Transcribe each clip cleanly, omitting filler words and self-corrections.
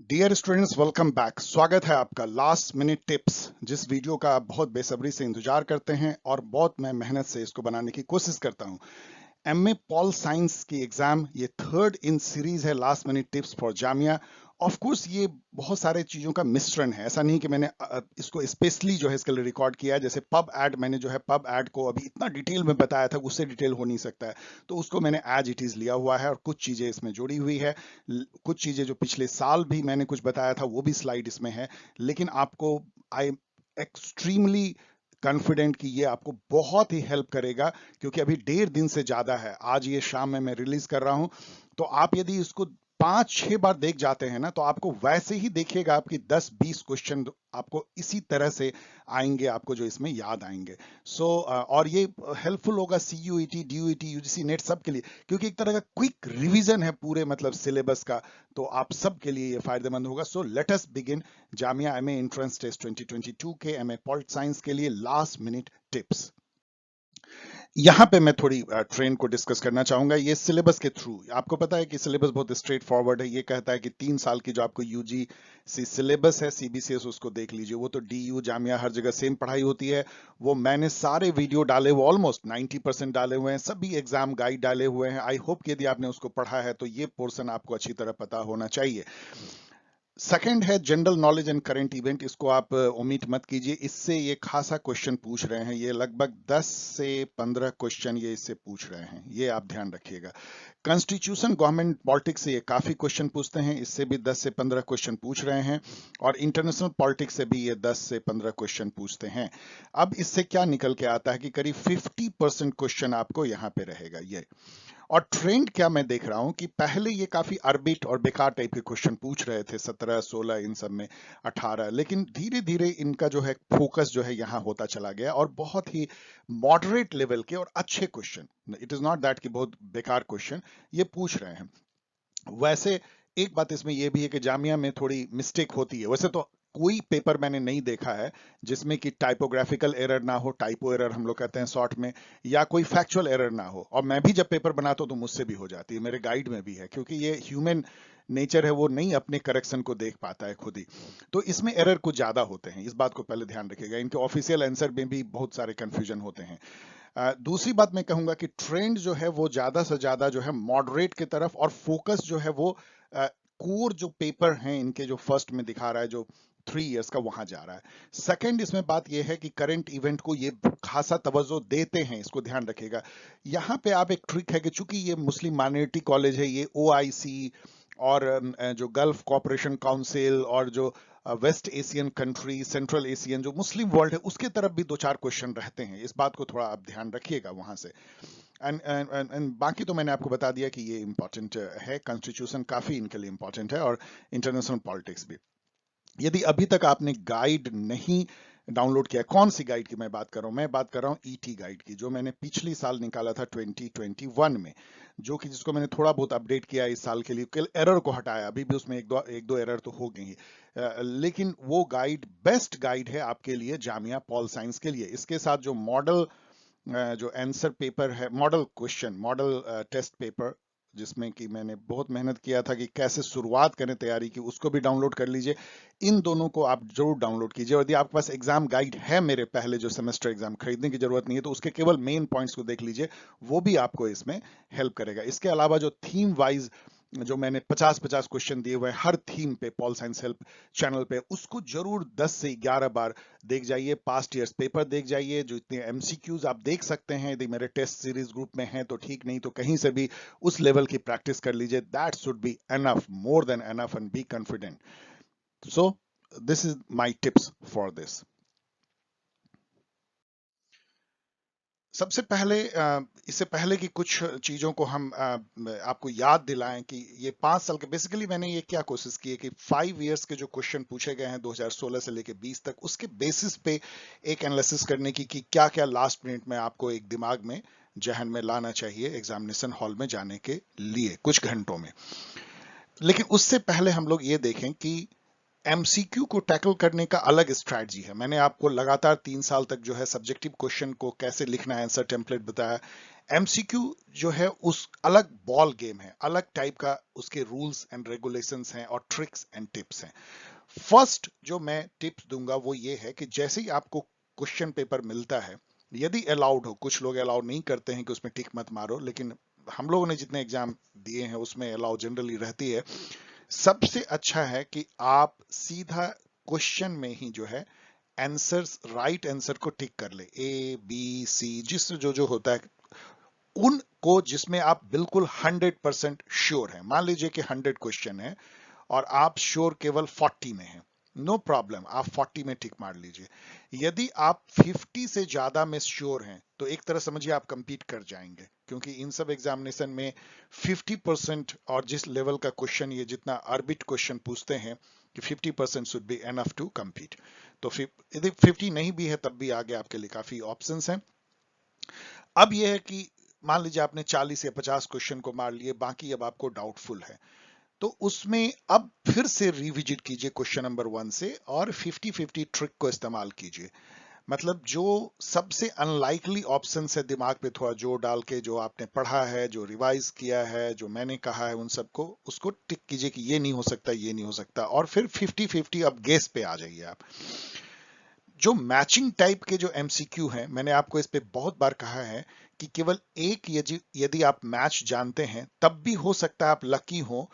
Dear students, welcome back. स्वागत है आपका लास्ट मिनट टिप्स, जिस वीडियो का आप बहुत बेसब्री से इंतजार करते हैं और बहुत मैं मेहनत से इसको बनाने की कोशिश करता हूं। एमए पॉल साइंस की एग्जाम, ये थर्ड इन सीरीज है last minute tips for Jamia. Of course ये बहुत सारे चीजों का मिश्रण है, ऐसा नहीं कि मैंने इसको स्पेशली जो है इसके लिए रिकॉर्ड किया है। जैसे पब ऐड, मैंने जो है पब ऐड को अभी इतना डिटेल में बताया था, उससे डिटेल हो नहीं सकता है, तो उसको मैंने एज इट इज लिया हुआ है और कुछ चीजें इसमें जुड़ी हुई है। कुछ चीजें जो पिछले साल भी मैंने कुछ बताया था वो भी स्लाइड इसमें है। लेकिन आपको आई एक्सट्रीमली कॉन्फिडेंट कि ये आपको बहुत ही हेल्प करेगा, क्योंकि अभी 1.5 दिन से ज्यादा है। आज ये शाम में मैं रिलीज कर रहा हूं, तो आप यदि इसको 5-6 बार देख जाते हैं ना, तो आपको वैसे ही देखिएगा, आपकी 10-20 क्वेश्चन आपको इसी तरह से आएंगे, आपको जो इसमें याद आएंगे। और ये हेल्पफुल होगा CUET, DUET, UGC नेट सब के लिए, क्योंकि एक तरह का क्विक रिवीजन है पूरे मतलब सिलेबस का, तो आप सब के लिए ये फायदेमंद होगा। So let us begin Jamia MA entrance test 2022 के एमए पॉलिट साइंस के लिए लास्ट मिनट टिप्स। यहाँ पे मैं थोड़ी ट्रेन को डिस्कस करना चाहूंगा ये सिलेबस के थ्रू। आपको पता है कि सिलेबस बहुत स्ट्रेट फॉरवर्ड है। ये कहता है कि 3 साल की जो आपको UGC सिलेबस है, CBCS, उसको देख लीजिए। वो तो DU जामिया हर जगह सेम पढ़ाई होती है। वो मैंने सारे वीडियो डाले, वो ऑलमोस्ट 90% डाले हुए हैं, सभी एग्जाम गाइड डाले हुए हैं। आई होप कि यदि आपने उसको पढ़ा है तो ये पोर्शन आपको अच्छी तरह पता होना चाहिए। सेकंड है general knowledge and current event, इसको आप ओमिट मत कीजिए। इससे ये खासा क्वेश्चन पूछ रहे हैं, ये लगभग 10 से 15 क्वेश्चन ये इससे पूछ रहे हैं, ये आप ध्यान रखिएगा। कॉन्स्टिट्यूशन, गवर्नमेंट पॉलिटिक्स से ये काफी क्वेश्चन पूछते हैं, इससे भी 10 से 15 क्वेश्चन पूछ रहे हैं। और इंटरनेशनल पॉलिटिक्स से भी ये 10 से 15 क्वेश्चन पूछते हैं। अब इससे क्या निकल के आता है कि करीब 50% क्वेश्चन आपको यहाँ पे रहेगा ये। और ट्रेंड क्या मैं देख रहा हूं कि पहले ये काफी अर्बिट और बेकार टाइप के क्वेश्चन पूछ रहे थे, 17-16 इन सब में, 18, लेकिन धीरे धीरे इनका जो है फोकस जो है यहाँ होता चला गया और बहुत ही मॉडरेट लेवल के और अच्छे question, it is not that कि बहुत बेकार क्वेश्चन ये पूछ रहे हैं। वैसे एक बात इसमें यह भी है कि जामिया में थोड़ी मिस्टेक होती है। वैसे तो कोई पेपर मैंने नहीं देखा है जिसमें कि टाइपोग्राफिकल एरर ना हो, टाइपो एरर हम लोग कहते हैं शॉर्ट में, या कोई फैक्चुअल एरर ना हो। और मैं भी जब पेपर बनाता हूं तो मुझसे भी हो जाती है, मेरे गाइड में भी है, क्योंकि ये ह्यूमन नेचर है, वो नहीं अपने करेक्शन को देख पाता है खुद ही। तो इसमें एरर कुछ ज्यादा होते हैं, इस बात को पहले ध्यान रखिएगा। इनके ऑफिशियल आंसर में भी बहुत सारे कंफ्यूजन होते हैं। दूसरी बात मैं कहूंगा कि ट्रेंड जो है वो ज्यादा से ज्यादा जो है मॉडरेट की तरफ, और फोकस जो है वो कोर जो पेपर हैं इनके, जो फर्स्ट में दिखा रहा है जो 3 इयर्स का, वहां जा रहा है। सेकंड इसमें बात यह है कि करंट इवेंट को ये खासा तवज्जो देते हैं, इसको ध्यान रखिएगा। यहाँ पे आप, एक ट्रिक है कि चूंकि ये मुस्लिम माइनॉरिटी कॉलेज है, ये OIC और जो गल्फ कॉपरेशन काउंसिल और जो West Asian country, Central Asian जो मुस्लिम वर्ल्ड है, उसके तरफ भी 2-4 क्वेश्चन रहते हैं। इस बात को थोड़ा आप ध्यान रखिएगा वहां से। एंड बाकी तो मैंने आपको बता दिया कि ये इंपॉर्टेंट है, कॉन्स्टिट्यूशन काफी इनके लिए इंपॉर्टेंट है, और इंटरनेशनल पॉलिटिक्स भी। यदि अभी तक आपने गाइड नहीं डाउनलोड किया, कौन सी गाइड की मैं बात कर रहा हूं? मैं बात कर रहा हूं ET गाइड की, जो मैंने पिछली साल निकाला था 2021 में, जो कि जिसको मैंने थोड़ा बहुत अपडेट किया इस साल के लिए, कल एरर को हटाया। अभी भी उसमें एक दो एरर तो हो गई है, लेकिन वो गाइड बेस्ट गाइड है आपके लिए जामिया पॉल साइंस के लिए। इसके साथ जो मॉडल, जो आंसर पेपर है, model question, model test paper, जिसमें कि मैंने बहुत मेहनत किया था कि कैसे शुरुआत करें तैयारी की, उसको भी डाउनलोड कर लीजिए। इन दोनों को आप जरूर डाउनलोड कीजिए। और यदि आपके पास एग्जाम गाइड है मेरे पहले जो सेमेस्टर एग्जाम, खरीदने की जरूरत नहीं है, तो उसके केवल मेन पॉइंट्स को देख लीजिए, वो भी आपको इसमें हेल्प करेगा। इसके अलावा जो थीम वाइज जो मैंने 50-50 क्वेश्चन दिए हुए हैं हर थीम पे पॉल साइंस हेल्प चैनल पे, उसको जरूर 10 से 11 बार देख जाइए। पास्ट ईयर्स पेपर देख जाइए, जो इतने MCQs आप देख सकते हैं। यदि मेरे टेस्ट सीरीज ग्रुप में हैं तो ठीक, नहीं तो कहीं से भी उस लेवल की प्रैक्टिस कर लीजिए। That should be enough, more than enough, and be confident. So this is my tips for this. सबसे पहले इससे पहले कि कुछ चीजों को हम आपको याद दिलाएं कि ये 5 साल के, बेसिकली मैंने ये क्या कोशिश की है कि 5 इयर्स के जो क्वेश्चन पूछे गए हैं 2016 से लेके 20 तक, उसके बेसिस पे एक एनालिसिस करने की कि क्या क्या लास्ट मिनट में आपको एक दिमाग में, जहन में लाना चाहिए एग्जामिनेशन हॉल में जाने के लिए कुछ घंटों में। लेकिन उससे पहले हम लोग ये देखें कि MCQ को टैकल करने का अलग स्ट्रैटेजी है। मैंने आपको लगातार 3 साल तक जो है सब्जेक्टिव क्वेश्चन को कैसे लिखना है, आंसर टेम्पलेट बताया। एमसीक्यू जो है उस अलग बॉल गेम है, अलग टाइप का उसके रूल्स एंड रेगुलेशंस हैं और ट्रिक्स एंड टिप्स हैं। फर्स्ट जो मैं टिप्स दूंगा वो ये है कि जैसे ही आपको क्वेश्चन पेपर मिलता है, यदि अलाउड हो, कुछ लोग अलाउड नहीं करते हैं कि उसमें टिक मत मारो, लेकिन हम लोगों ने जितने एग्जाम दिए हैं उसमें अलाउ जनरली रहती है। सबसे अच्छा है कि आप सीधा क्वेश्चन में ही जो है आंसर्स, राइट आंसर को टिक कर ले, ए बी सी, जिस जो जो होता है उनको, जिसमें आप बिल्कुल 100% श्योर है। मान लीजिए कि 100 क्वेश्चन है और आप श्योर केवल 40 में हैं, नो प्रॉब्लम, आप 40 में टिक मार लीजिए। यदि आप 50 से ज्यादा में श्योर हैं तो एक तरह समझिए आप कंपीट कर जाएंगे, क्योंकि इन सब एग्जामिनेशन में 50% और जिस लेवल का क्वेश्चन, ये जितना ऑर्बिट क्वेश्चन पूछते हैं कि 50% should be enough to compete. तो यदि 50 नहीं भी है तब भी आगे आपके लिए काफी ऑप्शंस हैं। अब यह है कि मान लीजिए आपने 40 या 50 क्वेश्चन को मार लिए, बाकी अब आपको डाउटफुल है, तो उसमें अब फिर से रिविजिट कीजिए क्वेश्चन नंबर 1 से और 50-50 ट्रिक को इस्तेमाल कीजिए। मतलब जो सबसे अनलाइकली ऑप्शन है, दिमाग पे थोड़ा जोर डाल के, जो आपने पढ़ा है, जो रिवाइज किया है, जो मैंने कहा है, उन सबको उसको टिक कीजिए कि ये नहीं हो सकता, ये नहीं हो सकता, और फिर 50-50 अब गेस पे आ जाइए आप। जो मैचिंग टाइप के जो एमसीक्यू हैं, मैंने आपको इस पे बहुत बार कहा है कि केवल एक यदि आप मैच जानते हैं तब भी हो सकता है आप लकी हो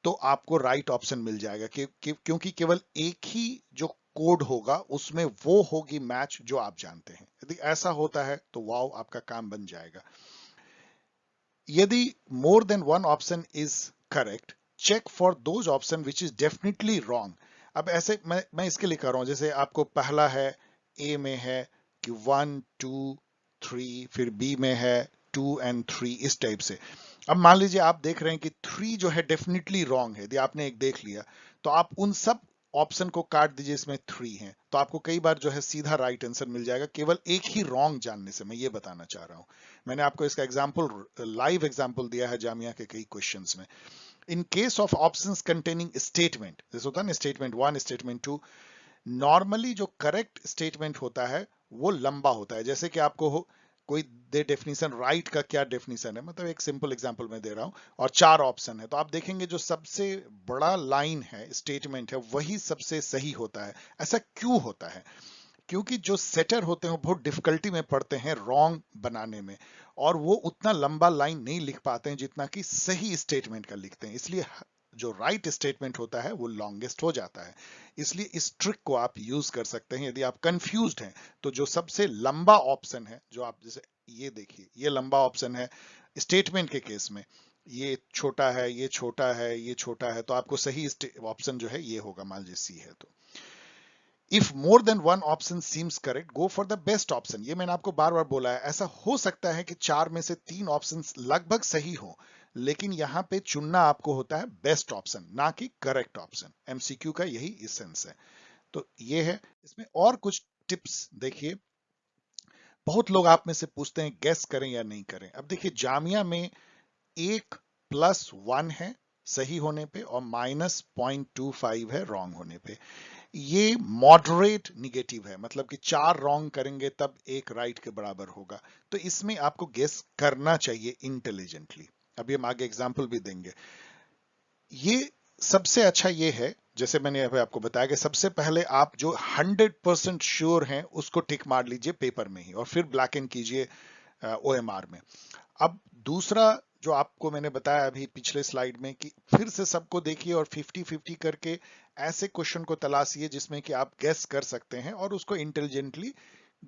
तो आपको राइट ऑप्शन मिल जाएगा, क्योंकि केवल एक ही जो कोड होगा उसमें वो होगी मैच जो आप जानते हैं। यदि ऐसा होता है तो वाओ, आपका काम बन जाएगा। यदि more than one option is correct, check for those option which is definitely wrong. अब ऐसे मैं इसके लिए कर रहा हूं, जैसे आपको पहला है, ए में है कि 1 2 3, फिर बी में है 2 एंड 3, इस टाइप से। अब मान लीजिए आप देख रहे हैं कि 3 जो है डेफिनेटली रॉन्ग है, यदि आपने एक देख लिया तो आप उन सब ऑप्शन को काट दीजिए, इसमें 3 है तो आपको कई बार जो है सीधा राइट आंसर मिल जाएगा, केवल एक ही रॉन्ग जानने से। मैं ये बताना चाह रहा हूं, मैंने आपको इसका एग्जाम्पल, लाइव एग्जाम्पल दिया है जामिया के कई क्वेश्चंस में। In case of options containing statement, जैसे होता है ना स्टेटमेंट 1, स्टेटमेंट 2, नॉर्मली जो करेक्ट स्टेटमेंट होता है वो लंबा होता है। जैसे कि आपको कोई दे डेफिनेशन, राइट का क्या डेफिनेशन है, मतलब एक सिंपल एग्जांपल मैं दे रहा हूं, और 4 ऑप्शन है, तो आप देखेंगे जो सबसे बड़ा लाइन है, स्टेटमेंट है, वही सबसे सही होता है। ऐसा क्यों होता है? क्योंकि जो सेटर होते हैं वो बहुत डिफिकल्टी में पड़ते हैं रॉन्ग बनाने में, और वो उतना लंबा लाइन नहीं लिख पाते हैं जितना कि सही स्टेटमेंट का लिखते हैं, इसलिए जो राइट स्टेटमेंट होता है वो लॉन्गेस्ट हो जाता है। इसलिए इस ट्रिक को आप यूज कर सकते हैं। यदि आप कंफ्यूज्ड हैं तो जो सबसे लंबा ऑप्शन है, जो आप, जैसे ये देखिए, ये लंबा ऑप्शन है स्टेटमेंट के केस में, ये छोटा है, ये छोटा है, ये छोटा है, तो आपको सही ऑप्शन जो है ये होगा, मान लीजिए सी है तो। If more than one option seems correct, go for the best option. ये मैंने आपको बार बार बोला है। ऐसा हो सकता है कि 4 में से 3 ऑप्शन लगभग सही हो, लेकिन यहां पे चुनना आपको होता है बेस्ट ऑप्शन, ना कि करेक्ट ऑप्शन। एमसीक्यू का यही इसेंस है। तो ये है। इसमें और कुछ टिप्स देखिए, बहुत लोग आप में से पूछते हैं गेस करें या नहीं करें। अब देखिए, जामिया में 1+1 है सही होने पे और -0.25 है रॉन्ग होने पे। ये मॉडरेट निगेटिव है, मतलब कि 4 रॉन्ग करेंगे तब 1 राइट के बराबर होगा। तो इसमें आपको गेस करना चाहिए इंटेलिजेंटली। अभी हम आगे एग्जाम्पल भी देंगे। ये सबसे अच्छा ये है, जैसे मैंने अभी आपको बताया कि सबसे पहले आप जो 100% श्योर हैं उसको टिक मार लीजिए पेपर में ही, और फिर ब्लैक एंड कीजिए ओएमआर में। अब दूसरा जो आपको मैंने बताया अभी पिछले स्लाइड में, कि फिर से सबको देखिए और 50-50 करके ऐसे क्वेश्चन को तलाशिए जिसमें कि आप गेस कर सकते हैं, और उसको इंटेलिजेंटली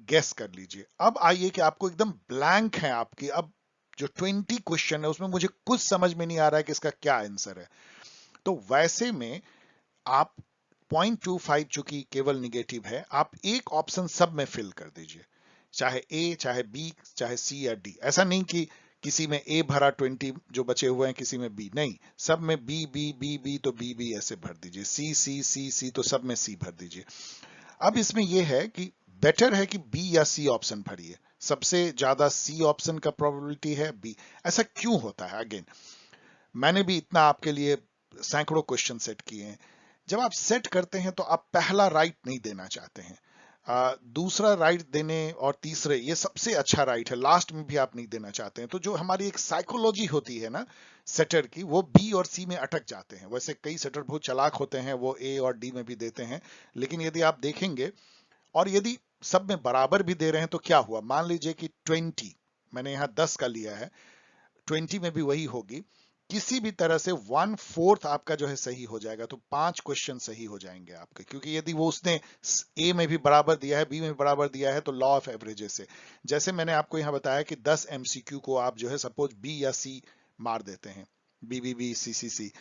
गेस कर लीजिए। अब आइए कि आपको एकदम ब्लैंक है आपकी, अब जो 20 क्वेश्चन है उसमें मुझे कुछ समझ में नहीं आ रहा है कि इसका क्या आंसर है। तो वैसे में आप 0.25 चूंकि केवल निगेटिव है, आप एक ऑप्शन सब में फिल कर दीजिए, चाहे ए, चाहे बी, चाहे सी या डी। ऐसा नहीं कि किसी में ए भरा 20 जो बचे हुए हैं, किसी में बी नहीं, सब में बी बी बी बी, तो बी बी ऐसे भर दीजिए, सी सी सी सी, तो सब में सी भर दीजिए। अब इसमें यह है कि बेटर है कि बी या सी ऑप्शन भरिए, सबसे ज्यादा सी ऑप्शन का प्रोबेबिलिटी है बी। ऐसा क्यों होता है? अगेन, मैंने भी इतना आपके लिए सैकड़ों क्वेश्चन सेट किए हैं। जब आप सेट करते हैं तो आप पहला राइट नहीं देना चाहते हैं। दूसरा राइट देने और तीसरे, ये सबसे अच्छा राइट है, लास्ट में भी आप नहीं देना चाहते हैं। तो जो हमारी एक साइकोलॉजी होती है ना सेटर की, वो बी और सी में अटक जाते हैं। वैसे कई सेटर बहुत चालाक होते हैं, वो ए और डी में भी देते हैं, लेकिन यदि आप देखेंगे और यदि सब में बराबर भी दे रहे हैं तो क्या हुआ, मान लीजिए कि 20, मैंने यहाँ 10 का लिया है, 20 में भी वही होगी, किसी भी तरह से 1/4 आपका जो है सही हो जाएगा, तो 5 क्वेश्चन सही हो जाएंगे आपके, क्योंकि यदि वो उसने ए में भी बराबर दिया है, बी में भी बराबर दिया है, तो लॉ ऑफ एवरेजेस से, जैसे मैंने आपको यहाँ बताया कि 10 एमसीक्यू को आप जो है सपोज बी या सी मार देते हैं, बी सी सी सी,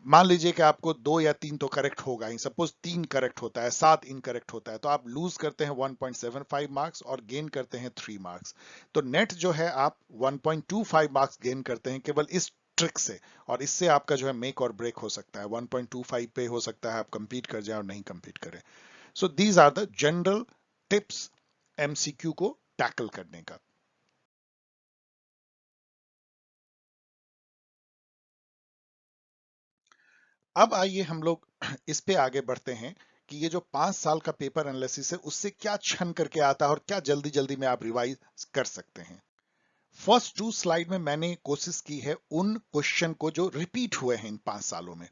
मान लीजिए कि आपको 2 या 3 तो करेक्ट होगा ही, सपोज 3 करेक्ट होता है, 7 इनकरेक्ट होता है, तो आप लूज करते हैं 1.75 मार्क्स और गेन करते हैं 3 मार्क्स। तो नेट जो है आप 1.25 मार्क्स गेन करते हैं केवल इस ट्रिक से, और इससे आपका जो है मेक और ब्रेक हो सकता है। 1.25 पे हो सकता है आप कंपीट कर जाए और नहीं कंपीट करें। So these are the general tips MCQ को टैकल करने का। अब आइए हम लोग इस पे आगे बढ़ते हैं कि ये जो 5 साल का पेपर एनालिसिस है, उससे क्या छन करके आता है और क्या जल्दी जल्दी में आप रिवाइज कर सकते हैं। फर्स्ट 2 स्लाइड में मैंने कोशिश की है उन क्वेश्चन को जो रिपीट हुए हैं इन 5 सालों में।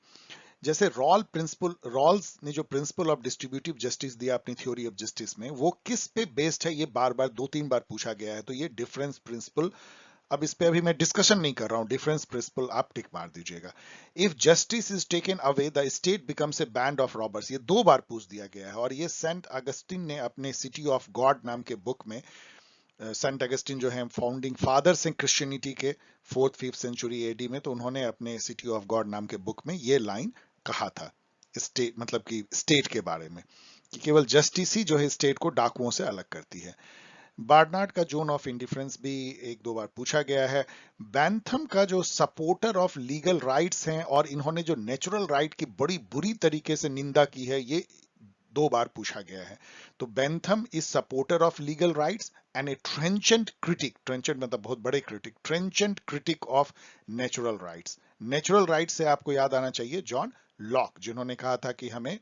जैसे रॉल्स ने जो प्रिंसिपल ऑफ डिस्ट्रीब्यूटिव जस्टिस दिया अपनी थ्योरी ऑफ जस्टिस में, वो किस पे बेस्ड है, ये बार बार 2-3 बार पूछा गया है, तो ये डिफरेंस प्रिंसिपल। अब इस पे अभी मैं डिस्कशन नहीं कर रहा हूं, डिफरेंस प्रिंसिपल आप टिक मार दीजिएगा। If justice is taken away the state becomes A band of robbers, ये 2 बार पूछ दिया गया है, और ये सेंट अगस्टिन ने अपने सिटी ऑफ गॉड नाम के बुक में, सेंट अगस्टिन जो है फाउंडिंग फादर्स हैं क्रिश्चियनिटी के 4th-5th सेंचुरी एडी में, तो उन्होंने अपने सिटी ऑफ गॉड नाम के बुक में ये लाइन कहा था, स्टेट मतलब कि स्टेट के बारे में, कि केवल जस्टिस ही जो है स्टेट को डाकुओं से अलग करती है। बार्नार्ड का जोन ऑफ इंडिफरेंस भी 1-2 बार पूछा गया है। बैंथम का जो सपोर्टर ऑफ लीगल राइट्स हैं और इन्होंने जो नेचुरल राइट की बड़ी बुरी तरीके से निंदा की है, ये 2 बार पूछा गया है। तो Bentham is supporter of legal rights and A trenchant critic, trenchant मतलब बहुत बड़े critic, trenchant critic of natural rights. Natural rights से आपको याद आना चाहिए जॉन लॉक, जिन्होंने कहा था कि हमें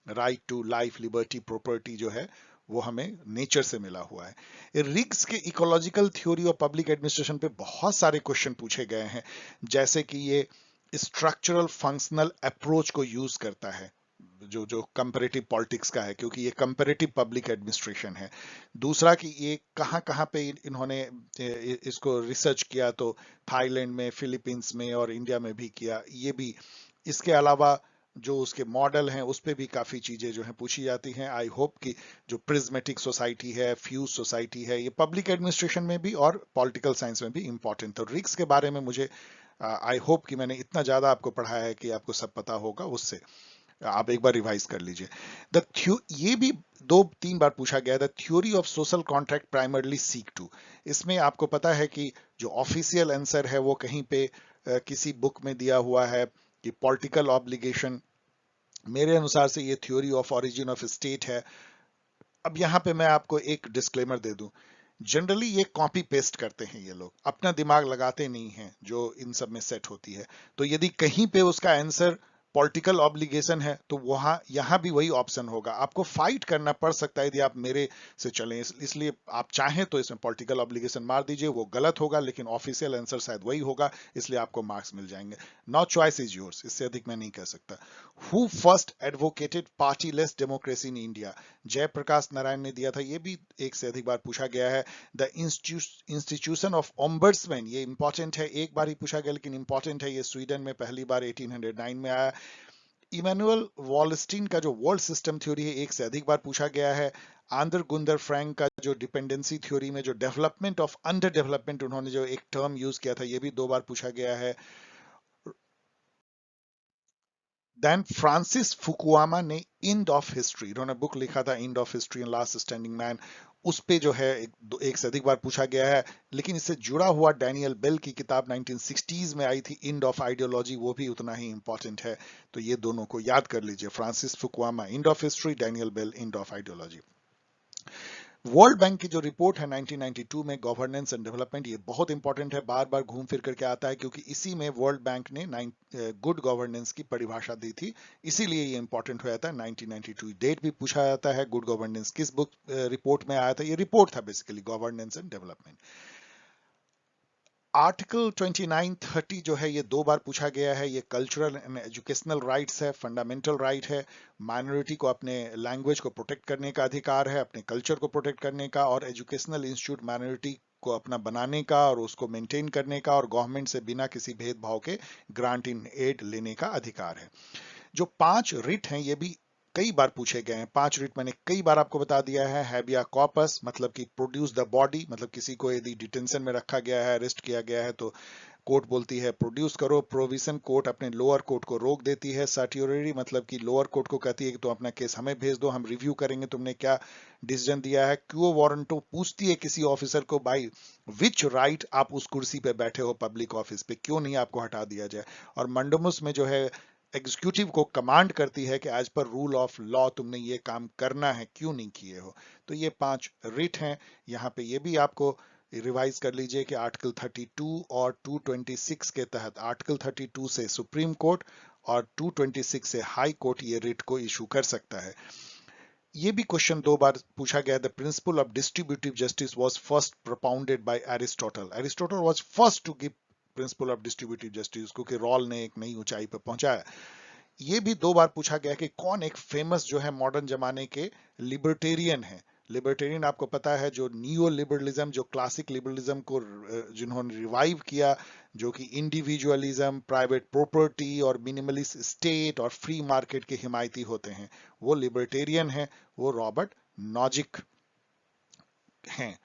right to life, liberty, property जो है वो हमें नेचर से मिला हुआ है। रिग्स के इकोलॉजिकल थ्योरी और पब्लिक एडमिनिस्ट्रेशन पे बहुत सारे क्वेश्चन पूछे गए हैं, जैसे कि ये स्ट्रक्चरल फंक्शनल अप्रोच को यूज करता है, जो जो कंपैरेटिव पॉलिटिक्स का है, क्योंकि ये कंपैरेटिव पब्लिक एडमिनिस्ट्रेशन है। दूसरा कि ये कहाँ कहाँ पे इन्होंने इसको रिसर्च किया, तो थाईलैंड में, फिलीपींस में और इंडिया में भी किया, ये भी। इसके अलावा जो उसके मॉडल हैं उस पे भी काफी चीजें जो है पूछी जाती हैं। आई होप कि जो प्रिज्मेटिक सोसाइटी है, फ्यूज सोसाइटी है, ये पब्लिक एडमिनिस्ट्रेशन में भी और पॉलिटिकल साइंस में भी इंपॉर्टेंट। तो रिग्स के बारे में मुझे आई होप कि मैंने इतना ज्यादा आपको पढ़ाया है कि आपको सब पता होगा, उससे आप एक बार रिवाइज कर लीजिए। ये भी 2-3 बार पूछा गया, the theory of social contract primarily seek to. इसमें आपको पता है कि जो ऑफिशियल आंसर है वो कहीं पे किसी बुक में दिया हुआ है कि पॉलिटिकल ऑब्लिगेशन, मेरे अनुसार से ये theory of origin of state है। अब यहाँ पे मैं आपको एक डिस्क्लेमर दे दूं, जनरली ये कॉपी पेस्ट करते हैं, ये लोग अपना दिमाग लगाते नहीं हैं जो इन सब में सेट होती है। तो यदि कहीं पे उसका आंसर पॉलिटिकल ऑब्लिगेशन है, तो वहां यहां भी वही ऑप्शन होगा। आपको फाइट करना पड़ सकता है यदि आप मेरे से चलें, इसलिए आप चाहें तो इसमें पॉलिटिकल ऑब्लिगेशन मार दीजिए, वो गलत होगा, लेकिन ऑफिशियल आंसर शायद वही होगा, इसलिए आपको मार्क्स मिल जाएंगे। नाउ चॉइस इज योर्स, इससे अधिक मैं नहीं कह सकता। Who first advocated partyless democracy in India, Jayaprakash Narayan ने दिया था, ये भी एक से अधिक बार पूछा गया है। द इंस्टीट्यूशन ऑफ ओम्बर्ट्समैन, ये इंपॉर्टेंट है, एक बार ही पूछा गया लेकिन इंपॉर्टेंट है, ये स्वीडन में पहली बार 1809 में आया। इमैनुअल वॉलस्टीन का जो वर्ल्ड सिस्टम थ्योरी है, एक से अधिक बार पूछा गया है। आंदर गुंदर फ्रैंक का जो डिपेंडेंसी थ्योरी में जो डेवलपमेंट ऑफ अंडर डेवलपमेंट उन्होंने जो एक टर्म यूज किया था, ये भी 2 बार पूछा गया है। देन फ्रांसिस फुकुआमा ने इंड ऑफ हिस्ट्री, इन्होंने बुक लिखा था end of history and last standing man, उस पे जो है एक से अधिक बार पूछा गया है। लेकिन इससे जुड़ा हुआ डैनियल बेल की किताब 1960s में आई थी, इंड ऑफ आइडियोलॉजी, वो भी उतना ही इंपॉर्टेंट है। तो ये दोनों को याद कर लीजिए, Francis Fukuyama end of history, Daniel Bell end of ideology. World Bank की जो रिपोर्ट है 1992 में गवर्नेंस एंड डेवलपमेंट, ये बहुत इंपॉर्टेंट है, बार बार घूम फिर करके आता है, क्योंकि इसी में वर्ल्ड बैंक ने गुड गवर्नेंस की परिभाषा दी थी, इसीलिए ये इंपॉर्टेंट हो जाता है। 1992 डेट भी पूछा जाता है, गुड गवर्नेंस किस बुक रिपोर्ट में आया था, ये रिपोर्ट था basically governance and development. Article 2930 जो है ये 2 बार पूछा गया है, ये कल्चरल एंड एजुकेशनल राइट्स है, फंडामेंटल राइट है, माइनॉरिटी को अपने लैंग्वेज को प्रोटेक्ट करने का अधिकार है, अपने कल्चर को प्रोटेक्ट करने का, और एजुकेशनल इंस्टीट्यूट माइनॉरिटी को अपना बनाने का और उसको मेंटेन करने का, और गवर्नमेंट से बिना किसी भेदभाव के ग्रांट इन एड लेने का अधिकार है। जो 5 रिट हैं ये भी कई बार पूछे गए हैं। 5 रिट मैंने कई बार आपको बता दिया है। हैबिया कॉर्पस मतलब कि प्रोड्यूस द बॉडी, मतलब किसी को यदि डिटेंशन में रखा गया है, अरेस्ट किया गया है, तो कोर्ट बोलती है प्रोड्यूस करो। प्रोविजन कोर्ट अपने लोअर कोर्ट को रोक देती है। सर्टियोरी मतलब कि लोअर कोर्ट को कहती है कि तुम अपना केस हमें भेज दो, हम रिव्यू करेंगे तुमने क्या डिसीजन दिया है। क्यू वारंटो पूछती है किसी ऑफिसर को, बाई विच राइट आप उस कुर्सी पे बैठे हो पब्लिक ऑफिस पे, क्यों नहीं आपको हटा दिया जाए। और मंडमुस में जो है एग्जीक्यूटिव को कमांड करती है कि as per rule of law तुमने ये काम करना है, क्यों नहीं किए हो। तो ये 5 रिट हैं। यहाँ पे ये भी आपको रिवाइज कर लीजिए कि आर्टिकल 32 और 226 के तहत, आर्टिकल 32 से सुप्रीम कोर्ट और 226 से हाई कोर्ट ये रिट को इशू कर सकता है। ये भी क्वेश्चन 2 बार पूछा गया। The principle of distributive justice was first propounded by Aristotle. Aristotle was first to give principle of distributive justice, क्योंकि रॉल ने एक नई ऊंचाई पर पहुंचाया। ये भी 2 बार पूछा गया कि कौन एक फेमस जो है मॉडर्न जमाने के लिबर्टेरियन है। लिबर्टेरियन आपको पता है, जो नियो लिबरलिज्म, जो क्लासिक लिबरलिज्म को जिन्होंने रिवाइव किया, जो कि इंडिविजुअलिज्म, प्राइवेट प्रॉपर्टी और मिनिमलिस्ट स्टेट और फ्री मार्केट के हिमायती होते हैं, वो लिबर्टेरियन है, वो रॉबर्ट नॉजिक हैं।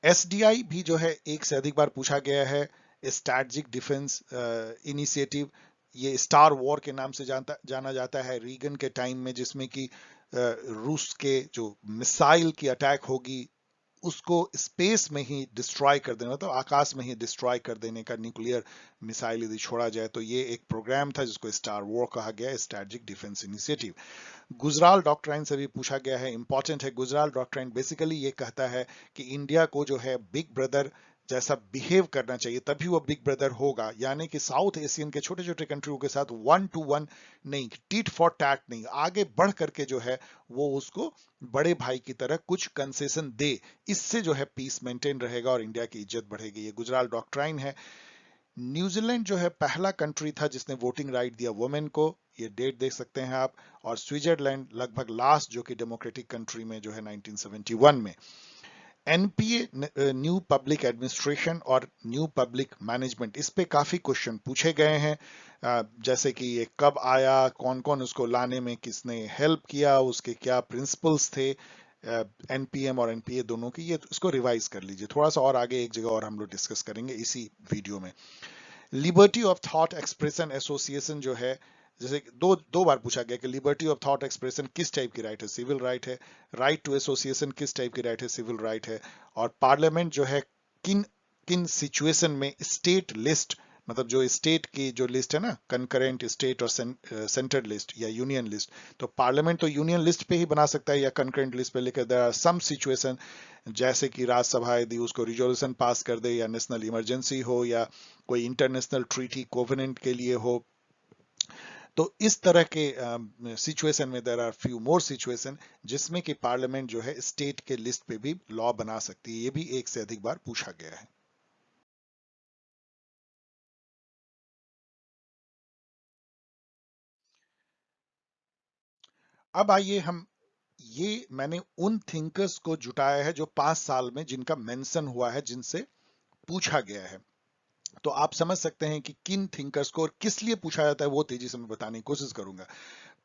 एसडीआई भी जो है एक से अधिक बार पूछा गया है। स्ट्रैटेजिक डिफेंस इनिशिएटिव, ये स्टार वॉर के नाम से जाना जाता है रीगन के टाइम में, जिसमें कि रूस के जो मिसाइल की अटैक होगी उसको स्पेस में ही डिस्ट्रॉय कर देना, तो आकाश में ही डिस्ट्रॉय कर देने का न्यूक्लियर मिसाइल यदि छोड़ा जाए, तो ये एक प्रोग्राम था जिसको स्टार वॉर कहा गया, strategic defence initiative. Gujral doctrine से भी पूछा गया है, इंपॉर्टेंट है। गुजराल डॉक्ट्राइन बेसिकली ये कहता है कि इंडिया को जो है बिग ब्रदर जैसा बिहेव करना चाहिए, तभी वो बिग ब्रदर होगा। यानी कि साउथ एशियन के छोटे छोटे कंट्रियों के साथ 1 to 1 नहीं, टिट फॉर टैट नहीं, आगे बढ़ करके जो है वो उसको बड़े भाई की तरह कुछ कंसेशन दे। इससे जो है पीस मेंटेन रहेगा और इंडिया की इज्जत बढ़ेगी। ये गुजराल डॉक्ट्राइन है। न्यूजीलैंड जो है पहला कंट्री था जिसने वोटिंग राइट दिया वुमेन को, ये डेट देख सकते हैं आप। और स्विट्जरलैंड लगभग लास्ट जो कि डेमोक्रेटिक कंट्री में जो है 1971 में। एनपीए न्यू पब्लिक एडमिनिस्ट्रेशन और न्यू पब्लिक मैनेजमेंट, इस पे काफी क्वेश्चन पूछे गए हैं। जैसे कि ये कब आया, कौन कौन उसको लाने में किसने हेल्प किया, उसके क्या प्रिंसिपल्स थे, एनपीएम और एनपीए दोनों की। ये इसको रिवाइज कर लीजिए थोड़ा सा, और आगे एक जगह और हम लोग डिस्कस करेंगे इसी वीडियो में। Liberty of thought expression association जो है, जैसे दो बार पूछा गया कि लिबर्टी ऑफ थॉट एक्सप्रेशन किस टाइप की राइट है, सिविल राइट है। राइट टू एसोसिएशन किस टाइप की राइट है, सिविल राइट है। और पार्लियामेंट जो है किन किन सिचुएशन में स्टेट लिस्ट, मतलब जो स्टेट की जो लिस्ट है ना, कंकरेंट स्टेट और सेंट्रल लिस्ट या यूनियन लिस्ट, तो पार्लियामेंट तो यूनियन लिस्ट पे ही बना सकता है या कंकरेंट लिस्ट पे, लेकर देयर आर सम सिचुएशन जैसे कि राज्यसभा यदि उसको रिजोल्यूशन पास कर दे, या नेशनल इमरजेंसी हो, या कोई इंटरनेशनल ट्रीटी कोवेनेंट के लिए हो, तो इस तरह के सिचुएशन में there are few more situation जिसमें कि पार्लियामेंट जो है स्टेट के लिस्ट पे भी लॉ बना सकती है। ये भी एक से अधिक बार पूछा गया है। अब आइए हम, ये मैंने उन थिंकर्स को जुटाया है जो 5 साल में जिनका मेंशन हुआ है, जिनसे पूछा गया है। तो आप समझ सकते हैं कि किन थिंकर्स को और किस लिए पूछा जाता है, वो तेजी से मैं बताने की कोशिश करूंगा।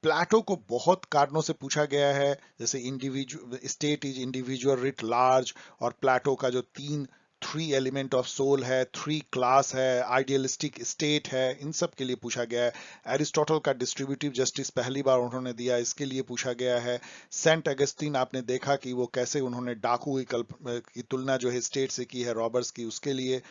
प्लेटो को बहुत कारणों से पूछा गया है, जैसे individual state is individual writ large, और प्लेटो का जो 3 एलिमेंट ऑफ सोल है, 3 क्लास है, आइडियलिस्टिक स्टेट है, इन सब के लिए पूछा गया है। एरिस्टोटल का डिस्ट्रीब्यूटिव जस्टिस पहली बार उन्होंने दिया, इसके लिए पूछा गया है। सेंट अगस्टिन आपने देखा कि वो कैसे उन्होंने डाकू की तुलना जो है स्टेट से की है, रॉबर्स की, उसके लिए।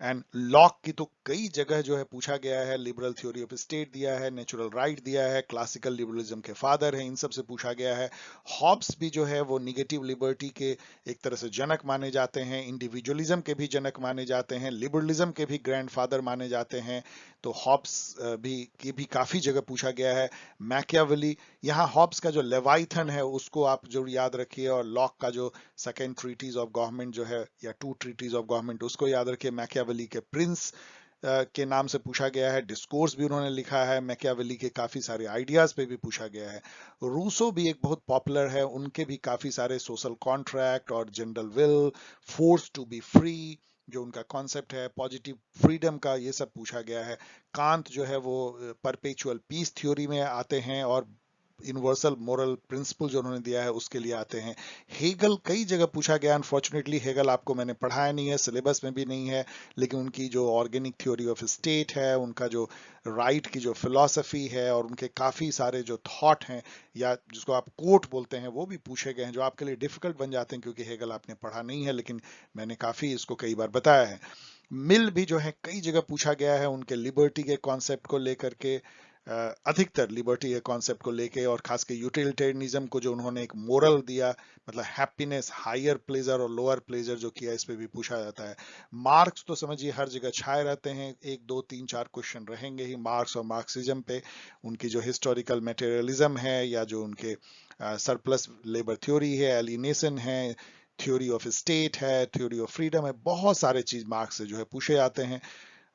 एंड लॉक की तो कई जगह जो है पूछा गया है। लिबरल थ्योरी ऑफ स्टेट दिया है, नेचुरल राइट दिया है, क्लासिकल लिबरलिज्म के फादर हैं, इन सब से पूछा गया है। हॉब्स भी जो है वो निगेटिव लिबर्टी के एक तरह से जनक माने जाते हैं, इंडिविजुअलिज्म के भी जनक माने जाते हैं, लिबरलिज्म के भी ग्रैंडफादर माने जाते हैं। तो हॉब्स भी काफी जगह पूछा गया है। मैकियावेली, यहाँ हॉब्स का जो लेवाइथन है उसको आप जरूर याद रखिए, और लॉक का जो सेकेंड ट्रीटीज ऑफ गवर्नमेंट जो है, या टू ट्रीटीज ऑफ गवर्नमेंट, उसको याद रखिए। मैकियावेली के प्रिंस के नाम से पूछा गया है। डिस्कोर्स भी उन्होंने लिखा है। मैकियावेली के काफी सारे आइडियाज पे भी पूछा गया है। रूसो भी एक बहुत पॉपुलर है, उनके भी काफी सारे सोशल कॉन्ट्रैक्ट और general will, force to be free जो उनका कॉन्सेप्ट है, पॉजिटिव फ्रीडम का, ये सब पूछा गया है। कांत जो है वो परपेचुअल पीस थ्योरी में आते हैं, और यूनिवर्सल मोरल प्रिंसिपल जो उन्होंने दिया है उसके लिए आते हैं। हेगल कई जगह पूछा गया। अनफॉर्चुनेटली हेगल आपको मैंने पढ़ाया नहीं है, सिलेबस में भी नहीं है, लेकिन उनकी जो ऑर्गेनिक थ्योरी ऑफ स्टेट है, उनका जो राइट की जो फिलॉसफी है, और उनके काफी सारे जो थॉट हैं, या जिसको आप कोट बोलते हैं, वो भी पूछे गए हैं, जो आपके लिए डिफिकल्ट बन जाते हैं क्योंकि हेगल आपने पढ़ा नहीं है, लेकिन मैंने काफी इसको कई बार बताया है। मिल भी जो है कई जगह पूछा गया है, उनके लिबर्टी के कॉन्सेप्ट को लेकर के, अधिकतर लिबर्टी के कॉन्सेप्ट को लेके, और खास के यूटिलिटेरियनिज्म को जो उन्होंने एक मोरल दिया, मतलब हैप्पीनेस, हायर प्लेजर और लोअर प्लेजर जो किया, इस पे भी पूछा जाता है। मार्क्स तो समझिए हर जगह छाए रहते हैं, 1 2 3 4 क्वेश्चन रहेंगे ही मार्क्स और मार्क्सिज्म पे। उनकी जो हिस्टोरिकल मटेरियलिज्म है, या जो उनके सरप्लस लेबर थ्योरी है, एलिनेशन है, थ्योरी ऑफ स्टेट है, थ्योरी ऑफ फ्रीडम है, बहुत सारे चीज मार्क्स से जो है पूछे जाते हैं।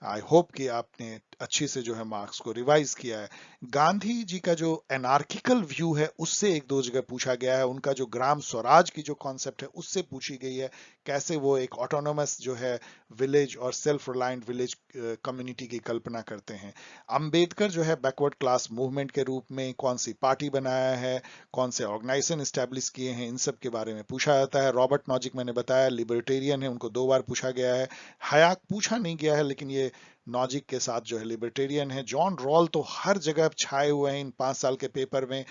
आई होप कि आपने अच्छी से जो है मार्क्स को रिवाइज किया है। गांधी जी का जो एनार्किकल व्यू है उससे 1 2 जगह पूछा गया है। उनका जो ग्राम स्वराज की जो कॉन्सेप्ट है उससे पूछी गई है, कैसे वो एक ऑटोनोमस जो है विलेज और सेल्फ रिलायंट विलेज कम्युनिटी की कल्पना करते हैं। अंबेडकर जो है बैकवर्ड क्लास मूवमेंट के रूप में कौन सी पार्टी बनाया है, कौन से ऑर्गेनाइजेशन स्टैब्लिश किए हैं, इन सब के बारे में पूछा जाता है। रॉबर्ट नॉजिक मैंने बताया लिबर्टेरियन है, उनको 2 बार पूछा गया है। हयाक पूछा नहीं गया है, लेकिन ये नॉजिक के साथ जो है लिबर्टेरियन है। जॉन रॉल तो हर जगह छाए हुए हैं इन 5 साल के पेपर में।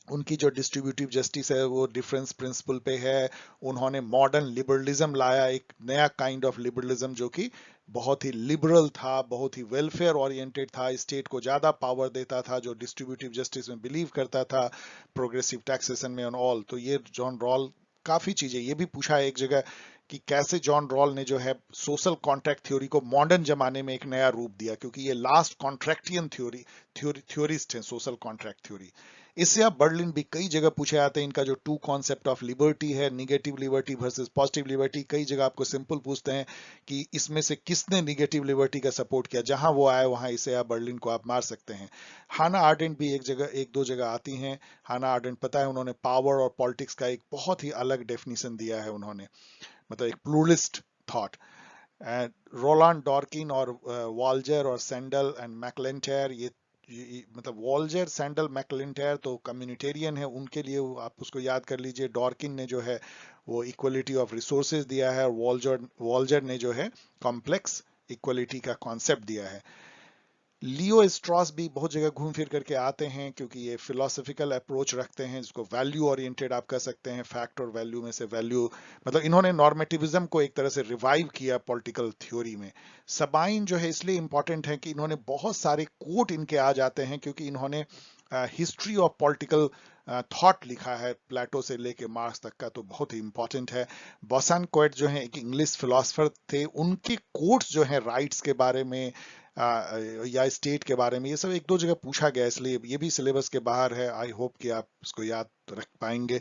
उनकी जो डिस्ट्रीब्यूटिव जस्टिस है वो डिफरेंस प्रिंसिपल पे है। उन्होंने मॉडर्न लिबरलिज्म लाया, एक नया काइंड ऑफ लिबरलिज्म जो कि बहुत ही लिबरल था, बहुत ही वेलफेयर ओरिएंटेड था, स्टेट को ज्यादा पावर देता था, जो डिस्ट्रीब्यूटिव जस्टिस में बिलीव करता था, प्रोग्रेसिव टैक्सेशन में ऑन ऑल। तो ये जॉन रॉल, काफी चीजें ये भी पूछा है एक जगह कि कैसे जॉन रॉल ने जो है सोशल कॉन्ट्रैक्ट थ्योरी को मॉडर्न जमाने में एक नया रूप दिया, क्योंकि ये लास्ट कॉन्ट्रैक्टियन थ्योरिस्ट हैं सोशल कॉन्ट्रैक्ट थ्योरी। इससे आप बर्लिन भी कई जगह पूछे जाते हैं। इनका जो 2 कॉन्सेप्ट ऑफ लिबर्टी है, negative liberty versus positive liberty, कई जगह आपको सिंपल पूछते हैं कि इसमें से किसने निगेटिव लिबर्टी का सपोर्ट किया, जहां वो आए वहां इसे आप बर्लिन को आप मार सकते हैं। हाना आर्डेंट भी एक दो जगह आती हैं। हाना आर्डेंट, पता है, उन्होंने पावर और पॉलिटिक्स का एक बहुत ही अलग डेफिनेशन दिया है उन्होंने, मतलब एक प्लूरलिस्ट थॉट। रोलांड डॉर्किन और वॉल्जर और सैंडल एंड मैकलेंटायर, मतलब वॉल्जर, सैंडल, मैकलेंटायर तो कम्युनिटेरियन है, उनके लिए आप उसको याद कर लीजिए। डॉर्किन ने जो है वो इक्वलिटी ऑफ रिसोर्सेज दिया है, और वॉल्जर ने जो है कॉम्प्लेक्स इक्वलिटी का कॉन्सेप्ट दिया है। लियो स्ट्रॉस भी बहुत जगह घूम फिर करके आते हैं, क्योंकि ये फिलोसफिकल अप्रोच रखते हैं, जिसको वैल्यू ओरिएंटेड आप कह सकते हैं। फैक्ट और वैल्यू में से वैल्यू, मतलब इन्होंने नॉर्मेटिविज्म को एक तरह से रिवाइव किया पॉलिटिकल थ्योरी में। सबाइन जो है इसलिए इंपॉर्टेंट है कि इन्होंने बहुत सारे कोट इनके आ जाते हैं, क्योंकि इन्होंने हिस्ट्री ऑफ पॉलिटिकल थॉट लिखा है, प्लेटो से लेके मार्क्स तक का, तो बहुत ही इंपॉर्टेंट है। बॉसन कोएट जो है एक इंग्लिश फिलोसफर थे, उनके कोट्स जो है राइट्स के बारे में या स्टेट के बारे में, ये सब 1 2 जगह पूछा गया, इसलिए ये भी सिलेबस के बाहर है। आई होप कि आप इसको याद रख पाएंगे।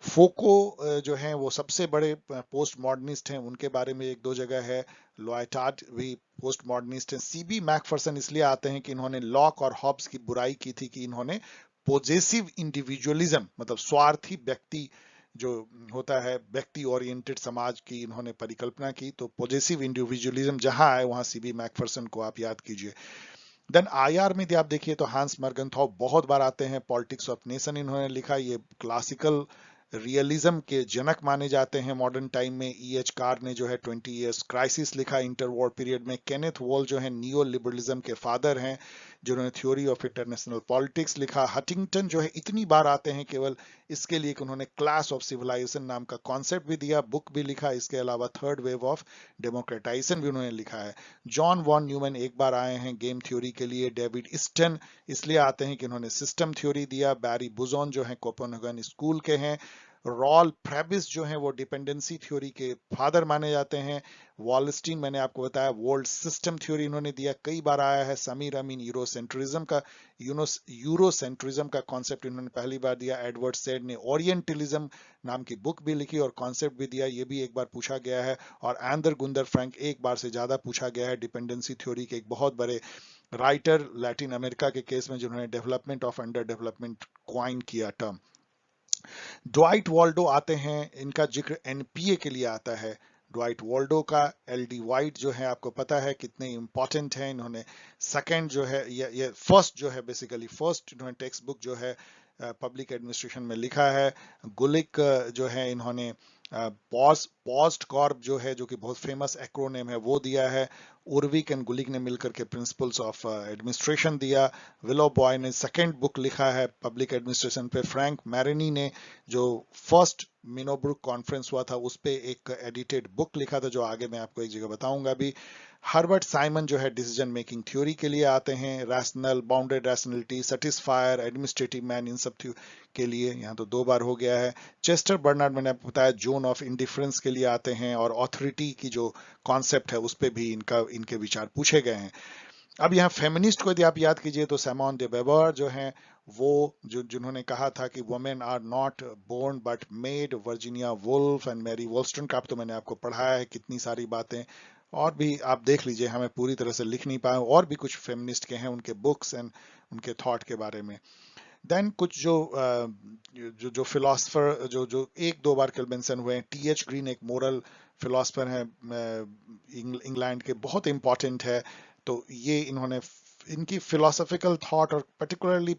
फोको जो हैं वो सबसे बड़े पोस्ट मॉडर्निस्ट हैं, उनके बारे में 1 2 जगह है। लॉयटार्ड भी पोस्ट मॉडर्निस्ट हैं। सीबी मैकफर्सन इसलिए आते हैं कि इन्होंने लॉक और हॉब्स की बुराई की थी कि इन्होंने पोजेसिव इंडिविजुअलिज्म, मतलब स्वार्थी व्यक्ति जो होता है, व्यक्ति ओरिएंटेड समाज की इन्होंने परिकल्पना की। तो पॉजिटिव इंडिविजुअलिज्म जहां आए वहां सीबी मैकफर्सन को आप याद कीजिए। देन आईआर में आप देखिए तो हांस मर्गनथॉप बहुत बार आते हैं। पॉलिटिक्स ऑफ नेशन इन्होंने लिखा, ये क्लासिकल रियलिज्म के जनक माने जाते हैं मॉडर्न टाइम में। एच कार ने जो है 20 इयर्स क्राइसिस लिखा इंटर वॉर पीरियड में। केनेथ वॉल जो है नियो लिबरलिज्म के फादर हैं। जिन्होंने थ्योरी ऑफ इंटरनेशनल पॉलिटिक्स लिखा। हंटिंगटन जो है इतनी बार आते हैं केवल इसके लिए कि उन्होंने क्लास ऑफ सिविलाइजेशन नाम का कॉन्सेप्ट भी दिया, बुक भी लिखा। इसके अलावा थर्ड वेव ऑफ डेमोक्रेटाइजेशन भी उन्होंने लिखा है। जॉन वॉन न्यूमैन एक बार आए हैं गेम थ्योरी के लिए। डेविड ईस्टन इसलिए आते हैं कि उन्होंने सिस्टम थ्योरी दिया। बैरी बुजॉन जो है कोपेनहेगन स्कूल के हैं। रॉल फ्रेबिस जो है वो डिपेंडेंसी थ्योरी के फादर माने जाते हैं। वॉलस्टीन मैंने आपको बताया वर्ल्ड सिस्टम थ्योरी इन्होंने दिया, कई बार आया है। समीर अमीन यूरोसेंट्रिज्म का कॉन्सेप्ट इन्होंने पहली बार दिया। एडवर्ड सेड ने ओरिएंटलिज्म नाम की बुक भी लिखी और कॉन्सेप्ट भी दिया, ये भी एक बार पूछा गया है। और एंदर गुंदर फ्रैंक एक बार से ज्यादा पूछा गया है, डिपेंडेंसी थ्योरी के एक बहुत बड़े राइटर लैटिन अमेरिका के केस में, जिन्होंने development of under development coin किया टर्म। ड्वाइट वॉल्डो आते हैं, इनका जिक्र एनपीए के लिए आता है। ड्वाइट वॉल्डो का एलडी वाइट जो है आपको पता है कितने इंपॉर्टेंट हैं। इन्होंने सेकंड जो है ये फर्स्ट जो है बेसिकली फर्स्ट इन्होंने टेक्स्ट बुक जो है पब्लिक एडमिनिस्ट्रेशन में लिखा है। गुलिक जो है इन्होंने पॉस्ट कॉर्प जो है जो कि बहुत फेमस एक्रोनेम है वो दिया है। उर्विक एंड गुलिक ने मिलकर के प्रिंसिपल्स ऑफ एडमिनिस्ट्रेशन दिया। विलो बॉय ने सेकंड बुक लिखा है पब्लिक एडमिनिस्ट्रेशन पे। फ्रैंक मैरिनी ने जो फर्स्ट मिनोब्रुक कॉन्फ्रेंस हुआ था उस पे एक एडिटेड बुक लिखा था जो आगे मैं आपको एक जगह बताऊंगा भी। हर्बर्ट साइमन जो है डिसीजन मेकिंग थ्योरी के लिए आते हैं। Rational, bounded rationality, satisficer, administrative man, इन सब के लिए यहाँ तो दो बार हो गया है। चेस्टर बर्नार्ड मैंने आपको बताया जोन ऑफ इंडिफरेंस के लिए आते हैं। और ऑथोरिटी की जो कॉन्सेप्ट है उस पे भी इनके विचार पूछे गए हैं। अब यहाँ फेमिनिस्ट को यदि आप याद कीजिए तो सिमोन दे वेबर जो हैं वो जिन्होंने कहा था कि women are not born but made. Virginia Woolf and Mary Wollstonecraft तो मैंने आपको पढ़ाया है कितनी सारी बातें, और भी आप देख लीजिए, हमें पूरी तरह से लिख नहीं पाए। और भी कुछ फेमिनिस्ट के हैं, उनके बुक्स एंड उनके थॉट के बारे में। देन कुछ जो फिलोसफर जो एक दो बार कल मेंशन हुए हैं। टीएच ग्रीन एक मोरल फिलोसफर है इंग्लैंड के, बहुत इंपॉर्टेंट है। तो ये इनकी फिलोसॉफिकल थॉट और पर्टिकुलरली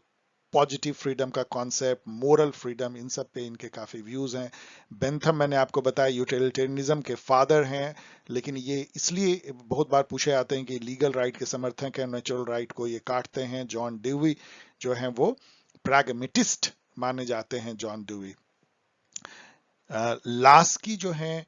पॉजिटिव फ्रीडम का कॉन्सेप्ट, मोरल फ्रीडम, इन सब पे इनके काफी व्यूज हैं। बेंथम मैंने आपको बताया यूटिलिटेरियनिज्म के फादर हैं, लेकिन ये इसलिए बहुत बार पूछे आते हैं कि लीगल राइट के समर्थक हैं, नेचुरल राइट को ये काटते हैं। जॉन डेवी जो हैं वो प्रैग्मेटिस्ट माने जाते हैं, जॉन डेवी। लास्की जो हैं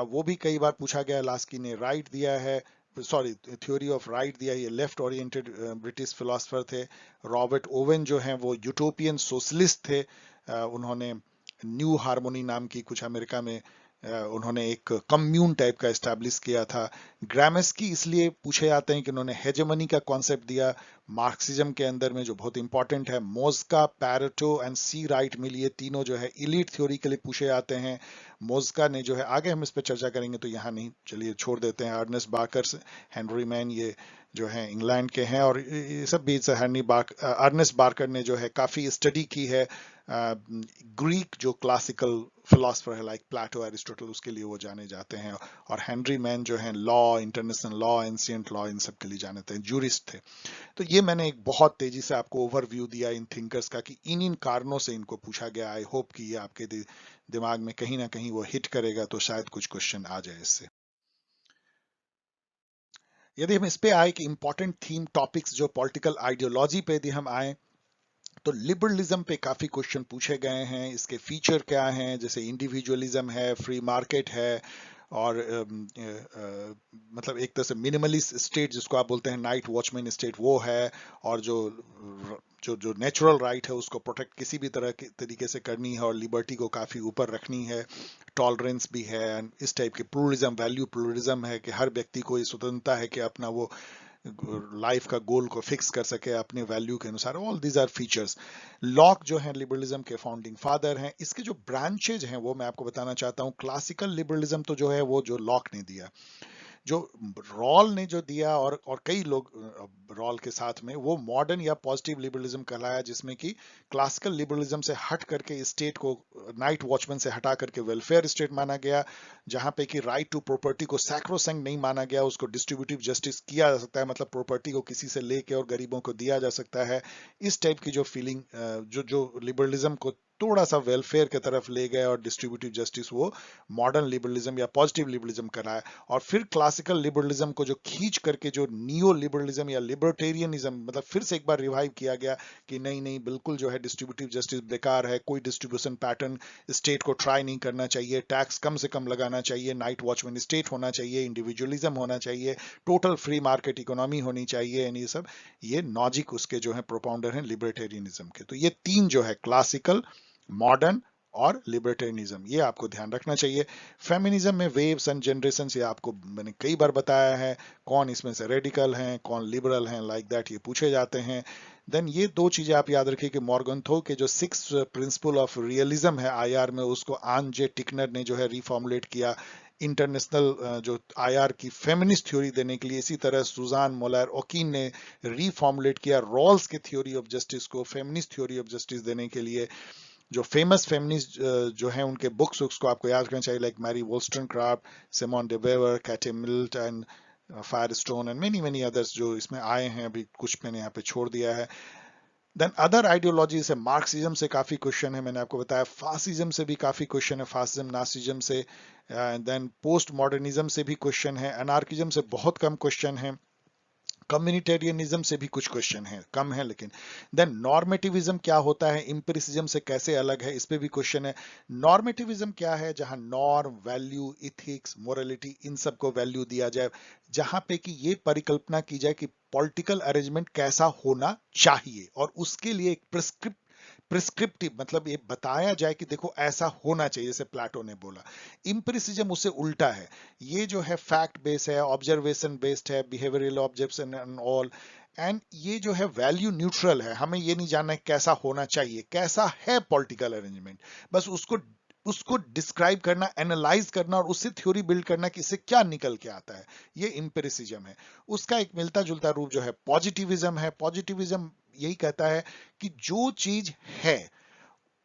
वो भी कई बार पूछा गया। लास्की ने राइट दिया है, सॉरी थ्योरी ऑफ राइट दिया, ये लेफ्ट ओरिएंटेड ब्रिटिश फिलोसफर थे। रॉबर्ट ओवेन जो हैं वो यूटोपियन सोशलिस्ट थे। उन्होंने न्यू हार्मोनी नाम की कुछ अमेरिका में उन्होंने एक कम्यून टाइप का एस्टैब्लिश किया था। ग्रामेस्की इसलिए पूछे जाते हैं कि उन्होंने हेजेमनी का कॉन्सेप्ट दिया मार्क्सिज्म के अंदर में, जो बहुत इंपॉर्टेंट है। मोज्का, पैरेटो एंड सी राइट मिल, ये तीनों जो है इलीट थ्योरी के लिए पूछे जाते हैं। मोज्का ने जो है, आगे हम इस पर चर्चा करेंगे तो यहाँ नहीं, चलिए छोड़ देते हैं। अर्नेस्ट बार्कर, हेनरी मैन, ये जो है इंग्लैंड के हैं। और ये सब भी अर्नेस्ट बार्कर ने जो है काफी स्टडी की है ग्रीक जो क्लासिकल फिलोसफर है लाइक प्लेटो, एरिस्टोटल, उसके लिए वो जाने जाते हैं। और हेनरी मैन जो है law, international law, ancient law, इन सब के लिए जाने जाते हैं, जूरिस्ट थे। तो ये मैंने एक बहुत तेजी से आपको ओवरव्यू दिया इन थिंकर्स का कि इन कारणों से इनको पूछा गया। आई होप कि ये आपके दिमाग में कहीं ना कहीं वो हिट करेगा, तो शायद कुछ क्वेश्चन आ जाए इससे। यदि हम इस पे आए कि इंपॉर्टेंट थीम टॉपिक्स जो पॉलिटिकल आइडियोलॉजी पे यदि हम आए तो लिबरलिज्म पे काफी क्वेश्चन पूछे गए हैं। इसके फीचर क्या हैं, जैसे इंडिविजुअलिज्म है, फ्री मार्केट है, और मतलब एक तरह से मिनिमलिस्ट स्टेट जिसको आप बोलते हैं, नाइट वॉचमैन स्टेट, वो है। और जो जो जो नेचुरल राइट है उसको प्रोटेक्ट किसी भी तरह के तरीके से करनी है, और लिबर्टी को काफी ऊपर रखनी है। टॉलरेंस भी है, इस टाइप के प्लूरलिज्म, वैल्यू प्लूरलिज्म है कि हर व्यक्ति को ये स्वतंत्रता है कि अपना वो लाइफ का गोल को फिक्स कर सके अपने वैल्यू के अनुसार। All these are features. Locke जो है लिबरलिज्म के फाउंडिंग फादर हैं। इसके जो ब्रांचेज हैं वो मैं आपको बताना चाहता हूं। क्लासिकल लिबरलिज्म तो जो है वो जो लॉक ने दिया, जो रॉल ने जो दिया, और कई लोग रॉल के साथ में, वो मॉडर्न या पॉजिटिव लिबरलिज्म कहलाया, जिसमें कि क्लासिकल लिबरलिज्म से हट करके स्टेट को, नाइट वॉचमैन से हटा करके वेलफेयर स्टेट माना गया, जहां पे कि राइट टू प्रॉपर्टी को सैक्रोसैंक्ट नहीं माना गया, उसको डिस्ट्रीब्यूटिव जस्टिस किया जा सकता है, मतलब प्रॉपर्टी को किसी से लेके और गरीबों को दिया जा सकता है। इस टाइप की जो फीलिंग जो लिबरलिज्म को थोड़ा सा वेलफेयर की तरफ ले गए और डिस्ट्रीब्यूटिव जस्टिस वो मॉडर्न लिबरलिज्म या पॉजिटिव लिबरलिज्म कराया। और फिर क्लासिकल लिबरलिज्म को जो खींच करके जो नियो लिबरलिज्म या लिबर्टेरियनिज्म मतलब फिर से एक बार रिवाइव किया गया कि नहीं नहीं बिल्कुल जो है डिस्ट्रीब्यूटिव जस्टिस बेकार है, कोई डिस्ट्रीब्यूशन पैटर्न स्टेट को ट्राई नहीं करना चाहिए, टैक्स कम से कम लगाना चाहिए, नाइट वॉचमैन स्टेट होना चाहिए, इंडिविजुअलिज्म होना चाहिए, टोटल फ्री मार्केट इकोनॉमी होनी चाहिए, ये सब ये लॉजिक उसके जो है प्रोपाउंडर हैं लिबर्टेरियनिज्म के। तो ये तीन जो है क्लासिकल, मॉडर्न और लिबर्टेरियनिज्म, ये आपको ध्यान रखना चाहिए। फेमिनिज्म में वेव्स एंड जनरेशन, ये आपको मैंने कई बार बताया है, कौन इसमें से रेडिकल हैं कौन लिबरल हैं, लाइक दैट ये पूछे जाते हैं। देन ये दो चीजें आप याद रखिए कि मॉर्गनथो के जो 6 प्रिंसिपल ऑफ रियलिज्म है आईआर में, उसको आन जे टिकनर ने जो है रिफॉर्मुलेट किया इंटरनेशनल जो आईआर की फेमिनिस्ट थ्योरी देने के लिए। इसी तरह सुजान मोलर ओकिन ने रिफॉर्मुलेट किया रॉल्स के थ्योरी ऑफ जस्टिस को फेमिनिस्ट थ्योरी ऑफ जस्टिस देने के लिए। जो फेमस फेमिनिस्ट जो है उनके बुक्स उसको आपको याद रखना चाहिए, like Mary Wollstonecraft, Simone de Beauvoir, Kate Millett and Firestone and many many others जो इसमें आए हैं, अभी कुछ मैंने यहाँ पे छोड़ दिया है। देन अदर आइडियोलॉजी से मार्क्सिज्म से काफी क्वेश्चन है, मैंने आपको बताया फासिज्म से भी काफी क्वेश्चन है, फासिज्म नासिज्म से। देन पोस्ट मॉडर्निज्म से भी क्वेश्चन है, अनार्किज्म से बहुत कम क्वेश्चन है, कम्युनिटेरियनिज्म से भी कुछ क्वेश्चन है, कम है लेकिन। देन नॉर्मेटिविज्म क्या होता है, इंपेरिसिज्म से कैसे अलग है, इस पे भी क्वेश्चन है। नॉर्मेटिविज्म क्या है, जहां नॉर्म, वैल्यू, इथिक्स, मोरालिटी इन सब को वैल्यू दिया जाए, जहां पे कि ये परिकल्पना की जाए कि पॉलिटिकल अरेंजमेंट कैसा होना चाहिए और उसके लिए एक प्रिस्क्रिप्टिव मतलब ये बताया जाए कि देखो ऐसा होना चाहिए, जैसे प्लेटो ने बोला। इंपेरिसिज्म उससे उल्टा है, ये जो है फैक्ट बेस्ड है, ऑब्जर्वेशन बेस्ड है, behavioural observation and all, and ये जो है वैल्यू न्यूट्रल है, हमें ये नहीं जानना है कैसा होना चाहिए, कैसा है पॉलिटिकल अरेंजमेंट, बस उसको उसको डिस्क्राइब करना, एनालाइज करना और उससे थ्योरी बिल्ड करना कि इससे क्या निकल के आता है, ये इंपेरिसिज्म है। उसका एक मिलता जुलता रूप जो है पॉजिटिविज्म है। पॉजिटिविज्म यही कहता है कि जो चीज है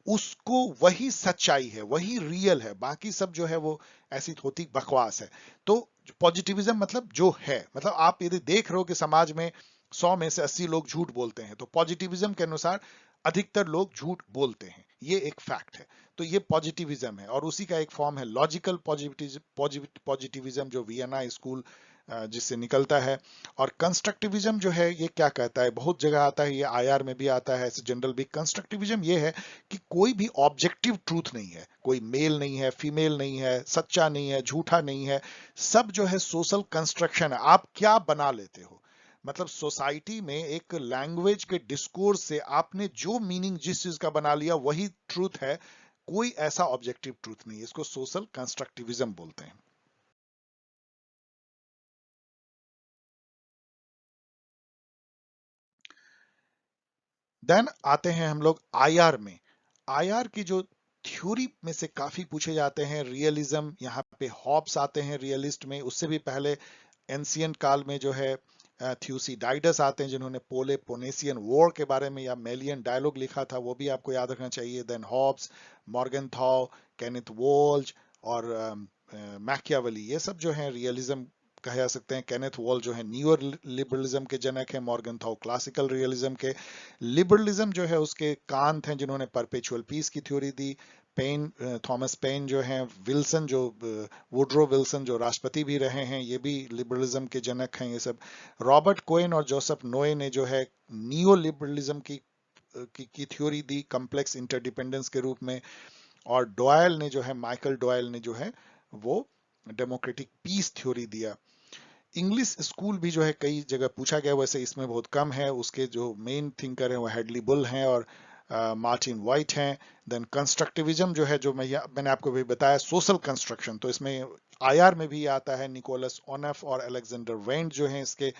उसको वही सच्चाई है, वही रियल है, बाकी सब जो है वो ऐसी होती बकवास है। तो पॉजिटिविज्म मतलब जो है, मतलब आप यदि देख रहे हो कि समाज में 100 में से 80 लोग झूठ बोलते हैं, तो पॉजिटिविज्म के अनुसार अधिकतर लोग झूठ बोलते हैं, ये एक फैक्ट है। तो ये पॉजिटिविज्म है और उसी का एक फॉर्म है लॉजिकल पॉजिटिविज्म जो वियना स्कूल जिससे निकलता है। और कंस्ट्रक्टिविज्म जो है ये क्या कहता है, बहुत जगह आता है, ये आईआर में भी आता है ऐसे जनरल भी। कंस्ट्रक्टिविज्म ये है कि कोई भी ऑब्जेक्टिव ट्रूथ नहीं है, कोई मेल नहीं है, फीमेल नहीं है, सच्चा नहीं है, झूठा नहीं है, सब जो है सोशल कंस्ट्रक्शन है, आप क्या बना लेते हो। मतलब सोसाइटी में एक लैंग्वेज के डिस्कोर्स से आपने जो मीनिंग जिस चीज का बना लिया वही ट्रूथ है, कोई ऐसा ऑब्जेक्टिव ट्रूथ नहीं है, इसको सोशल कंस्ट्रक्टिविज्म बोलते हैं। देन आते हैं हम लोग आईआर में। आईआर की जो थ्योरी में से काफी पूछे जाते हैं, रियलिज्म, यहाँ पे हॉब्स आते हैं रियलिस्ट में, उससे भी पहले एंशियंट काल में जो है थ्यूसिडाइडस आते हैं जिन्होंने पोनेसियन वॉर के बारे में या मेलियन डायलॉग लिखा था, वो भी आपको याद रखना चाहिए। देन हॉब्स, मॉर्गनथॉ, केनेथ वोल्ज और मैकियावेली, ये सब जो है रियलिज्म कहा जा सकते हैं। केनेथ वॉल जो है न्यू लिबरलिज्म के जनक है, मॉर्गनथॉ क्लासिकल रियलिज्म के। लिबरलिज्म जो है उसके कांत हैं जिन्होंने परपेचुअल पीस की थ्योरी दी। पेन, थॉमस पेन जो हैं, विल्सन जो वुड्रो विल्सन जो राष्ट्रपति भी रहे हैं, ये भी लिबरलिज्म के जनक हैं ये सब। रॉबर्ट कोएन और जोसेफ नोए ने जो है नियो लिबरलिज्म की थ्योरी दी कॉम्प्लेक्स इंटरडिपेंडेंस के रूप में। और डॉयल ने जो है, माइकल डॉयल ने जो है वो डेमोक्रेटिक पीस थ्योरी दिया। इंग्लिश स्कूल भी जो है कई जगह पूछा गया, वैसे इसमें बहुत कम है, उसके जो मेन थिंकर हैं वो हेडली बुल हैं और मार्टिन वाइट हैं। देन कंस्ट्रक्टिविज्म जो है, जो मैंने आपको भी बताया सोशल कंस्ट्रक्शन, तो इसमें आईआर में भी आता है, निकोलस ओनेफ और अलेक्जेंडर वेंट जो हैं इसके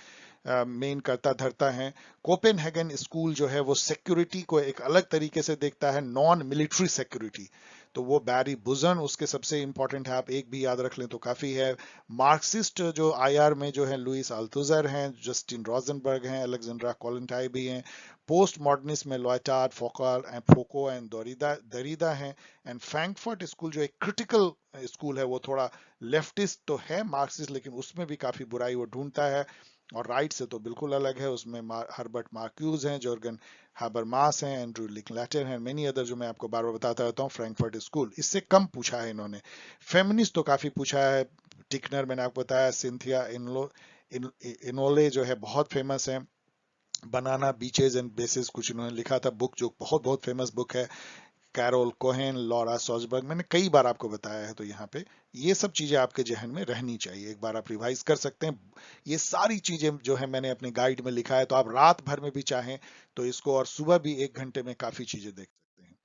मेन करता धरता हैं। कोपेनहेगन स्कूल जो है वो सिक्योरिटी को एक अलग तरीके से देखता है, नॉन मिलिट्री सिक्योरिटी, तो वो बैरी बुजन उसके सबसे इंपॉर्टेंट है, आप एक भी याद रख लें तो काफी है। मार्क्सिस्ट जो आईआर में जो है लुइस अल्थुजर हैं, जस्टिन रोजनबर्ग हैं, अलेक्जेंड्रा कोलंटाई भी हैं। पोस्ट मॉडर्निस्ट में लॉयटार्ड, फोको एंड दरिदा हैं। एंड फ्रैंकफर्ट स्कूल जो एक क्रिटिकल स्कूल है, वो थोड़ा लेफ्टिस्ट तो है मार्क्सिस्ट, लेकिन उसमें भी काफी बुराई वो ढूंढता है। और राइट से तो बिल्कुल अलग है, उसमें हर्बर्ट मार्क्यूज हैं, जॉर्गन हाबरमास हैं, एंड्रू लिंकलैटर हैं, मेनी अदर जो मैं आपको बार बार बताता रहता हूँ। फ्रैंकफर्ट स्कूल, इससे कम पूछा है इन्होंने। फेमिनिस्ट तो काफी पूछा है, टिकनर मैंने आपको बताया, सिंथिया इनोले जो है बहुत फेमस है, बनाना बीचेज एंड बेसिस कुछ इन्होंने लिखा था, बुक जो बहुत बहुत फेमस बुक है। कैरोल कोहेन, लॉरा सॉल्जबर्ग, मैंने कई बार आपको बताया है, तो यहाँ पे ये सब चीजें आपके जहन में रहनी चाहिए, एक बार आप रिवाइज कर सकते हैं। ये सारी चीजें जो है मैंने अपने गाइड में लिखा है, तो आप रात भर में भी चाहें तो इसको, और सुबह भी 1 घंटे में काफी चीजें देख सकते हैं।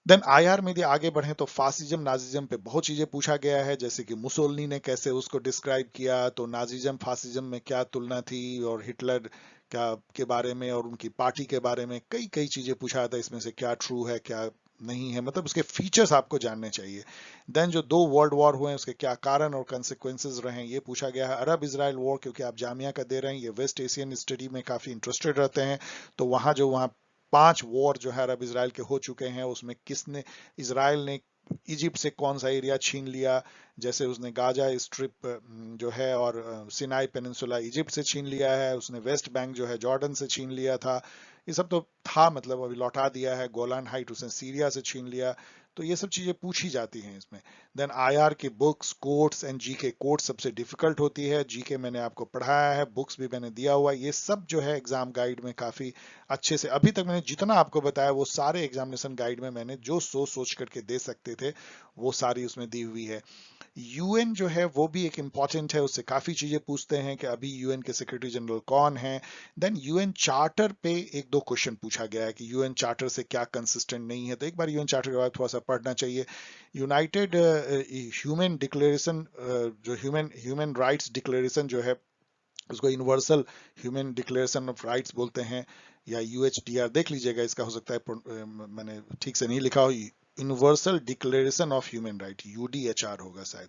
देन आईआर में यदि आगे बढ़े तो फासिज्म नाजिज्म पे बहुत चीजें पूछा गया है, जैसे कि मुसोलिनी ने कैसे उसको डिस्क्राइब किया, तो नाजिज्म फासिज्म में क्या तुलना थी, और हिटलर का के बारे में और उनकी पार्टी के बारे में कई कई चीजें पूछा था, इसमें से क्या ट्रू है क्या नहीं है, मतलब उसके फीचर्स आपको जानने चाहिए। देन जो 2 वर्ल्ड वॉर हुए हैं उसके क्या कारण और कंसिक्वेंसेस रहे हैं, ये पूछा गया है। अरब इजराइल वॉर, क्योंकि आप जामिया का दे रहे हैं, ये वेस्ट एशियन स्टडी में काफी इंटरेस्टेड रहते हैं, तो वहाँ 5 वॉर जो है अरब इसराइल के हो चुके हैं, उसमें किसने, इसराइल ने इजिप्ट से कौन सा एरिया छीन लिया, जैसे उसने गाजा स्ट्रिप जो है और सिनाई पेनिनसुला इजिप्ट से छीन लिया है, उसने वेस्ट बैंक जो है जॉर्डन से छीन लिया था, ये सब तो था, मतलब अभी लौटा दिया है। गोलान हाइट उसने सीरिया से छीन लिया, तो ये सब चीजें पूछी जाती हैं इसमें। देन आईआर की books, quotes and GK, quotes सबसे डिफिकल्ट होती है, जीके मैंने आपको पढ़ाया है, बुक्स भी मैंने दिया हुआ है, ये सब जो है एग्जाम गाइड में काफी अच्छे से, अभी तक मैंने जितना आपको बताया वो सारे एग्जामिनेशन गाइड में मैंने जो सोच सोच करके दे सकते थे वो सारी उसमें दी हुई है। यूएन जो है वो भी एक इम्पॉर्टेंट है, उससे काफी चीजें पूछते हैं कि अभी यूएन के सेक्रेटरी जनरल कौन है। देन यूएन चार्टर पे 1-2 क्वेश्चन पूछा गया है कि यूएन चार्टर से क्या कंसिस्टेंट नहीं है, तो एक बार यूएन चार्टर के बाद थोड़ा सा पढ़ना चाहिए। यूनाइटेड ह्यूमन डिक्लेरेशन, जो ह्यूमन ह्यूमन राइट्स डिक्लेरेशन जो है, उसको universal human declaration of rights बोलते हैं, या यूएचडीआर देख लीजिएगा, इसका हो सकता है मैंने ठीक से नहीं लिखा हो, universal declaration of human right, UDHR होगा शायद,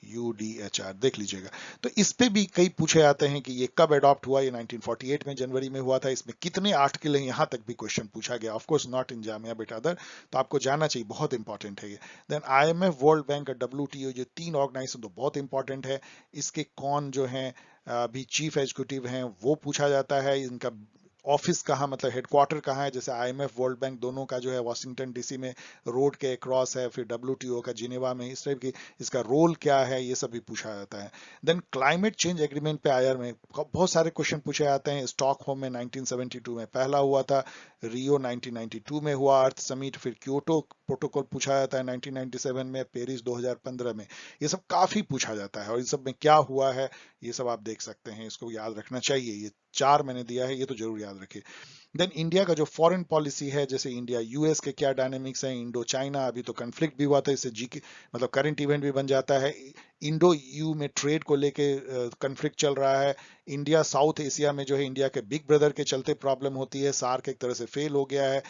यूडीएचआर देख लीजिएगा। तो इस पे भी कई पूछे जाते हैं कि ये कब अडॉप्ट हुआ, ये 1948 में जनवरी में हुआ था, इसमें कितने आर्टिकल हैं, यहाँ तक भी क्वेश्चन पूछा गया, of course not in Jamia but other, तो आपको जानना चाहिए, बहुत इंपॉर्टेंट है ये। देन आईएमएफ, वर्ल्ड बैंक और डब्ल्यूटीओ, ये 3 ऑर्गेनाइजेशन तो बहुत इंपॉर्टेंट है, इसके कौन जो है अभी चीफ एग्जीक्यूटिव हैं वो पूछा जाता है, इनका ऑफिस कहाँ, मतलब हेडक्वार्टर कहाँ है, जैसे आईएमएफ वर्ल्ड बैंक दोनों का जो है वॉशिंगटन डीसी में रोड के क्रॉस है, फिर डब्ल्यूटीओ का जिनेवा में, इस टाइप की, इसका रोल क्या है, ये सब भी पूछा जाता है। देन क्लाइमेट चेंज एग्रीमेंट पे आयर में बहुत सारे क्वेश्चन पूछे जाते हैं, स्टॉकहोम में 1972 में पहला हुआ था, रियो 1992 में हुआ अर्थ समिट, फिर क्योटो प्रोटोकॉल पूछा जाता है 1997 में, पेरिस 2015 में, ये सब काफी पूछा जाता है, और इन सब में क्या हुआ है ये सब आप देख सकते हैं, इसको याद रखना चाहिए, ये 4 मैंने दिया है, ये तो जरूर याद रखिए। देन इंडिया का जो फॉरेन पॉलिसी है, जैसे इंडिया यूएस के क्या डायनेमिक्स हैं, इंडो चाइना, अभी तो कन्फ्लिक्ट भी हुआ था, इससे जी मतलब करंट इवेंट भी बन जाता है। इंडो यू में ट्रेड को लेके कन्फ्लिक्ट चल रहा है। इंडिया साउथ एशिया में जो है इंडिया के बिग ब्रदर के चलते प्रॉब्लम होती है, सार्क एक तरह से फेल हो गया है।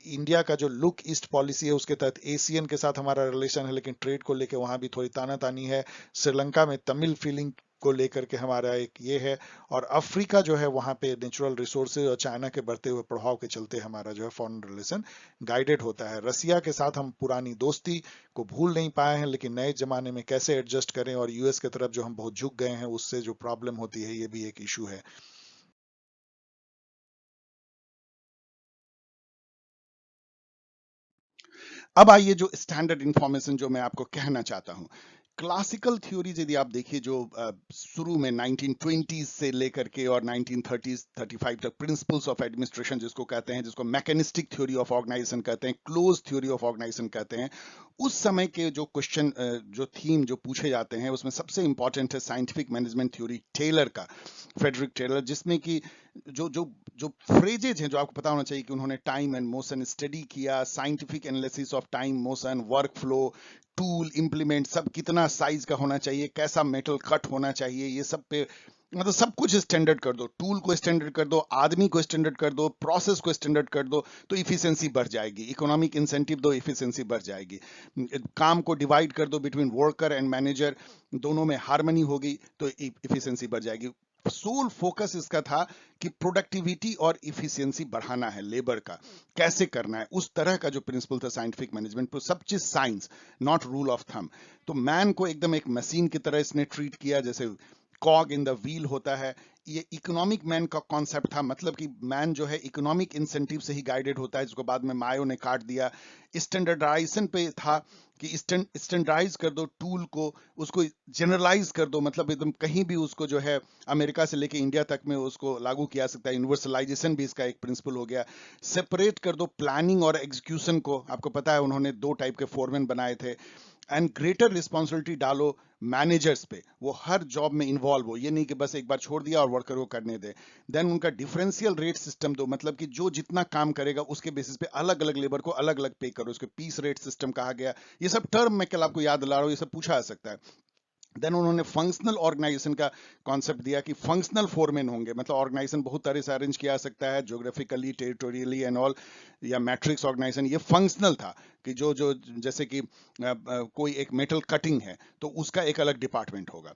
इंडिया का जो लुक ईस्ट पॉलिसी है उसके तहत एशियन के साथ हमारा रिलेशन है, लेकिन ट्रेड को लेके वहां भी थोड़ी तानातानी है। श्रीलंका में तमिल फीलिंग को लेकर के हमारा एक ये है, और अफ्रीका जो है वहां पे नेचुरल रिसोर्सेज और चाइना के बढ़ते हुए प्रभाव के चलते हमारा जो है फॉरेन रिलेशन गाइडेड होता है। रसिया के साथ हम पुरानी दोस्ती को भूल नहीं पाए हैं, लेकिन नए जमाने में कैसे एडजस्ट करें, और यूएस की तरफ जो हम बहुत झुक गए हैं उससे जो प्रॉब्लम होती है, ये भी एक इशू है। अब आइए जो स्टैंडर्ड इंफॉर्मेशन जो मैं आपको कहना चाहता हूं, क्लासिकल थ्योरीज यदि आप देखिए जो शुरू में 1920s से लेकर के और 1930s 35 तक, प्रिंसिपल्स ऑफ एडमिनिस्ट्रेशन जिसको कहते हैं, जिसको मैकेनिस्टिक थ्योरी ऑफ ऑर्गेनाइजेशन कहते हैं, क्लोज थ्योरी ऑफ ऑर्गेनाइजेशन कहते हैं, उस समय के जो क्वेश्चन, जो थीम जो पूछे जाते हैं, उसमें सबसे इंपॉर्टेंट है साइंटिफिक मैनेजमेंट थ्योरी टेलर का, फ्रेडरिक टेलर, जिसमें कि जो जो जो फ्रेजेज हैं जो आपको पता होना चाहिए कि उन्होंने टाइम एंड मोशन स्टडी किया, scientific analysis of time motion, work flow, tool implement, सब कितना साइज का होना चाहिए, कैसा मेटल कट होना चाहिए, ये सब पे मतलब सब कुछ स्टैंडर्ड कर दो, टूल को स्टैंडर्ड कर दो, आदमी को स्टैंडर्ड कर दो, प्रोसेस को स्टैंडर्ड कर दो, तो इफिशिएंसी बढ़ जाएगी, इकोनॉमिक इंसेंटिव दो, इफिशिएंसी बढ़ जाएगी। काम को डिवाइड कर दो बिटवीन वर्कर एंड मैनेजर, दोनों में हार्मनी होगी तो इफिशिएंसी बढ़ जाएगी। सोल फोकस इसका था कि प्रोडक्टिविटी और इफिशियंसी बढ़ाना है, लेबर का कैसे करना है, उस तरह का जो प्रिंसिपल था साइंटिफिक मैनेजमेंट पर, सब चीज science, not rule of thumb. तो मैन को एकदम एक मशीन की तरह इसने ट्रीट किया, जैसे कॉग इन द व्हील होता है, ये इकोनॉमिक मैन का कॉन्सेप्ट था, मतलब कि मैन जो है इकोनॉमिक इंसेंटिव से ही गाइडेड होता है, जिसको बाद में मायो ने काट दिया। स्टैंडर्डाइजेशन पे था कि स्टैंडर्डाइज कर दो टूल को, उसको जनरलाइज कर दो, मतलब एकदम कहीं भी उसको जो है अमेरिका से लेके इंडिया तक में उसको लागू किया सकता है। यूनिवर्सलाइजेशन भी इसका एक प्रिंसिपल हो गया। सेपरेट कर दो प्लानिंग और एग्जीक्यूशन को, आपको पता है उन्होंने 2 टाइप के फोरमैन बनाए थे। एंड ग्रेटर रिस्पॉन्सिबिलिटी डालो मैनेजर्स पे, वो हर जॉब में इन्वॉल्व हो, ये नहीं कि बस एक बार छोड़ दिया और वर्कर को करने दे। देन उनका डिफरेंशियल रेट सिस्टम दो, मतलब कि जो जितना काम करेगा उसके बेसिस पे अलग अलग लेबर को अलग अलग पे करो, उसको पीस रेट सिस्टम कहा गया। ये सब टर्म मैं कल आपको याद दिला रहा हूँ, ये सब पूछा जा सकता है। देन उन्होंने फंक्शनल ऑर्गेनाइजेशन का कॉन्सेप्ट दिया कि फंक्शनल फोरमैन होंगे, मतलब ऑर्गेनाइजेशन बहुत तरह से अरेंज किया जा सकता है, ज्योग्राफिकली, टेरिटोरियली एंड ऑल, या मैट्रिक्स ऑर्गेनाइजेशन। ये फंक्शनल था कि जो जो जैसे कि कोई एक मेटल कटिंग है तो उसका एक अलग डिपार्टमेंट होगा।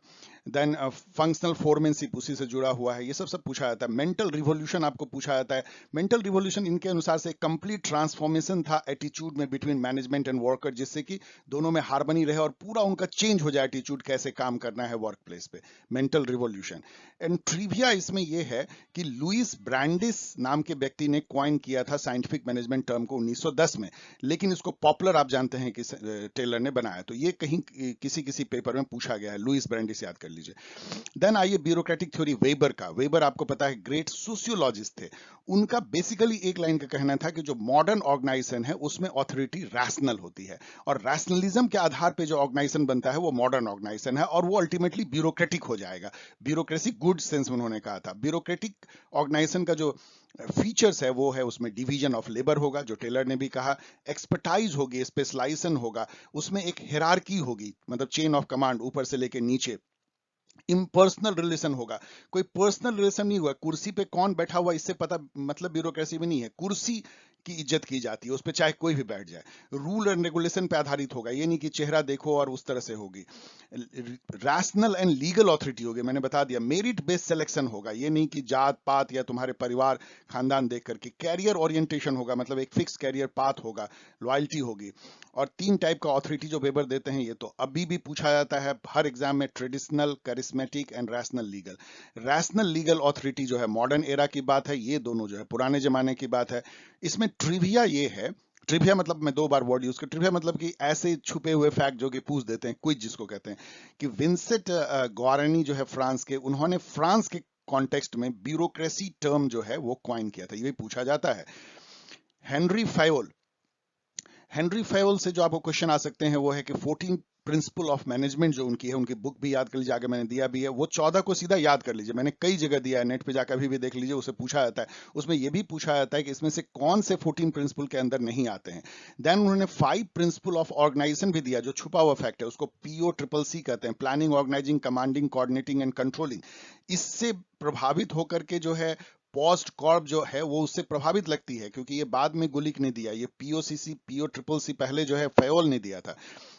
देन फंक्शनल फोरमैनशिप उसी से जुड़ा हुआ है, ये सब पूछा जाता है। मेंटल रिवॉल्यूशन आपको पूछा जाता है। मेंटल रिवॉल्यूशन इनके अनुसार से कंप्लीट ट्रांसफॉर्मेशन था एटीट्यूड में बिटवीन मैनेजमेंट एंड वर्कर, जिससे कि दोनों में हार्मनी रहे और पूरा उनका चेंज हो जाए एटीट्यूड, कैसे काम करना है वर्क प्लेस पे। Mental revolution. एंड ट्रिविया इसमें यह है कि लुइस ब्रांडिस नाम के व्यक्ति ने कॉइन किया था साइंटिफिक मैनेजमेंट टर्म को 1910 में, लेकिन इसको पॉपुलर आप जानते हैं कि टेलर ने बनाया। तो ये कहीं किसी किसी पेपर में पूछा गया है, लुइस ब्रांडिस याद कर लीजिए। देन आइए ब्यूरोक्रेटिक थ्योरी वेबर का। वेबर आपको पता है ग्रेट सोशियोलॉजिस्ट थे। उनका बेसिकली एक लाइन का कहना था कि जो मॉडर्न ऑर्गेनाइजेशन है उसमें ऑथोरिटी रैशनल होती है, और रैशनलिज्म के आधार पे जो ऑर्गेनाइजेशन बनता है वो मॉडर्न ऑर्गेनाइजेशन है, और वो अल्टीमेटली ब्यूरोक्रेटिक हो जाएगा। ब्यूरोक्रेसी गुड सेंस में उन्होंने कहा था। ब्यूरोक्रेटिक ऑर्गेनाइजेशन का जो फीचर्स है वो है उसमें डिवीजन ऑफ लेबर होगा, जो टेलर ने भी कहा। एक्सपर्टाइज होगी, स्पेशलाइजेशन होगा, उसमें एक हिरार्की होगी, मतलब चेन ऑफ कमांड ऊपर से लेके नीचे। इम्पर्सनल रिलेशन होगा, कोई पर्सनल रिलेशन नहीं हुआ, कुर्सी पे कौन बैठा हुआ इससे पता, मतलब ब्यूरोक्रेसी में नहीं है। कुर्सी की इज्जत की जाती है, उस पे चाहे कोई भी बैठ जाए। रूल एंड रेगुलेशन पे आधारित होगा, ये नहीं कि चेहरा देखो और उस तरह से होगी। रैशनल एंड लीगल ऑथोरिटी होगी, मैंने बता दिया। मेरिट बेस्ड सिलेक्शन होगा, ये नहीं कि जात पात या तुम्हारे परिवार खानदान देख करके। कैरियर ओरिएंटेशन होगा, मतलब एक फिक्स कैरियर पाथ होगा। लॉयल्टी होगी। और 3 टाइप का ऑथोरिटी जो वेबर देते हैं, ये तो अभी भी पूछा जाता है हर एग्जाम में, traditional, charismatic and rational legal. Rational legal authority जो है मॉडर्न एरा की बात है, ये दोनों जो है पुराने जमाने की बात है। इसमें ट्रिविया ये है, ट्रिविया मतलब मैं 2 बार वर्ड यूज कर, ट्रिविया मतलब कि ऐसे छुपे हुए फैक्ट जो कि पूछ देते हैं, क्विज जिसको कहते हैं, कि विंसेंट ग्वारनी जो है फ्रांस के, उन्होंने फ्रांस के कॉन्टेक्स्ट में ब्यूरोक्रेसी टर्म जो है वो कॉइन किया था, ये भी पूछा जाता है। हेनरी फायोल, हेनरी फेवल से जो आपको क्वेश्चन आ सकते हैं वो है कि 14 प्रिंसिपल ऑफ मैनेजमेंट जो उनकी है, उनकी बुक भी याद कर लीजिए, आगे मैंने दिया भी है। वो 14 को सीधा याद कर लीजिए, मैंने कई जगह दिया है, नेट पे जाकर अभी भी देख लीजिए, उसे पूछा जाता है। उसमें यह भी पूछा जाता है कि इसमें से कौन से 14 प्रिंसिपल के अंदर नहीं आते हैं। देन उन्होंने 5 प्रिंसिपल ऑफ ऑर्गेनाइजेशन भी दिया, जो छुपा हुआ फैक्ट है, उसको POCCC कहते हैं, planning, organising, commanding, coordinating and controlling. इससे प्रभावित होकर के जो है पोस्ट कॉर्प जो है वो उससे प्रभावित लगती है, क्योंकि ये बाद में गुलिक ने दिया, ये POCC POCCC पहले जो है फेवल ने दिया था।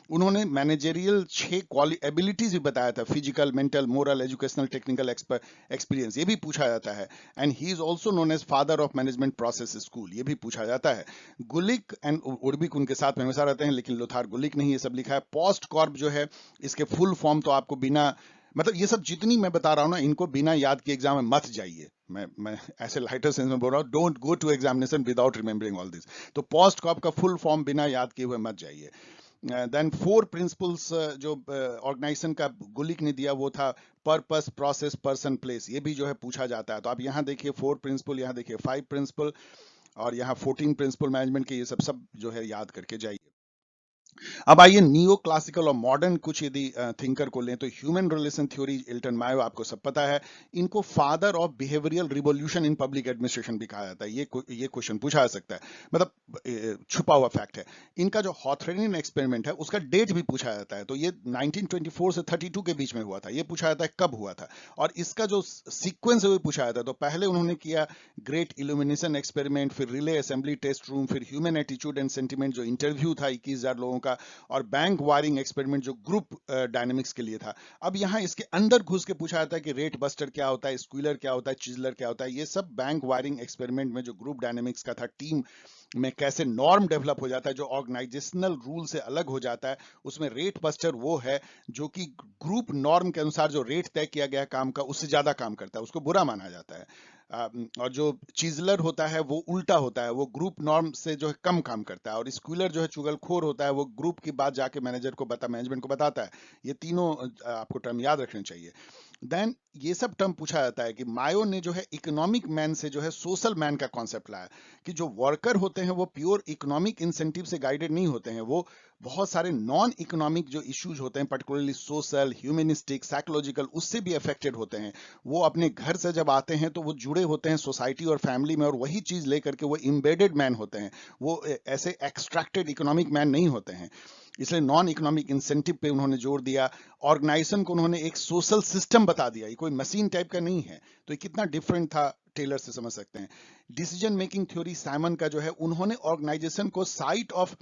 उन्होंने मैनेजरियल 6 एबिलिटीज भी बताया था, physical, mental, moral, educational, technical experience, ये भी पूछा जाता है। And he is also known as father of management process school, ये भी पूछा जाता है। गुलिक एंड उर्बिक उनके साथ में हमेशा रहते हैं, लेकिन लोथार गुलिक नहीं, ये सब लिखा है। पोस्ट कॉर्प जो है, इसके फुल फॉर्म तो आपको बिना, मतलब ये सब जितनी मैं बता रहा हूं ना, इनको बिना याद के एग्जाम में मत जाइए। मैं ऐसे लाइटर सेंस में बोल रहा हूँ, don't go to examination without remembering all this. तो पोस्ट कॉप का फुल फॉर्म बिना याद किए हुए मत जाइए। देन 4 प्रिंसिपल्स जो ऑर्गेनाइजेशन का गुलिक ने दिया वो था पर्पस, प्रोसेस, पर्सन, प्लेस, ये भी जो है पूछा जाता है। तो आप यहाँ देखिए 4 प्रिंसिपल, यहाँ देखिए 5 प्रिंसिपल, और यहाँ 14 प्रिंसिपल मैनेजमेंट के, ये सब जो है याद करके जाइए। अब आइए नियो क्लासिकल और मॉडर्न कुछ यदि थिंकर को लें, तो ह्यूमन रिलेशन थ्योरी, इल्टन मायो, आपको सब पता है। इनको father of behavioural revolution in public administration भी कहा जाता है। ये क्वेश्चन पूछा जा सकता है, मतलब छुपा हुआ फैक्ट है। इनका जो हॉथरेनियन एक्सपेरिमेंट है उसका डेट भी पूछा जाता है, तो ये 1924 से 32 के बीच में हुआ था। ये पूछा जाता है कब हुआ था, और इसका जो सीक्वेंस है वो पूछा जाता है। तो पहले उन्होंने किया ग्रेट इल्यूमिनेशन एक्सपेरिमेंट, फिर रिले असेंबली टेस्ट रूम, फिर ह्यूमन एटीट्यूड एंड सेंटिमेंट जो इंटरव्यू था 21,000 लोगों का, और बैंक वायरिंग एक्सपेरिमेंट जो ग्रुप डायनेमिक्स के लिए था। अब यहाँ इसके अंदर घुस के पूछा जाता है कि रेट बस्टर क्या होता है, स्क्विलर क्या होता है, चिजलर क्या होता है। ये सब बैंक वायरिंग एक्सपेरिमेंट में जो ग्रुप डायनेमिक्स का था, टीम में कैसे नॉर्म डेवलप हो जाता है, जो ऑर्गेनाइजेशनल रूल से अलग हो जाता है। उसमें रेट बस्टर वो है जो कि ग्रुप नॉर्म के अनुसार जो रेट तय किया गया है काम का, उससे ज्यादा काम करता है, उसको बुरा माना जाता है। और जो चीजलर होता है वो उल्टा होता है, वो ग्रुप नॉर्म से जो है कम काम करता है। और स्क्विलर जो है चुगलखोर होता है, वो ग्रुप की बात जाके मैनेजमेंट को बताता है। ये तीनों आपको टर्म याद रखने चाहिए। देन ये सब टर्म पूछा जाता है कि मायो ने जो है इकोनॉमिक मैन से जो है सोशल मैन का कॉन्सेप्ट लाया, कि जो वर्कर होते हैं वो प्योर इकोनॉमिक इंसेंटिव से गाइडेड नहीं होते हैं, वो बहुत सारे नॉन इकोनॉमिक जो इश्यूज होते हैं, पर्टिकुलरली सोशल, ह्यूमनिस्टिक, साइकोलॉजिकल, उससे भी अफेक्टेड होते हैं। वो अपने घर से जब आते हैं तो वो जुड़े होते हैं सोसाइटी और फैमिली में, और वही चीज लेकर के वो इम्बेडेड मैन होते हैं, वो ऐसे एक्सट्रैक्टेड इकोनॉमिक मैन नहीं होते हैं। इसलिए नॉन इकोनॉमिक इंसेंटिव पे उन्होंने जोर दिया। ऑर्गेनाइजेशन को उन्होंने एक सोशल सिस्टम बता दिया, ये कोई मशीन टाइप का नहीं है। तो ये कितना डिफरेंट था, टेलर से समझ सकते हैं। डिसीजन मेकिंग थ्योरी साइमन का जो है, उन्होंने ऑर्गेनाइजेशन को साइट ऑफ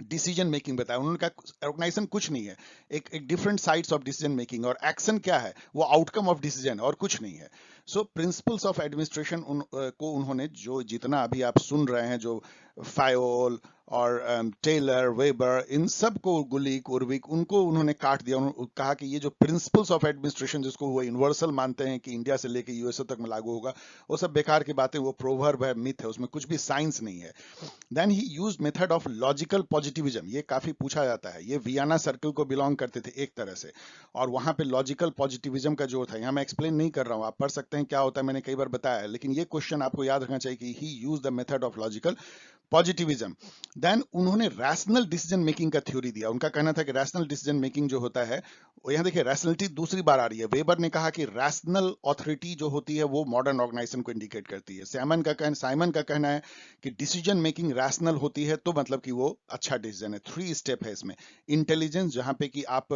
डिसीजन मेकिंग बताया। उन्होंने कहा ऑर्गेनाइजेशन कुछ नहीं है, एक different sides of decision making, और एक्शन क्या है, वो आउटकम ऑफ डिसीजन और कुछ नहीं है। सो प्रिंसिपल्स ऑफ एडमिनिस्ट्रेशन को उन्होंने, जो जितना अभी आप सुन रहे हैं, जो फायोल और टेलर, वेबर, इन सब को, गुलिक, उर्विक, उनको उन्होंने काट दिया। उन्होंने कहा कि ये जो प्रिंसिपल्स ऑफ एडमिनिस्ट्रेशन, जिसको वो यूनिवर्सल मानते हैं कि इंडिया से लेके यूएसए तक में लागू होगा, वो सब बेकार की बातें, वो प्रोवर्ब है, मिथ है, उसमें कुछ भी साइंस नहीं है। Then he use method of logical positivism, ये काफी पूछा जाता है। ये वियना सर्कल को बिलोंग करते थे एक तरह से, और वहां पे लॉजिकल पॉजिटिविज्म का जोर था। यहाँ मैं एक्सप्लेन नहीं कर रहा हूँ, आप पढ़ सकते हैं क्या होता है, मैंने कई बार बताया है, लेकिन ये क्वेश्चन आपको याद रखना चाहिए कि he use the method of logical positivism. Then उन्होंने रैशनल डिसीजन मेकिंग का थ्योरी दिया। उनका कहना था कि रैशनल डिसीजन मेकिंग जो होता है, यहाँ देखिए रैशनलिटी दूसरी बार आ रही है। वेबर ने कहा कि रैशनल ऑथोरिटी जो होती है वो मॉडर्न ऑर्गेनाइजेशन को इंडिकेट करती है। साइमन का कहना है कि डिसीजन मेकिंग रैशनल होती है तो मतलब कि वो अच्छा डिसीजन है। 3 स्टेप है इसमें। इंटेलिजेंस, जहां पे कि आप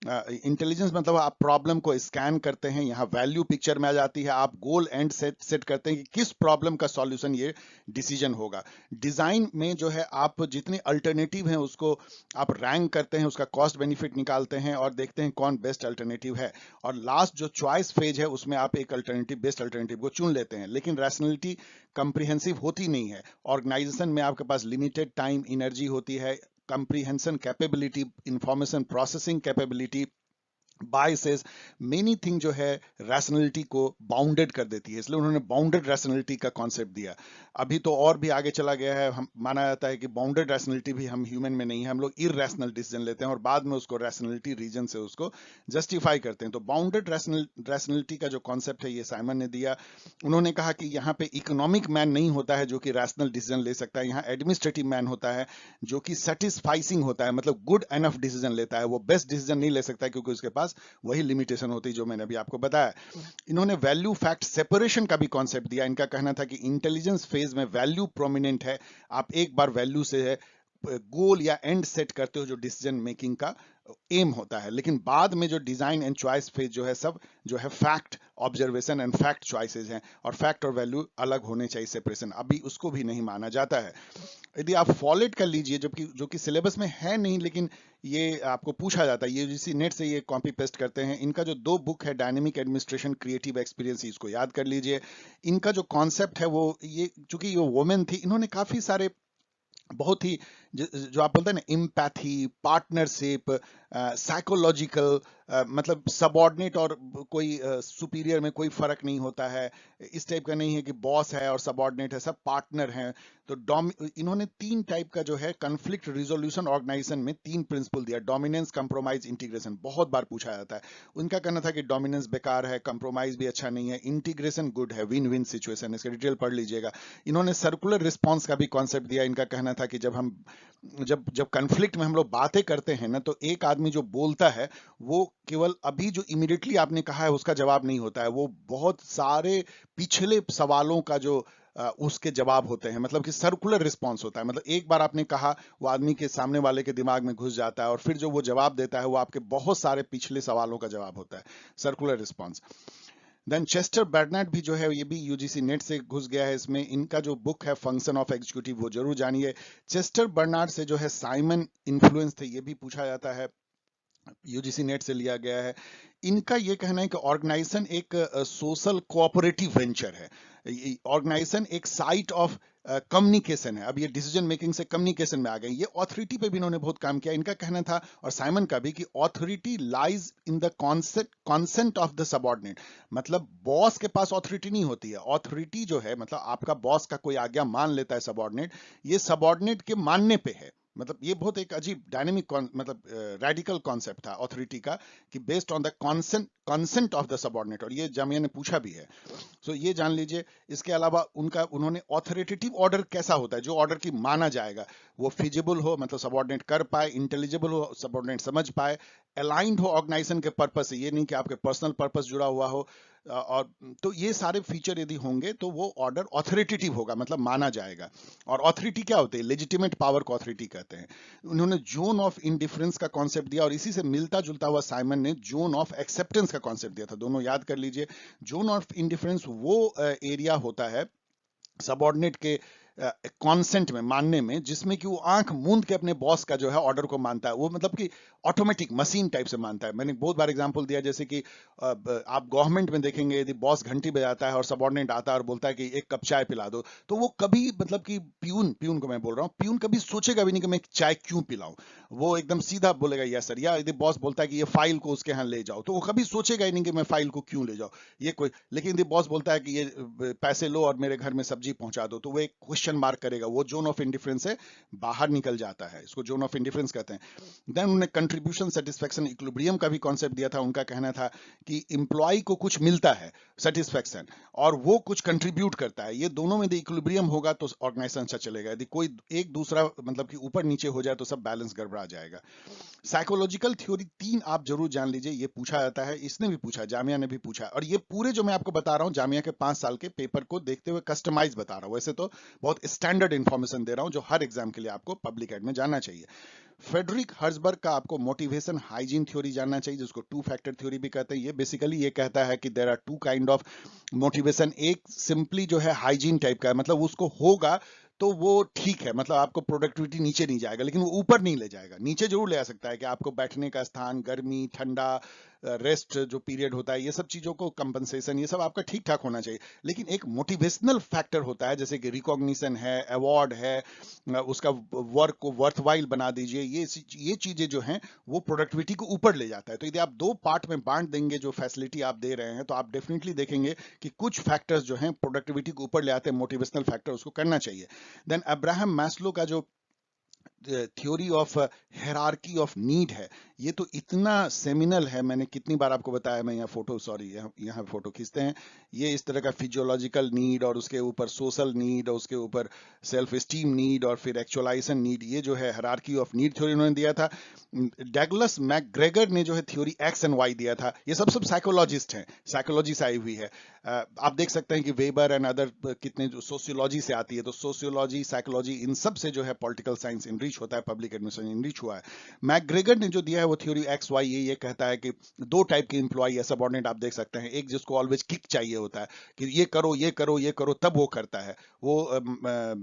इंटेलिजेंस मतलब आप प्रॉब्लम को स्कैन करते हैं, यहाँ वैल्यू पिक्चर में आ जाती है, आप गोल एंड सेट करते हैं कि किस प्रॉब्लम का सॉल्यूशन ये डिसीजन होगा। डिजाइन में जो है आप जितने अल्टरनेटिव हैं उसको आप रैंक करते हैं, उसका कॉस्ट बेनिफिट निकालते हैं और देखते हैं कौन बेस्ट अल्टरनेटिव है, और लास्ट जो चॉइस फेज है उसमें आप एक अल्टरनेटिव, बेस्ट अल्टरनेटिव को चुन लेते हैं। लेकिन रैशनलिटी कंप्रीहेंसिव होती नहीं है। ऑर्गेनाइजेशन में आपके पास लिमिटेड टाइम, एनर्जी होती है, comprehension capability, information processing capability, biases, many thing जो है रैशनलिटी को बाउंडेड कर देती है। इसलिए उन्होंने बाउंडेड रैशनलिटी का कॉन्सेप्ट दिया। अभी तो और भी आगे चला गया है, हम माना जाता है कि बाउंडेड रैशनलिटी भी हम ह्यूमन में नहीं है, हम लोग इरैशनल डिसीजन लेते हैं और बाद में उसको रैशनलिटी रीजन से उसको जस्टिफाई करते हैं। तो बाउंडेड रैशनलिटी का जो कॉन्सेप्ट है ये साइमन ने दिया। उन्होंने कहा कि यहाँ पे इकोनॉमिक मैन नहीं होता है जो कि रैशनल डिसीजन ले सकता है, यहाँ एडमिनिस्ट्रेटिव मैन होता है जो कि सेटिस्फाइसिंग होता है, मतलब गुड एनफ डिसीजन लेता है। वो बेस्ट डिसीजन नहीं ले सकता क्योंकि उसके पास वही लिमिटेशन होती जो मैंने अभी आपको बताया। इन्होंने वैल्यू फैक्ट सेपरेशन का भी कॉन्सेप्ट दिया। इनका कहना था कि इंटेलिजेंस फेज में वैल्यू प्रोमिनेंट है, आप एक बार वैल्यू से है गोल या एंड सेट करते हो जो डिसीजन मेकिंग का एम होता है, लेकिन बाद में जो डिजाइन एंड चॉइस फेज जो है सब जो है fact observation and fact choices हैं, और फैक्ट और वैल्यू अलग होने चाहिए, सेपरेशन अभी उसको भी नहीं माना जाता है। यदि आप फॉलोड कर लीजिए, जबकि जो कि सिलेबस में है नहीं, लेकिन ये आपको पूछा जाता है, ये जिसी नेट से ये कॉपी पेस्ट करते हैं। इनका जो 2 बुक है, डायनेमिक एडमिनिस्ट्रेशन, क्रिएटिव एक्सपीरियंस, इसको याद कर लीजिए। इनका जो कॉन्सेप्ट है वो ये, चूंकि ये वुमेन थी, इन्होंने काफी सारे बहुत ही जो आप बोलते हैं ना, इम्पैथी, पार्टनरशिप, साइकोलॉजिकल, मतलब सबॉर्डिनेट और कोई सुपीरियर में कोई फर्क नहीं होता है, इस टाइप का नहीं है कि बॉस है और सबॉर्डिनेट है, सब पार्टनर हैं। तो इन्होंने 3 टाइप का जो है कॉन्फ्लिक्ट रिजोल्यूशन ऑर्गेनाइजेशन में 3 प्रिंसिपल दिया। डोमिनेंस, कंप्रोमाइज, इंटीग्रेशन, बहुत बार पूछा जाता है। उनका कहना था कि डोमिनेंस बेकार है, कंप्रोमाइज भी अच्छा नहीं है, इंटीग्रेशन गुड है, विन विन सिचुएशन। इसका डिटेल पढ़ लीजिएगा। इन्होंने सर्कुलर रिस्पॉन्स का भी कॉन्सेप्ट दिया। इनका कहना था कि जब कन्फ्लिक्ट में हम लोग बातें करते हैं ना, तो एक आदमी जो बोलता है वो केवल अभी जो इमीडिएटली आपने कहा है उसका जवाब नहीं होता है, वो बहुत सारे पिछले सवालों का जो उसके जवाब होते हैं, मतलब कि सर्कुलर रिस्पॉन्स होता है। मतलब एक बार आपने कहा, वो आदमी के सामने वाले के दिमाग में घुस जाता है, और फिर जो वो जवाब देता है वो आपके बहुत सारे पिछले सवालों का जवाब होता है, circular response. Then Chester Barnard भी जो है ये भी यूजीसी नेट से घुस गया है इसमें। इनका जो बुक है फंक्शन ऑफ एग्जीक्यूटिव वो जरूर जानिए। चेस्टर बर्नार्ड से जो है साइमन इन्फ्लुएंस थे ये भी पूछा जाता है, यूजीसी नेट से लिया गया है। इनका ये कहना है कि ऑर्गेनाइजेशन एक सोशल कोऑपरेटिव वेंचर है। ऑर्गेनाइजेशन एक साइट ऑफ कम्युनिकेशन है। अब ये डिसीजन मेकिंग से कम्युनिकेशन में आ गए। ये ऑथोरिटी पे भी इन्होंने बहुत काम किया। इनका कहना था, और साइमन का भी, कि authority lies in the consent of the subordinate. मतलब बॉस के पास ऑथोरिटी नहीं होती है। ऑथोरिटी जो है मतलब आपका बॉस का कोई आज्ञा मान लेता है सबऑर्डिनेट, ये सबऑर्डिनेट के मानने पे है। मतलब ये बहुत एक अजीब डायनेमिक मतलब रेडिकल कॉन्सेप्ट था ऑथोरिटी का, कि based on the consent of the subordinate. और ये जामिया ने पूछा भी है, सो ये जान लीजिए। इसके अलावा उन्होंने ऑथोरिटेटिव ऑर्डर कैसा होता है, जो ऑर्डर की माना जाएगा, वो फिजिबल हो, मतलब सबऑर्डिनेट कर पाए, इंटेलिजिबल हो, सबऑर्डिनेट समझ पाए, अलाइंड हो ऑर्गेनाइजेशन के पर्पस से, ये नहीं कि आपके पर्सनल पर्पस जुड़ा हुआ हो। और तो ये सारे फीचर यदि होंगे तो वो ऑर्डर ऑथोरिटेटिव होगा, मतलब माना जाएगा। और ऑथोरिटी क्या होती है? लेजिटिमेट पावर को ऑथोरिटी कहते हैं। उन्होंने जोन ऑफ इंडिफरेंस का कॉन्सेप्ट दिया, और इसी से मिलता जुलता हुआ साइमन ने जोन ऑफ एक्सेप्टेंस का कॉन्सेप्ट दिया था। दोनों याद कर लीजिए। जोन ऑफ इंडिफरेंस वो एरिया होता है सबऑर्डिनेट के कॉन्सेंट में, मानने में, जिसमें कि वो आंख मूंद के अपने बॉस का जो है ऑर्डर को मानता है। वो मतलब कि ऑटोमेटिक मशीन टाइप से मानता है। मैंने बहुत बार एग्जांपल दिया, जैसे कि आप गवर्नमेंट में देखेंगे, यदि बॉस घंटी बजाता है और सबऑर्डिनेट आता है और बोलता है कि एक कप चाय पिला दो, तो वो कभी, मतलब कि प्यून को मैं बोल रहा हूँ, प्यून कभी सोचेगा भी नहीं कि मैं चाय क्यों पिलाऊं। वो एकदम सीधा बोलेगा यस सर। या यदि बॉस बोलता है कि ये फाइल को उसके यहाँ ले जाओ, तो वो कभी सोचेगा ही नहीं कि मैं फाइल को क्यों ले जाऊं, ये कोई। लेकिन यदि बॉस बोलता है कि ये पैसे लो और मेरे घर में सब्जी पहुंचा दो, तो वो एक क्वेश्चन मार्क करेगा। वो जोन ऑफ इंडिफरेंस से बाहर निकल जाता है। इसको जोन ऑफ इंडिफरेंस कहते हैं। देन उन्होंने कंट्रीब्यूशन, सेटिस्फेक्शन, इक्विलिब्रियम का भी कॉन्सेप्ट दिया था। उनका कहना था कि एम्प्लॉय को कुछ मिलता है, सेटिस्फेक्शन, और वो कुछ कंट्रीब्यूट करता है। ये दोनों में यदि इक्विलिब्रियम होगा तो ऑर्गेनाइजेशन अच्छा चलेगा। यदि कोई एक दूसरा मतलब कि ऊपर नीचे हो जाए तो सब बैलेंस गड़बड़ा जाएगा। साइकोलॉजिकल थ्योरी 3 आप जरूर जान लीजिए। ये पूछा जाता है, इसने भी पूछा, जामिया ने भी पूछा। और ये पूरे जो मैं आपको बता रहा हूं जामिया के 5 साल के पेपर को देखते हुए कस्टमाइज बता रहा हूं। वैसे तो बहुत स्टैंडर्ड इंफॉर्मेशन दे रहा हूं जो हर एग्जाम के लिए आपको पब्लिक एड में जानना चाहिए। फ्रेडरिक हर्जबर्ग का आपको मोटिवेशन हाइजीन थ्योरी जानना चाहिए, जिसको 2 फैक्टर थ्योरी भी कहते हैं। ये बेसिकली ये कहता है कि there are 2 kind of motivation. एक सिंपली जो है हाइजीन टाइप का है, मतलब उसको होगा तो वो ठीक है, मतलब आपको प्रोडक्टिविटी नीचे नहीं जाएगा, लेकिन वो ऊपर नहीं ले जाएगा। नीचे जरूर ले आ सकता है कि आपको बैठने का स्थान, गर्मी, ठंडा, रेस्ट जो पीरियड होता है, ये सब चीजों को कंपनसेशन, ये सब आपका ठीक ठाक होना चाहिए। लेकिन एक मोटिवेशनल फैक्टर होता है, जैसे कि रिकॉग्निशन है, अवार्ड है, उसका वर्क को वर्थवाइल बना दीजिए। ये चीजें जो हैं वो प्रोडक्टिविटी को ऊपर ले जाता है। तो यदि आप 2 पार्ट में बांट देंगे जो फैसिलिटी आप दे रहे हैं, तो आप डेफिनेटली देखेंगे कि कुछ फैक्टर्स जो हैं प्रोडक्टिविटी को ऊपर ले आते हैं। मोटिवेशनल फैक्टर उसको करना चाहिए। देन अब्राहम मैस्लो का जो theory of hierarchy of need है, ये तो इतना सेमिनल है। मैंने कितनी बार आपको बताया। मैं यहाँ फोटो, सॉरी यहाँ फोटो खींचते हैं। ये इस तरह का फिजियोलॉजिकल नीड, और उसके ऊपर सोशल नीड, और उसके ऊपर सेल्फ एस्टीम नीड, और फिर एक्चुअलाइजेशन नीड। ये जो है हायरार्की ऑफ नीड थ्योरी उन्होंने दिया था। डगलस मैकग्रेगर ने जो है थ्योरी एक्स एंड वाई दिया था। ये सब साइकोलॉजिस्ट हैं, साइकोलॉजी से आई हुई है। आप देख सकते हैं कि वेबर एंड अदर कितने जो सोशियोलॉजी से आती है, तो सोशियोलॉजी, साइकोलॉजी, इन सब से जो है पॉलिटिकल साइंस इनरिच होता है, पब्लिक एडमिनिस्ट्रेशन इनरिच हुआ है। मैकग्रेगर ने जो दिया है वो थ्योरी एक्स वाई, ये कहता है कि 2 टाइप के इंप्लॉय या सबऑर्डिनेट आप देख सकते हैं। एक जिसको ऑलवेज किक चाहिए होता है कि ये करो, ये करो, ये करो, तब वो करता है, वो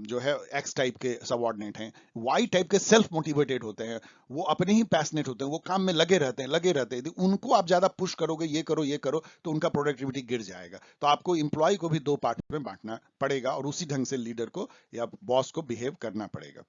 जो है एक्स टाइप के सबऑर्डिनेट हैं। वाई टाइप के सेल्फ मोटिवेटेड होते हैं, वो अपने ही पैशनेट होते हैं, वो काम में लगे रहते हैं, लगे रहते हैं। यदि उनको आप ज्यादा पुश करोगे, ये करो, ये करो, तो उनका प्रोडक्टिविटी गिर जाएगा। तो आपको इंप्लॉय को भी 2 पार्ट में बांटना पड़ेगा, और उसी ढंग से लीडर को या बॉस को बिहेव करना पड़ेगा।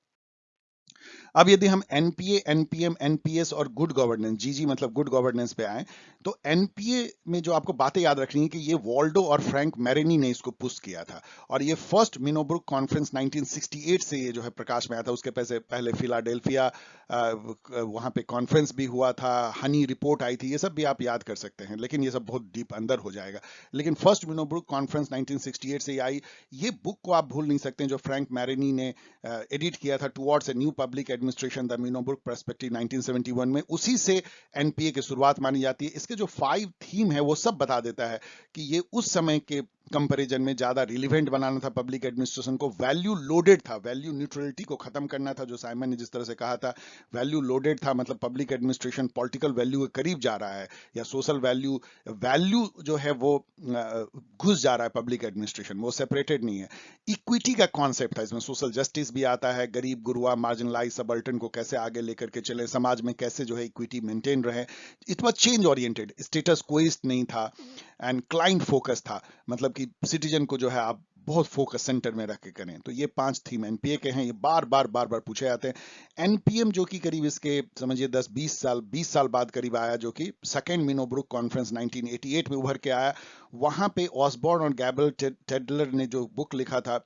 अब यदि हम एनपीए, एनपीएम, एनपीएस और गुड गवर्नेंस, जीजी मतलब गुड गवर्नेंस पे आए, तो एनपीए में जो आपको बातें याद रखनी है कि ये वॉल्डो और फ्रैंक मैरिनी ने इसको पुश किया था, और ये फर्स्ट मिनोब्रुक कॉन्फ्रेंस 1968 से ये जो है प्रकाश में आया था। उसके पहले फिलाडेल्फिया वहां पे कॉन्फ्रेंस भी हुआ था, हनी रिपोर्ट आई थी, ये सब भी आप याद कर सकते हैं, लेकिन ये सब बहुत डीप अंदर हो जाएगा। लेकिन फर्स्ट मिनोब्रुक कॉन्फ्रेंस 1968 से आई। ये बुक को आप भूल नहीं सकते, जो फ्रैंक मैरिनी ने एडिट किया था, towards a new public administration, the Minnowbrook perspective 1971 में। उसी से एनपीए की शुरुआत मानी जाती है। इसके जो 5 थीम है वो सब बता देता है कि ये उस समय के कंपैरिजन में, ज्यादा रिलीवेंट बनाना था पब्लिक एडमिनिस्ट्रेशन को, वैल्यू लोडेड था, वैल्यू न्यूट्रलिटी को खत्म करना था, जो साइमन ने जिस तरह से कहा था वैल्यू लोडेड था, मतलब पब्लिक एडमिनिस्ट्रेशन पॉलिटिकल वैल्यू के करीब जा रहा है, या सोशल वैल्यू वैल्यू जो है वो घुस जा रहा है पब्लिक एडमिनिस्ट्रेशन, वो सेपरेटेड नहीं है। इक्विटी का कॉन्सेप्ट था इसमें, सोशल जस्टिस भी आता है, गरीब गुरुआ मार्जिनलाइज सबल्टन को कैसे आगे लेकर के चले, समाज में कैसे जो है इक्विटी मेंटेन रहे। It was change oriented, status quoist नहीं था, एंड क्लाइंट फोकस था, मतलब कि सिटीजन को जो है आप बहुत फोकस सेंटर में रख के करें। तो ये 5 थीम एनपीए के हैं, ये बार बार पूछे जाते हैं। एनपीएम जो कि करीब इसके समझिए 20 साल बाद करीब आया, जो कि सेकेंड मिनोब्रुक कॉन्फ्रेंस 1988 में उभर के आया। वहां पे ऑसबॉर्न और गैबल टेडलर ने जो बुक लिखा था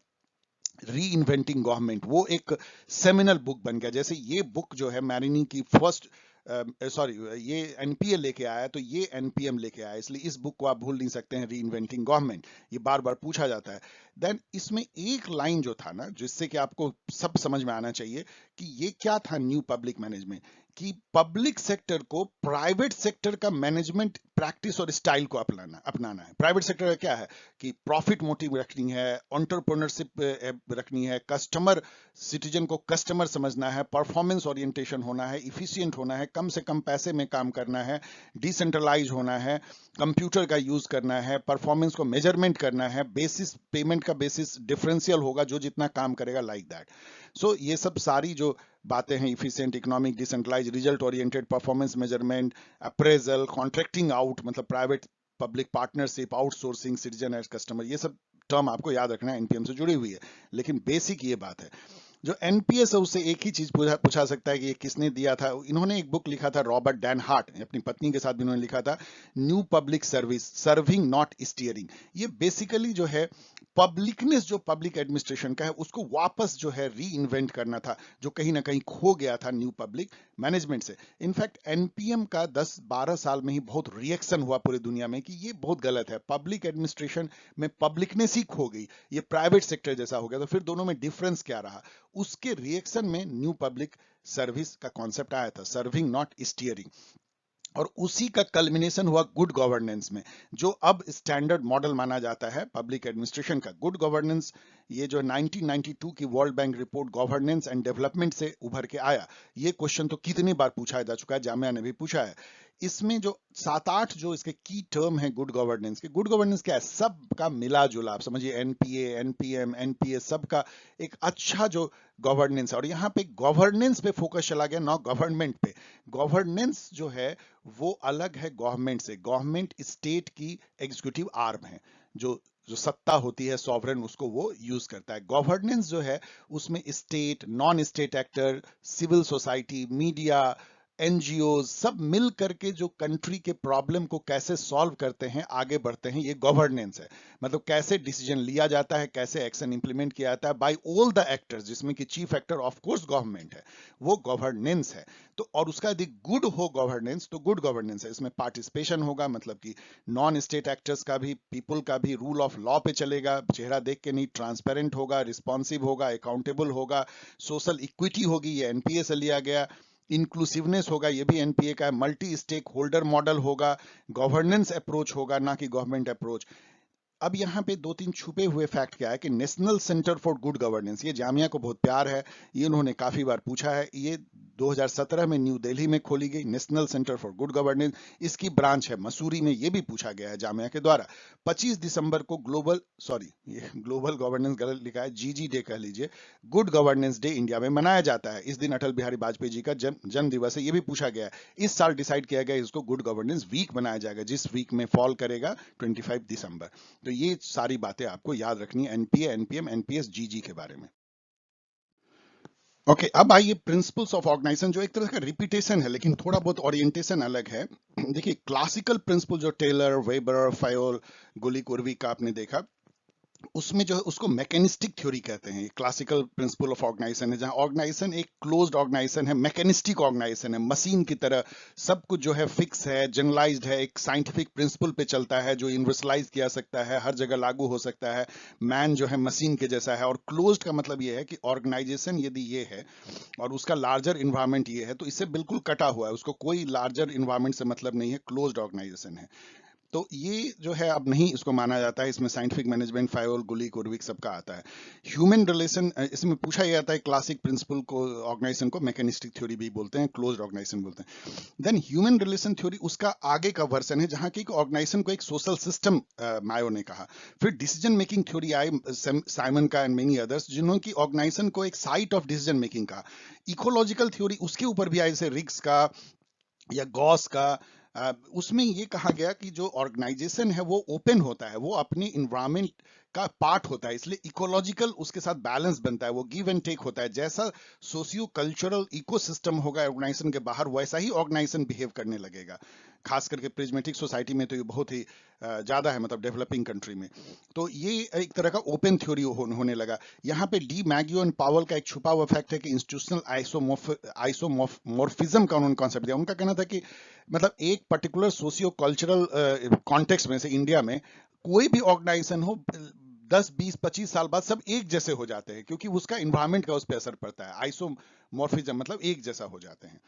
री इन्वेंटिंग गवर्नमेंट, वो एक सेमिनल बुक बन गया। जैसे ये बुक जो है मैरिनी की फर्स्ट सॉरी ये एनपीए लेके आया, तो ये एनपीएम लेके आया, इसलिए इस बुक को आप भूल नहीं सकते हैं, री इन्वेंटिंग गवर्नमेंट, ये बार बार पूछा जाता है। देन इसमें एक लाइन जो था ना, जिससे कि आपको सब समझ में आना चाहिए कि ये क्या था न्यू पब्लिक मैनेजमेंट, कि पब्लिक सेक्टर को प्राइवेट सेक्टर का मैनेजमेंट प्रैक्टिस और स्टाइल को अपनाना है। प्राइवेट सेक्टर का क्या है कि प्रॉफिट मोटिव रखनी है, एंटरप्रेन्योरशिप रखनी है, कस्टमर सिटीजन को कस्टमर समझना है, परफॉर्मेंस ओरिएंटेशन होना है, इफिशिएंट होना है, कम से कम पैसे में काम करना है, डिसेंट्रलाइज होना है, कंप्यूटर का यूज करना है, परफॉर्मेंस को मेजरमेंट करना है, बेसिस पेमेंट का बेसिस डिफरेंशियल होगा, जो जितना काम करेगा लाइक दैट। सो ये सब सारी जो बातें हैं, efficient, economic, decentralise, result oriented, performance measurement, appraisal, contracting out, मतलब private public partnership, outsourcing, citizen as customer, ये सब टर्म आपको याद रखना है, एनपीएम से जुड़ी हुई है। लेकिन बेसिक ये बात है, जो एनपीएस है उससे एक ही चीज पूछा सकता है कि ये किसने दिया था। इन्होंने एक बुक लिखा था, रॉबर्ट डैन हार्ट, अपनी पत्नी के साथ भी इन्होंने लिखा था, new public service, serving not steering. ये बेसिकली जो है पब्लिकनेस, जो पब्लिक एडमिनिस्ट्रेशन का है, उसको वापस जो है री इन्वेंट करना था, जो कहीं ना कहीं खो गया था न्यू पब्लिक मैनेजमेंट से। इनफैक्ट एनपीएम का 10-12 साल में ही बहुत रिएक्शन हुआ पूरी दुनिया में कि ये बहुत गलत है, पब्लिक एडमिनिस्ट्रेशन में पब्लिकनेस ही खो गई, ये प्राइवेट सेक्टर जैसा हो गया। तो फिर दोनों में डिफरेंस क्या रहा, उसके रिएक्शन में न्यू पब्लिक सर्विस का कॉन्सेप्ट आया था, सर्विंग नॉट स्टीयरिंग। और उसी का कल्मिनेशन हुआ गुड गवर्नेंस में, जो अब स्टैंडर्ड मॉडल माना जाता है पब्लिक एडमिनिस्ट्रेशन का। गुड गवर्नेंस ये जो 1992 की world bank report governance and development से उभर के आया, ये क्वेश्चन तो कितनी बार पूछा जा चुका है, जामिया ने भी पूछा है। इसमें जो 7-8 जो इसके की टर्म है गुड गवर्नेंस के, गुड गवर्नेंस क्या है, सबका मिला जुला, आप समझिए एनपीए, एनपीएम, एनपीएस, सबका एक अच्छा जो गवर्नेंस है। और यहाँ पे गवर्नेंस पे फोकस चला गया, ना गवर्नमेंट पे। गवर्नेंस जो है वो अलग है गवर्नमेंट से। गवर्नमेंट स्टेट की एग्जीक्यूटिव आर्म है, जो जो सत्ता होती है सॉवरेन, उसको वो यूज करता है। गवर्नेंस जो है उसमें state, non state actor, civil society, media, NGO सब मिल करके जो कंट्री के प्रॉब्लम को कैसे सॉल्व करते हैं, आगे बढ़ते हैं, ये गवर्नेंस है। मतलब कैसे डिसीजन लिया जाता है, कैसे एक्शन इंप्लीमेंट किया जाता है बाय ऑल द एक्टर्स, जिसमें कि chief actor of course government है, वो गवर्नेंस है। तो और उसका यदि गुड हो गवर्नेंस, तो गुड गवर्नेंस है। इसमें पार्टिसिपेशन होगा, मतलब कि नॉन स्टेट एक्टर्स का भी, पीपल का भी, रूल ऑफ लॉ पे चलेगा, चेहरा देख के नहीं, ट्रांसपेरेंट होगा, रिस्पॉन्सिव होगा, अकाउंटेबल होगा, सोशल इक्विटी होगी, ये एनपीए से लिया गया, इंक्लूसिवनेस होगा, ये भी एनपीए का है, मल्टी स्टेक होल्डर मॉडल होगा, गवर्नेंस अप्रोच होगा, ना कि गवर्नमेंट अप्रोच। अब यहाँ पे 2-3 छुपे हुए फैक्ट क्या है कि national centre for good governance, ये जामिया को बहुत प्यार है, ये उन्होंने काफी बार पूछा है, ये 2017 में न्यू दिल्ली में खोली गई national centre for good governance, इसकी ब्रांच है मसूरी में, ये भी पूछा गया है जामिया के द्वारा। 25 दिसंबर को ये ग्लोबल गवर्नेंस गलत लिखा है, जीजी डे कह लीजिए, गुड गवर्नेंस डे इंडिया में मनाया जाता है। इस दिन अटल बिहारी वाजपेयी जी का जन्म दिवस है, ये भी पूछा गया है। इस साल डिसाइड किया गया इसको गुड गवर्नेंस वीक बनाया जाएगा, जिस वीक में फॉल करेगा 25 दिसंबर। तो ये सारी बातें आपको याद रखनी है एनपीए, एनपीएम, एनपीएस, जीजी के बारे में। ओके, अब आइए प्रिंसिपल्स ऑफ ऑर्गेनाइजेशन, जो एक तरह का रिपीटेशन है लेकिन थोड़ा बहुत ओरिएंटेशन अलग है। देखिए क्लासिकल प्रिंसिपल जो टेलर, वेबर, फायोल, गुली कुर्वी का आपने देखा, उसमें जो है उसको मैकेनिस्टिक थ्योरी कहते हैं। क्लासिकल प्रिंसिपल ऑफ ऑर्गेनाइजेशन है, जहां ऑर्गेनाइजेशन एक क्लोज्ड ऑर्गेनाइजेशन है, मैकेनिस्टिक ऑर्गेनाइजेशन है, मशीन की तरह सब कुछ जो है फिक्स है, जनरलाइज्ड है, एक साइंटिफिक प्रिंसिपल पे चलता है, जो यूनिवर्सलाइज किया सकता है, हर जगह लागू हो सकता है, मैन जो है मशीन के जैसा है। और क्लोज्ड का मतलब ये है कि ऑर्गेनाइजेशन यदि ये है और उसका लार्जर इन्वायरमेंट ये है, तो इससे बिल्कुल कटा हुआ है, उसको कोई लार्जर इन्वायरमेंट से मतलब नहीं है, क्लोज्ड ऑर्गेनाइजेशन है। तो ये जो है अब नहीं इसको माना जाता है, इसमें साइंटिफिक मैनेजमेंट, फायोल, गुलिक, उर्विक सबका आता है। ह्यूमन रिलेशन, इसमें पूछा जाता है क्लासिक प्रिंसिपल को, ऑर्गेनाइजेशन को मैकेनिस्टिक थ्योरी भी बोलते हैं, क्लोज्ड ऑर्गेनाइजेशन बोलते हैं। देन ह्यूमन रिलेशन थ्योरी उसका आगे का वर्जन है, जहां की ऑर्गेनाइजेशन को एक सोशल सिस्टम मायो ने कहा। फिर डिसीजन मेकिंग थ्योरी आई, साइमन का एंड मेनी अदर्स, जिन्होंने की ऑर्गेनाइजेशन को एक साइट ऑफ डिसीजन मेकिंग कहा। इकोलॉजिकल थ्योरी उसके ऊपर भी आई, जैसे रिग्स का या गॉस का। उसमें ये कहा गया कि जो ऑर्गेनाइजेशन है वो ओपन होता है, वो अपने इन्वायरमेंट का पार्ट होता है, इसलिए इकोलॉजिकल उसके साथ बैलेंस बनता है, वो गिव एंड टेक होता है। जैसा सोशियो कल्चरल इकोसिस्टम होगा ऑर्गेनाइजेशन के बाहर, वैसा ही ऑर्गेनाइजेशन बिहेव करने लगेगा। खास करके प्रिज्मेटिक सोसाइटी में तो ये बहुत ही ज्यादा है, मतलब डेवलपिंग कंट्री में। तो ये एक तरह का ओपन थ्योरी होने लगा। यहाँ पे डी मैगियो एंड पावल का एक छुपा हुआ फैक्ट है कि इंस्टीट्यूशनल आइसोमॉर्फिज्म का उन्होंने कॉन्सेप्ट दिया। उनका कहना था कि मतलब एक पर्टिकुलर सोशियो कल्चरल कॉन्टेक्स्ट में से इंडिया में कोई भी ऑर्गेनाइजेशन हो, 10, 20, 25 साल बाद सब एक जैसे हो जाते हैं, क्योंकि उसका इन्वायरमेंट का उस पर असर पड़ता है। आइसोमॉर्फिज्म मतलब एक जैसा हो जाते हैं।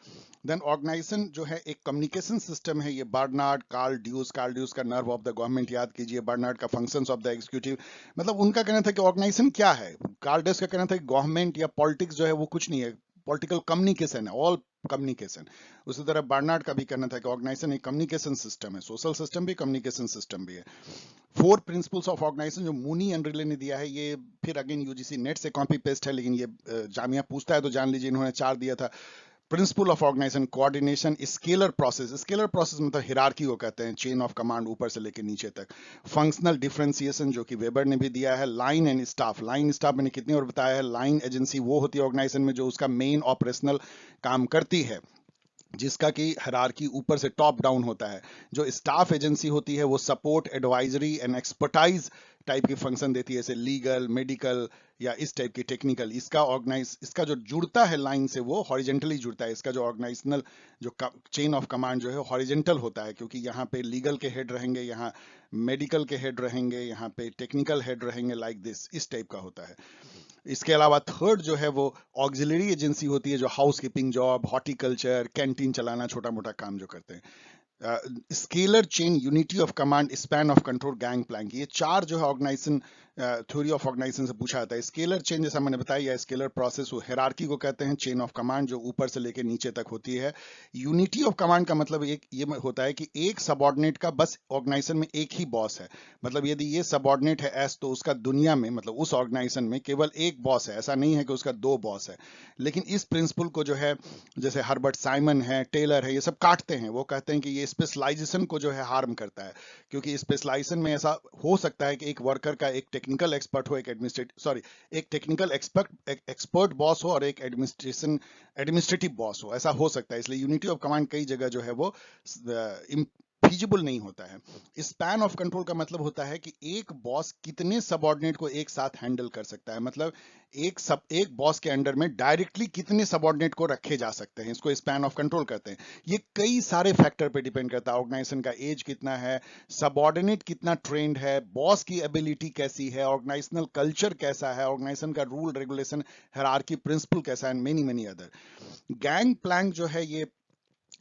देन ऑर्गेनाइजेशन जो है एक कम्युनिकेशन सिस्टम है। ये बर्नार्ड, कार्ल ड्यूस का नर्व ऑफ द गवर्नमेंट याद कीजिए, बर्नार्ड का फंक्शंस ऑफ द एग्जीक्यूटिव। मतलब उनका कहना था कि ऑर्गेनाइजेशन क्या है। कार्ल ड्यूस का कहना था कि गवर्नमेंट या पॉलिटिक्स जो है वो कुछ नहीं है, पॉलिटिकल कम्युनिकेशन है, ऑल कम्युनिकेशन। उसी तरह बर्नार्ड का भी कहना था कि ऑर्गेनाइजेशन एक कम्युनिकेशन सिस्टम है, सोशल सिस्टम भी, कम्युनिकेशन सिस्टम भी है। 4 प्रिंसिपल्स ऑफ ऑर्गेनाइजेशन जो मूनी एंड्रिले ने दिया है, ये फिर अगेन यूजीसी नेट से कॉपी पेस्ट है, लेकिन ये जामिया पूछता है तो जान लीजिए, इन्होंने 4 दिया था। Principle of organisation, coordination, scalar process. Scalar process मतलब हिरार्की को कहते हैं, चेन ऑफ कमांड ऊपर से लेकर नीचे तक। फंक्शनल डिफरेंशिएशन जो कि वेबर ने भी दिया है। Line and staff, line staff मैंने कितनी और बताया है, लाइन एजेंसी वो होती है ऑर्गेनाइजेशन में जो उसका मेन ऑपरेशनल काम करती है, जिसका कि हायरार्की ऊपर से टॉप डाउन होता है। जो स्टाफ एजेंसी होती है वो support, advisory and expertise type की फंक्शन देती है, जैसे लीगल, मेडिकल या इस टाइप की टेक्निकल। इसका जो जुड़ता है लाइन से वो हॉरिजेंटली जुड़ता है। इसका जो ऑर्गेनाइजनल जो चेन ऑफ कमांड जो है हॉरिजेंटल होता है, क्योंकि यहाँ पे लीगल के हेड रहेंगे, यहाँ मेडिकल के हेड रहेंगे, यहाँ पे टेक्निकल हेड रहेंगे, लाइक दिस, इस टाइप का होता है। इसके अलावा थर्ड जो है वो ऑक्सिलरी एजेंसी होती है, जो house keeping job, horticulture, canteen चलाना, छोटा मोटा काम जो करते हैं। Scalar chain, unity of command, span of control, gang plank, ये 4 जो है ऑर्गेनाइजेशन थ्योरी ऑफ ऑर्गेनाइजेशन से पूछा जाता है। स्केलर चेन जैसा मैंने बताया, या स्केलर प्रोसेस, वो हायरार्की को कहते हैं, चेन ऑफ कमांड जो ऊपर से लेके नीचे तक होती है। यूनिटी ऑफ कमांड का मतलब एक ये होता है कि एक सबऑर्डिनेट का बस ऑर्गेनाइजेशन में एक ही बॉस है। मतलब यदि ये सबऑर्डिनेट है एस, तो उसका दुनिया में मतलब उस ऑर्गेनाइजेशन में केवल एक बॉस है, ऐसा नहीं है कि उसका 2 बॉस है। लेकिन इस प्रिंसिपल को जो है, जैसे हर्बर्ट साइमन है, टेलर है, ये सब काटते हैं। वो कहते हैं कि ये स्पेशलाइजेशन को जो है हार्म करता है, क्योंकि स्पेशलाइजेशन में ऐसा हो सकता है कि एक वर्कर का एक टेक्निकल एक्सपर्ट हो, एक टेक्निकल एक्सपर्ट बॉस हो, और एक एडमिनिस्ट्रेटिव बॉस हो, ऐसा हो सकता है। इसलिए यूनिटी ऑफ कमांड कई जगह जो है वो फीजिबल नहीं होता है। स्पैन ऑफ कंट्रोल का मतलब होता है कि एक बॉस कितने सबऑर्डिनेट को एक साथ हैंडल कर सकता है। मतलब एक बॉस के अंडर में डायरेक्टली कितने सबऑर्डिनेट को रखे जा सकते हैं, इसको स्पैन ऑफ कंट्रोल कहते हैं। ये कई सारे फैक्टर पे डिपेंड करता है। ऑर्गेनाइजेशन का एज कितना है, सबऑर्डिनेट कितना ट्रेंड है, बॉस की एबिलिटी कैसी है, ऑर्गेनाइजेशनल कल्चर कैसा है, ऑर्गेनाइजेशन का रूल रेगुलेशन, हायरार्की प्रिंसिपल कैसा है, many many other. Gang plank जो है, ये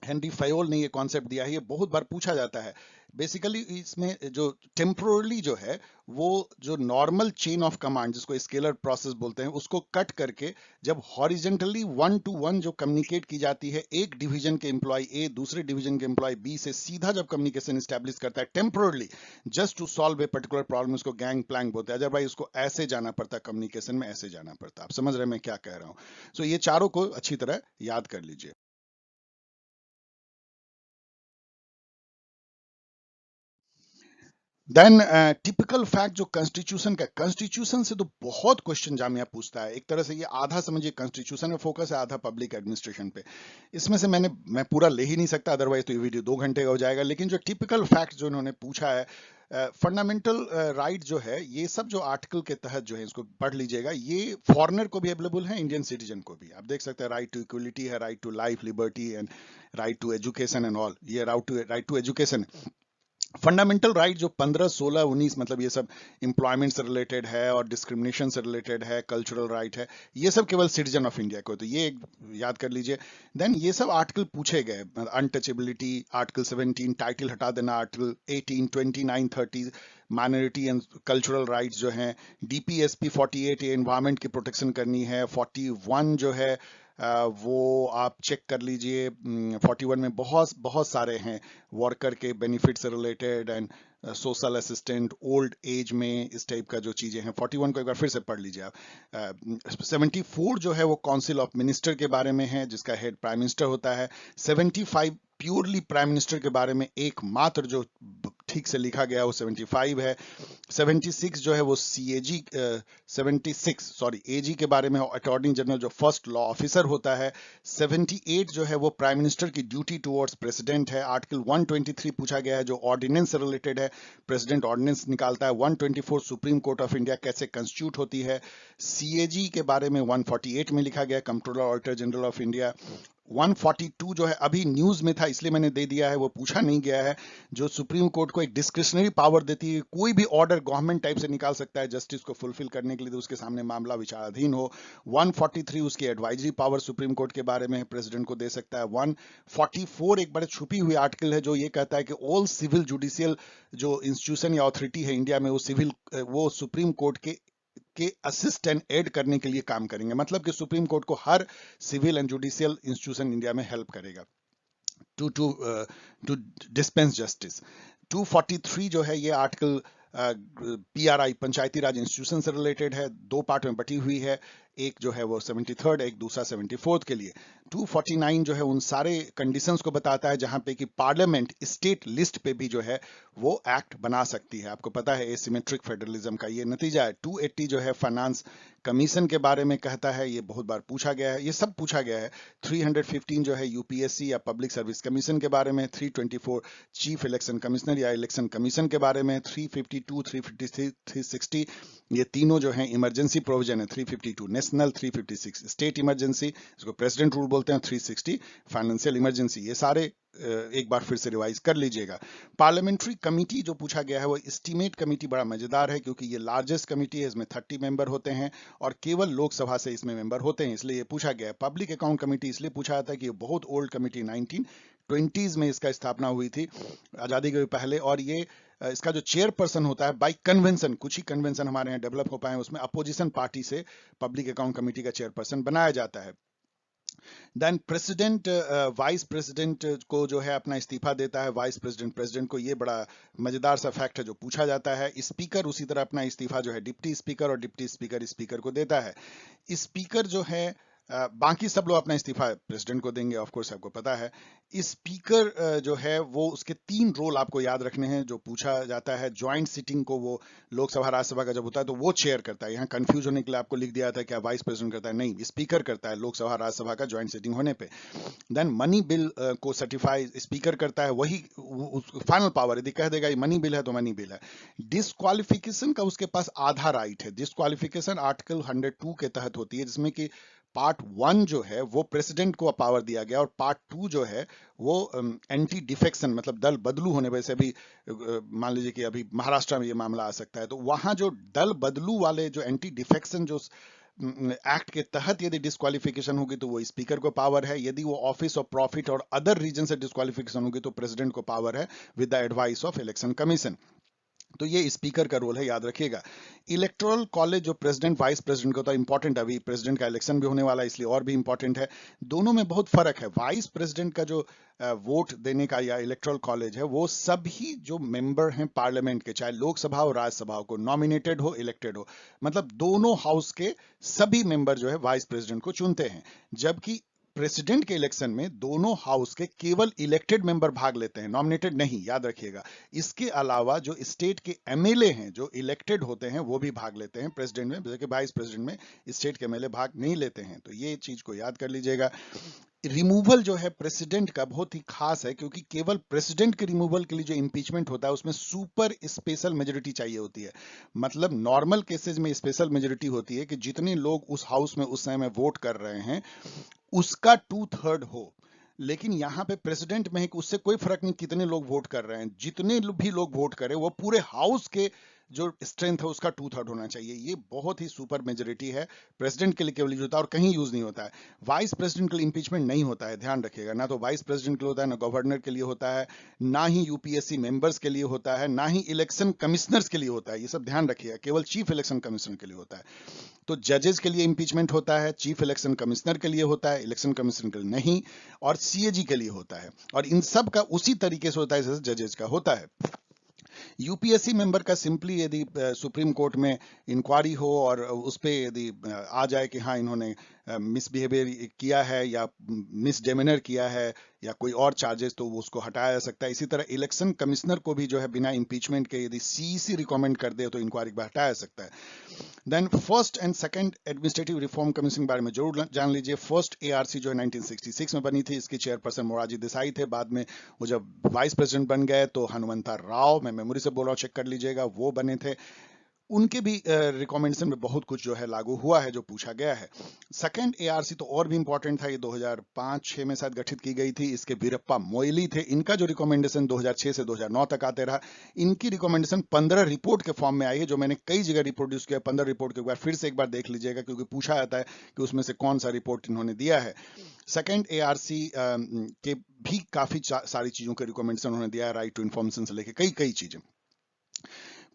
हेनरी फयोल ने ये कॉन्सेप्ट दिया है, ये बहुत बार पूछा जाता है। बेसिकली इसमें जो टेम्पोरली जो है, वो जो नॉर्मल चेन ऑफ कमांड जिसको स्केलर प्रोसेस बोलते हैं, उसको कट करके जब हॉरिजेंटली 1 to 1 जो कम्युनिकेट की जाती है, एक डिवीजन के एम्प्लॉय ए दूसरे डिवीजन के एम्प्लॉय बी से सीधा जब कम्युनिकेशन स्टैब्लिश करता है temporarily, just to solve a particular problem, उसको गैंग प्लैंक बोलते हैं। अदरवाइज उसको ऐसे जाना पड़ता है, कम्युनिकेशन में ऐसे जाना पड़ता है। आप समझ रहे हैं मैं क्या कह रहा हूँ? सो ये चारों को अच्छी तरह याद कर लीजिए। देन टिपिकल फैक्ट जो कॉन्स्टिट्यूशन से तो बहुत क्वेश्चन जामिया पूछता है। एक तरह से ये आधा समझिए कॉन्स्टिट्यूशन में फोकस है, आधा पब्लिक एडमिनिस्ट्रेशन पे। इसमें से मैं पूरा ले ही नहीं सकता, अदरवाइज तो ये वीडियो 2 घंटे का हो जाएगा। लेकिन जो टिपिकल फैक्ट जो इन्होंने पूछा है, फंडामेंटल राइट जो है, ये सब जो आर्टिकल के तहत जो है, इसको पढ़ लीजिएगा। ये फॉरेनर को भी अवेलेबल है, इंडियन सिटीजन को भी। आप देख सकते हैं, राइट टू इक्वलिटी है, right to life, liberty and right to education and all. ये right to education fundamental right जो 15, 16, 19 मतलब ये सब एम्प्लॉयमेंट से रिलेटेड है और डिस्क्रिमिनेशन से रिलेटेड है, कल्चरल राइट है, ये सब केवल सिटीजन ऑफ इंडिया को, तो ये याद कर लीजिए। देन ये सब आर्टिकल पूछे गए, अनटचेबिलिटी आर्टिकल 17, टाइटल हटा देना article 18, 29, 30, minority and cultural rights जो हैं, डीपीएसपी 48 ये एनवायरमेंट की प्रोटेक्शन करनी है, 41 जो है वो आप चेक कर लीजिए। 41 में बहुत बहुत सारे हैं वर्कर के बेनिफिट से related and social assistant old age में इस टाइप का जो चीजें हैं, 41 को एक बार फिर से पढ़ लीजिए आप। 74 जो है वो काउंसिल ऑफ मिनिस्टर के बारे में है जिसका हेड प्राइम मिनिस्टर होता है। 75 प्योरली प्राइम मिनिस्टर के बारे में एकमात्र जो ठीक से लिखा गया वो 75 है। 76 जो है वो सीएजी 76 सॉरी एजी के बारे में, अटॉर्नी जनरल जो फर्स्ट लॉ ऑफिसर होता है। 78 जो है वो प्राइम मिनिस्टर की ड्यूटी टुवर्ड्स प्रेसिडेंट है। आर्टिकल 123 पूछा गया है जो ऑर्डिनेंस से रिलेटेड है, प्रेसिडेंट ऑर्डिनेंस निकालता है। 124 सुप्रीम कोर्ट ऑफ इंडिया कैसे कंस्टिट्यूट होती है। सीएजी के बारे में 148 में लिखा गया, controller auditor general of India. 142 जो है अभी न्यूज में था इसलिए मैंने दे दिया है, वो पूछा नहीं गया है, जो सुप्रीम कोर्ट को एक डिस्क्रिशनरी पावर देती है, कोई भी ऑर्डर गवर्नमेंट टाइप से निकाल सकता है जस्टिस को फुलफिल करने के लिए, तो उसके सामने मामला विचाराधीन हो। 143 उसकी एडवाइजरी पावर सुप्रीम कोर्ट के बारे में प्रेसिडेंट को दे सकता है। 144 एक बड़े छुपी हुई आर्टिकल है जो ये कहता है कि ऑल सिविल जुडिशियल जो इंस्टीट्यूशन या अथॉरिटी है इंडिया में वो सुप्रीम कोर्ट के असिस्ट एंड एड करने के लिए काम करेंगे, मतलब कि सुप्रीम कोर्ट को हर civil and judicial institution India में हेल्प करेगा टू डिस्पेंस जस्टिस। 243 जो है ये article PRI panchayati Raj institution से रिलेटेड है, दो पार्ट में बटी हुई है, एक जो है वो 73rd एक दूसरा 74th के लिए। 249 जो है उन सारे कंडीशंस को बताता है जहां पे कि पार्लियामेंट स्टेट लिस्ट पे भी जो है वो एक्ट बना सकती है। आपको पता है एसिमेट्रिक फेडरलिज्म का ये नतीजा है। 280 जो है फाइनेंस कमीशन के बारे में कहता है, ये बहुत बार पूछा गया है, ये सब पूछा गया है। 315 जो है यूपीएससी या पब्लिक सर्विस कमीशन के बारे में। 324 चीफ इलेक्शन कमिश्नर या इलेक्शन कमीशन के बारे में। 352, 353, 360 ये तीनों जो है इमरजेंसी प्रोविजन है। 352 नेशनल, 356 स्टेट इमरजेंसी, इसको प्रेसिडेंट रूल बोलते हैं। 360 फाइनेंशियल इमरजेंसी। ये सारे एक बार फिर से रिवाइज कर लीजिएगा। पार्लियामेंट्री कमेटी जो पूछा गया है वो एस्टीमेट कमेटी बड़ा मजेदार है क्योंकि ये लार्जेस्ट कमेटी है, इसमें 30 मेंबर होते हैं और केवल लोकसभा से इसमें मेंबर होते हैं, इसलिए ये पूछा गया है। पब्लिक अकाउंट कमेटी इसलिए पूछा जाता है कि ये बहुत ओल्ड कमेटी 1920s में इसका स्थापना हुई थी आजादी के पहले, और ये इसका जो चेयरपर्सन होता है बाय कन्वेंशन, कुछ ही कन्वेंशन हमारे यहाँ डेवलप हो पाए उसमें अपोजिशन पार्टी से पब्लिक अकाउंट कमेटी का चेयरपर्सन बनाया जाता है। देन प्रेसिडेंट वाइस प्रेसिडेंट को जो है अपना इस्तीफा देता है, वाइस प्रेसिडेंट प्रेसिडेंट को, ये बड़ा मजेदार सा फैक्ट है जो पूछा जाता है। स्पीकर उसी तरह अपना इस्तीफा जो है डिप्टी स्पीकर और डिप्टी स्पीकर स्पीकर को देता है। स्पीकर जो है बाकी सब लोग अपना इस्तीफा प्रेसिडेंट को देंगे, ऑफ कोर्स आपको पता है। स्पीकर जो है वो उसके 3 रोल आपको याद रखने हैं जो पूछा जाता है। ज्वाइंट सिटिंग को वो लोकसभा राज्यसभा का जब होता है तो वो चेयर करता है, यहाँ कंफ्यूज होने के लिए आपको लिख दिया था क्या वाइस प्रेसिडेंट करता है, नहीं, स्पीकर करता है लोकसभा राज्यसभा का ज्वाइंट सिटिंग होने पे। देन मनी बिल को सर्टिफाई स्पीकर करता है, वही फाइनल पावर, यदि कह देगा ये मनी बिल है तो मनी बिल है। डिस्क्वालिफिकेशन का उसके पास आधा राइट है। डिस्क्वालिफिकेशन आर्टिकल 102 के तहत होती है जिसमें कि पार्ट 1 जो है वो प्रेसिडेंट को पावर दिया गया और पार्ट 2 जो है वो एंटी डिफेक्शन मतलब दल बदलू होने वैसे भी मान लीजिए कि अभी महाराष्ट्र में ये मामला आ सकता है, तो वहां जो दल बदलू वाले जो एंटी डिफेक्शन जो एक्ट के तहत यदि डिस्क्वालिफिकेशन होगी तो वो स्पीकर को पावर है। यदि वो ऑफिस ऑफ प्रॉफिट और अदर रीजन से डिस्क्वालिफिकेशन होगी तो प्रेसिडेंट को पावर है with the advice of election commission. तो ये स्पीकर का रोल है, याद रखिएगा। इलेक्टोरल कॉलेज जो प्रेसिडेंट वाइस प्रेसिडेंट का होता है, इंपॉर्टेंट, अभी प्रेसिडेंट का इलेक्शन भी होने वाला है इसलिए और भी इंपॉर्टेंट है। दोनों में बहुत फर्क है। वाइस प्रेसिडेंट का जो वोट देने का या इलेक्टोरल कॉलेज है वो सभी जो मेंबर हैं पार्लियामेंट के, चाहे लोकसभा और राज्यसभा को, नॉमिनेटेड हो इलेक्टेड हो, मतलब दोनों हाउस के सभी मेंबर जो है वाइस प्रेसिडेंट को चुनते हैं। जबकि प्रेसिडेंट के इलेक्शन में दोनों हाउस के केवल इलेक्टेड मेंबर भाग लेते हैं, नॉमिनेटेड नहीं, याद रखिएगा। इसके अलावा जो स्टेट के एमएलए हैं जो इलेक्टेड होते हैं वो भी भाग लेते हैं प्रेसिडेंट में, जबकि वाइस प्रेसिडेंट में स्टेट के एमएलए भाग नहीं लेते हैं, तो ये चीज को याद कर लीजिएगा। रिमूवल जो है प्रेसिडेंट का बहुत ही खास है क्योंकि केवल प्रेसिडेंट के रिमूवल के लिए जो इंपीचमेंट होता है उसमें सुपर स्पेशल मेजोरिटी चाहिए होती है। मतलब नॉर्मल केसेस में स्पेशल मेजोरिटी होती है कि जितने लोग उस हाउस में उस समय में वोट कर रहे हैं उसका 2/3 हो। लेकिन यहाँ पे प्रेसिडेंट में है कि उससे कोई फर्क नहीं कितने लोग वोट कर रहे हैं, जितने भी लोग वोट करें वो पूरे हाउस के जो स्ट्रेंथ है उसका 2/3 होना चाहिए। ये बहुत ही सुपर मेजोरिटी है, प्रेसिडेंट के लिए केवल यूज होता है और कहीं यूज नहीं होता है। वाइस प्रेसिडेंट के लिए इंपीचमेंट नहीं होता है, ध्यान रखिएगा। ना तो वाइस प्रेसिडेंट के लिए होता है, ना गवर्नर के लिए होता है, ना ही यूपीएससी मेंबर्स के लिए होता है, ना ही इलेक्शन कमिश्नर्स के लिए होता है। ये सब ध्यान रखिएगा, केवल चीफ इलेक्शन कमिश्नर के लिए होता है। तो जजेस के लिए इंपीचमेंट होता है, चीफ इलेक्शन कमिश्नर के लिए होता है, इलेक्शन कमिश्नर के लिए नहीं, और सीएजी के लिए होता है। और इन सब का उसी तरीके से होता है जैसे जजेस का होता है। यूपीएससी मेंबर का सिंपली यदि सुप्रीम कोर्ट में इंक्वायरी हो और उस पे यदि आ जाए कि हाँ इन्होंने मिसबिहेवियर किया है या मिसडेमेनर किया है या कोई और चार्जेस, तो वो उसको हटाया जा सकता है। इसी तरह इलेक्शन कमिश्नर को भी जो है बिना इंपीचमेंट के यदि सीईसी रिकमेंड कर दे तो इंक्वायरी पर हटाया जा सकता है। Then first and second administrative reform commission के बारे में जरूर जान लीजिए। फर्स्ट एआरसी जो है 1966 में बनी थी, इसकी चेयरपर्सन मोरारजी देसाई थे। बाद में वो जब वाइस प्रेसिडेंट बन गए तो हनुमंता राव, मैं मेमोरी से बोल रहा हूँ, चेक कर लीजिएगा, वो बने थे। उनके भी रिकमेंडेशन में बहुत कुछ जो है लागू हुआ है जो पूछा गया है। सेकंड एआरसी तो और भी इंपॉर्टेंट था, ये 2005-6 में शायद गठित की गई थी। इसके वीरप्पा मोइली थे। इनका जो रिकमेंडेशन 2006 से 2009 तक आते रहा। इनकी रिकमेंडेशन 15 रिपोर्ट के फॉर्म में आई है, जो मैंने कई जगह रिप्रोड्यूस किया। 15 रिपोर्ट के एक बार फिर से एक बार देख लीजिएगा, क्योंकि पूछा जाता है कि उसमें से कौन सा रिपोर्ट इन्होंने दिया है। सेकंड एआरसी के भी काफी सारी चीजों के रिकमेंडेशन उन्होंने दिया है, राइट टू इन्फॉर्मेशन से लेकर कई चीजें।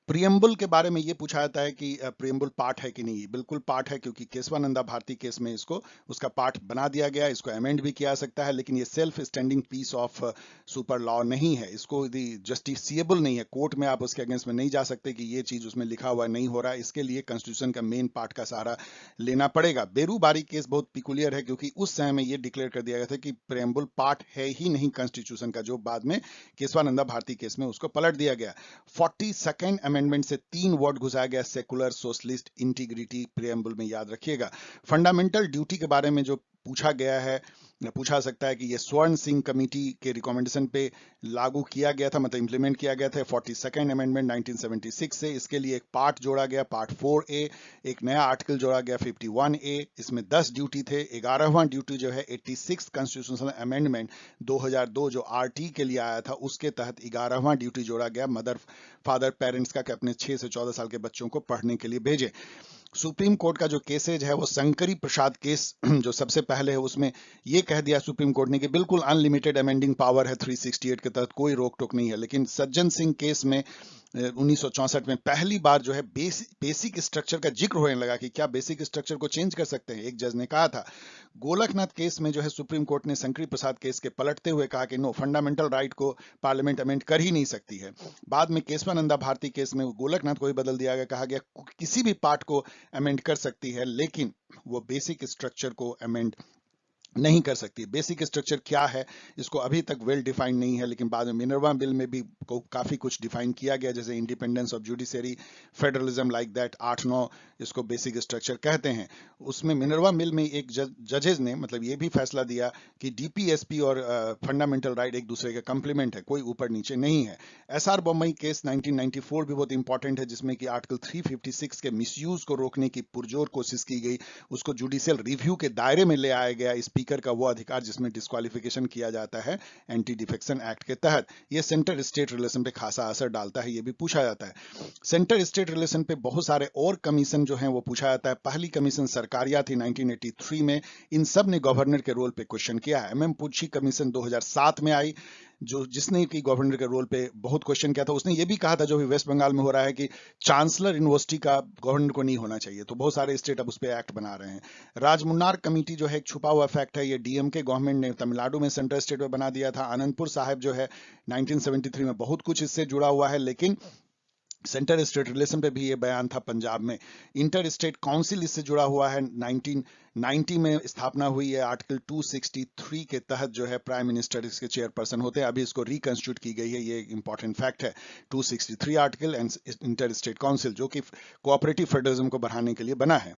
प्रियम्बल के बारे में ये पूछा जाता है कि प्रियम्बल पार्ट है कि नहीं। बिल्कुल पार्ट है, क्योंकि केशवानंदा भारती केस में इसको उसका पार्ट बना दिया गया। इसको अमेंड भी किया जा सकता है, लेकिन ये self standing piece of super law नहीं है। इसको यदि जस्टिसिएबल नहीं है, कोर्ट में आप उसके अगेंस्ट में नहीं जा सकते कि ये चीज उसमें लिखा हुआ नहीं हो रहा है। इसके लिए कॉन्स्टिट्यूशन का मेन पार्ट का सहारा लेना पड़ेगा। बेरूबारी केस बहुत पिकुलियर है, क्योंकि उस समय में ये डिक्लेयर कर दिया गया था कि प्रियम्बल पार्ट है ही नहीं कॉन्स्टिट्यूशन का, जो बाद में केशवानंदा भारती केस में उसको पलट दिया गया। 42nd अमेंडमेंट से 3 वर्ड घुसाया गया, सेकुलर, सोशलिस्ट, इंटीग्रिटी, प्रियम्बल में, याद रखिएगा। फंडामेंटल ड्यूटी के बारे में जो पूछा गया है, पूछा सकता है कि ये स्वर्ण सिंह कमेटी के रिकमेंडेशन पे लागू किया गया था, मतलब इंप्लीमेंट किया गया था 42nd अमेंडमेंट 1976 से। इसके लिए एक पार्ट जोड़ा गया, पार्ट 4A, एक नया आर्टिकल जोड़ा गया 51A। इसमें 10 ड्यूटी थे। 11वां ड्यूटी जो है 86 कॉन्स्टिट्यूशनल अमेंडमेंट 2002 जो आरटी के लिए आया था, उसके तहत 11वां ड्यूटी जोड़ा गया मदर फादर पेरेंट्स का, कि अपने 6 से 14 साल के बच्चों को पढ़ने के लिए भेजें। सुप्रीम कोर्ट का जो केसेज है वो शंकरी प्रसाद केस जो सबसे पहले है, उसमें ये कह दिया सुप्रीम कोर्ट ने कि बिल्कुल अनलिमिटेड अमेंडिंग पावर है, 368 के तहत कोई रोक टोक नहीं है। लेकिन सज्जन सिंह केस में 1964 में पहली बार जो है बेसिक स्ट्रक्चर का जिक्र होने लगा कि क्या बेसिक स्ट्रक्चर को चेंज कर सकते हैं, एक जज ने कहा था। गोलकनाथ केस में जो है सुप्रीम कोर्ट ने शंकरी प्रसाद केस के पलटते हुए कहा कि नो, फंडामेंटल राइट को पार्लियामेंट अमेंड कर ही नहीं सकती है। बाद में केशवानंदा भारती केस में गोलकनाथ को ही बदल दिया गया, कहा गया किसी भी पार्ट को अमेंड कर सकती है, लेकिन वो बेसिक स्ट्रक्चर को अमेंड नहीं कर सकती। बेसिक स्ट्रक्चर क्या है इसको अभी तक वेल डिफाइंड नहीं है, लेकिन बाद में मिनर्वा बिल में भी काफी कुछ डिफाइन किया गया, जैसे independence of judiciary, federalism, like that, 8-9 इसको बेसिक स्ट्रक्चर कहते हैं। उसमें मिनर्वा बिल में एक जजेस ने मतलब ये भी फैसला दिया कि डीपीएसपी और फंडामेंटल राइट एक दूसरे के कंप्लीमेंट है, कोई ऊपर नीचे नहीं है। एसआर बोम्मई केस 1994 भी बहुत इंपॉर्टेंट है, जिसमें कि आर्टिकल 356 के मिसयूज को रोकने की पुरजोर कोशिश की गई, उसको जुडिशियल रिव्यू के दायरे में ले आया गया। स्पीकर का वो अधिकार जिसमें डिस्क्वालिफिकेशन किया जाता है एंटी डिफेक्शन एक्ट के तहत। ये सेंटर स्टेट रिलेशन पे खासा असर डालता है, ये भी पूछा जाता है। सेंटर स्टेट रिलेशन पे बहुत सारे और कमीशन जो हैं वो पूछा जाता है। पहली कमीशन सरकारिया थी 1983 में, इन सब ने गवर्नर के रोल पे क्वेश्चन किया है। एमएम पुच्छी कमीशन 2007 में आई, जो जिसने कि गवर्नर के रोल पे बहुत क्वेश्चन किया था। उसने ये भी कहा था, जो भी वेस्ट बंगाल में हो रहा है, कि चांसलर यूनिवर्सिटी का गवर्नर को नहीं होना चाहिए। तो बहुत सारे स्टेट अब उस पर एक्ट बना रहे हैं। राजमुन्नार कमेटी जो है एक छुपा हुआ फैक्ट है, ये डीएमके गवर्नमेंट ने तमिलनाडु में सेंट्रल स्टेट में बना दिया था। आनंदपुर साहिब जो है 1973 में बहुत कुछ इससे जुड़ा हुआ है, लेकिन सेंटर स्टेट रिलेशन पे भी ये बयान था पंजाब में। इंटर स्टेट काउंसिल इससे जुड़ा हुआ है, 1990 में स्थापना हुई है। आर्टिकल 263 के तहत जो है प्राइम मिनिस्टर इसके चेयरपर्सन होते हैं। अभी इसको रिकंस्टिट्यूट की गई है, ये इंपॉर्टेंट फैक्ट है। 263 article and inter state council, जो कि कोऑपरेटिव फेडरलिज्म को बढ़ाने के लिए बना है।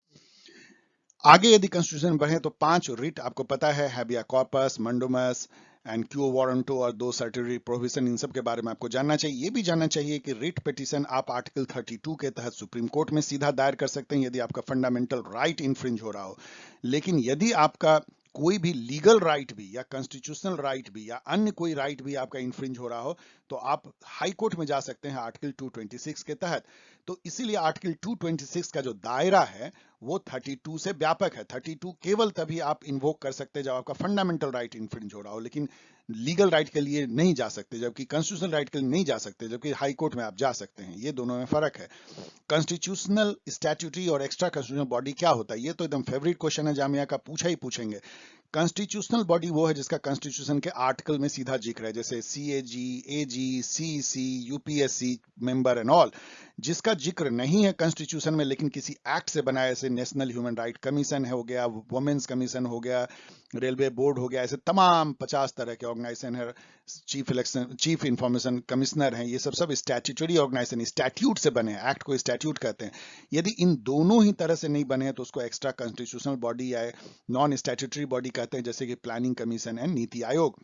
आगे यदि कॉन्स्टिट्यूशन बढ़े तो 5 रिट आपको पता है, हैबिया कॉर्पस, मंडोमस एंड क्यू वारंटो और 2 सर्टिफिकेटरी प्रोविजन, इन सब के बारे में आपको जानना चाहिए। ये भी जानना चाहिए कि रिट पिटीशन आप आर्टिकल 32 के तहत सुप्रीम कोर्ट में सीधा दायर कर सकते हैं यदि आपका फंडामेंटल राइट इन्फ्रिंज हो रहा हो। लेकिन यदि आपका कोई भी लीगल राइट भी या कॉन्स्टिट्यूशनल राइट भी या अन्य कोई राइट भी आपका इन्फ्रिंज हो रहा हो तो आप हाई कोर्ट में जा सकते हैं आर्टिकल 226 के तहत। तो इसीलिए आर्टिकल 226 का जो दायरा है वो 32 से व्यापक है। 32 केवल तभी आप इन्वोक कर सकते हैं जब आपका फंडामेंटल राइट इन्फ्रिंज हो रहा हो, लेकिन लीगल राइट के लिए नहीं जा सकते, जबकि कॉन्स्टिट्यूशनल राइट के लिए नहीं जा सकते, जबकि हाई कोर्ट में आप जा सकते हैं। ये दोनों में फर्क है। कॉन्स्टिट्यूशनल, स्टैट्यूटरी और एक्स्ट्रा कॉन्स्टिट्यूशनल बॉडी क्या होता है, ये तो एकदम फेवरेट क्वेश्चन है जामिया का, पूछा ही पूछेंगे। कॉन्स्टिट्यूशनल बॉडी वो है जिसका कॉन्स्टिट्यूशन के आर्टिकल में सीधा जिक्र है, जैसे CAG, AG, CC, UPSC member and all. जिसका जिक्र नहीं है कॉन्स्टिट्यूशन में लेकिन किसी एक्ट से बनाया, जैसे नेशनल ह्यूमन राइट कमीशन हो गया, वुमेन्स कमीशन हो गया, रेलवे बोर्ड हो गया, ऐसे तमाम 50 तरह के ऑर्गेनाइजेशन है, चीफ इंफॉर्मेशन कमिश्नर हैं, ये सब स्टैट्यूटरी ऑर्गेनाइजेशन, स्टैट्यूट से बने हैं, एक्ट को स्टैट्यूट कहते हैं। यदि इन दोनों ही तरह से नहीं बने हैं तो उसको एक्स्ट्रा कॉन्स्टिट्यूशनल बॉडी या नॉन स्टैट्यूटरी बॉडी कहते हैं, जैसे कि planning commission and NITI Aayog.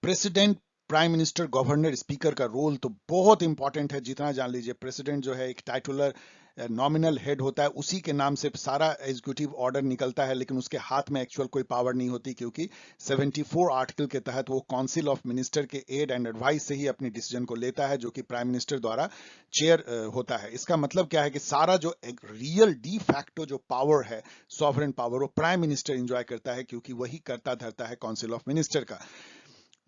President, prime minister, governor, speaker का रोल तो बहुत इंपॉर्टेंट है, जितना जान लीजिए। प्रेसिडेंट जो है एक टाइटुलर नॉमिनल हेड होता है, उसी के नाम से सारा एग्जीक्यूटिव ऑर्डर निकलता है, लेकिन उसके हाथ में एक्चुअल कोई पावर नहीं होती, क्योंकि 74 आर्टिकल के तहत वो काउंसिल ऑफ मिनिस्टर के एड एंड एडवाइस से ही अपनी डिसीजन को लेता है, जो कि प्राइम मिनिस्टर द्वारा चेयर होता है। इसका मतलब क्या है कि सारा जो एक रियल डी फैक्टो जो पावर है, सॉवरेन पावर, वो प्राइम मिनिस्टर एंजॉय करता है, क्योंकि वही करता धरता है काउंसिल ऑफ मिनिस्टर का।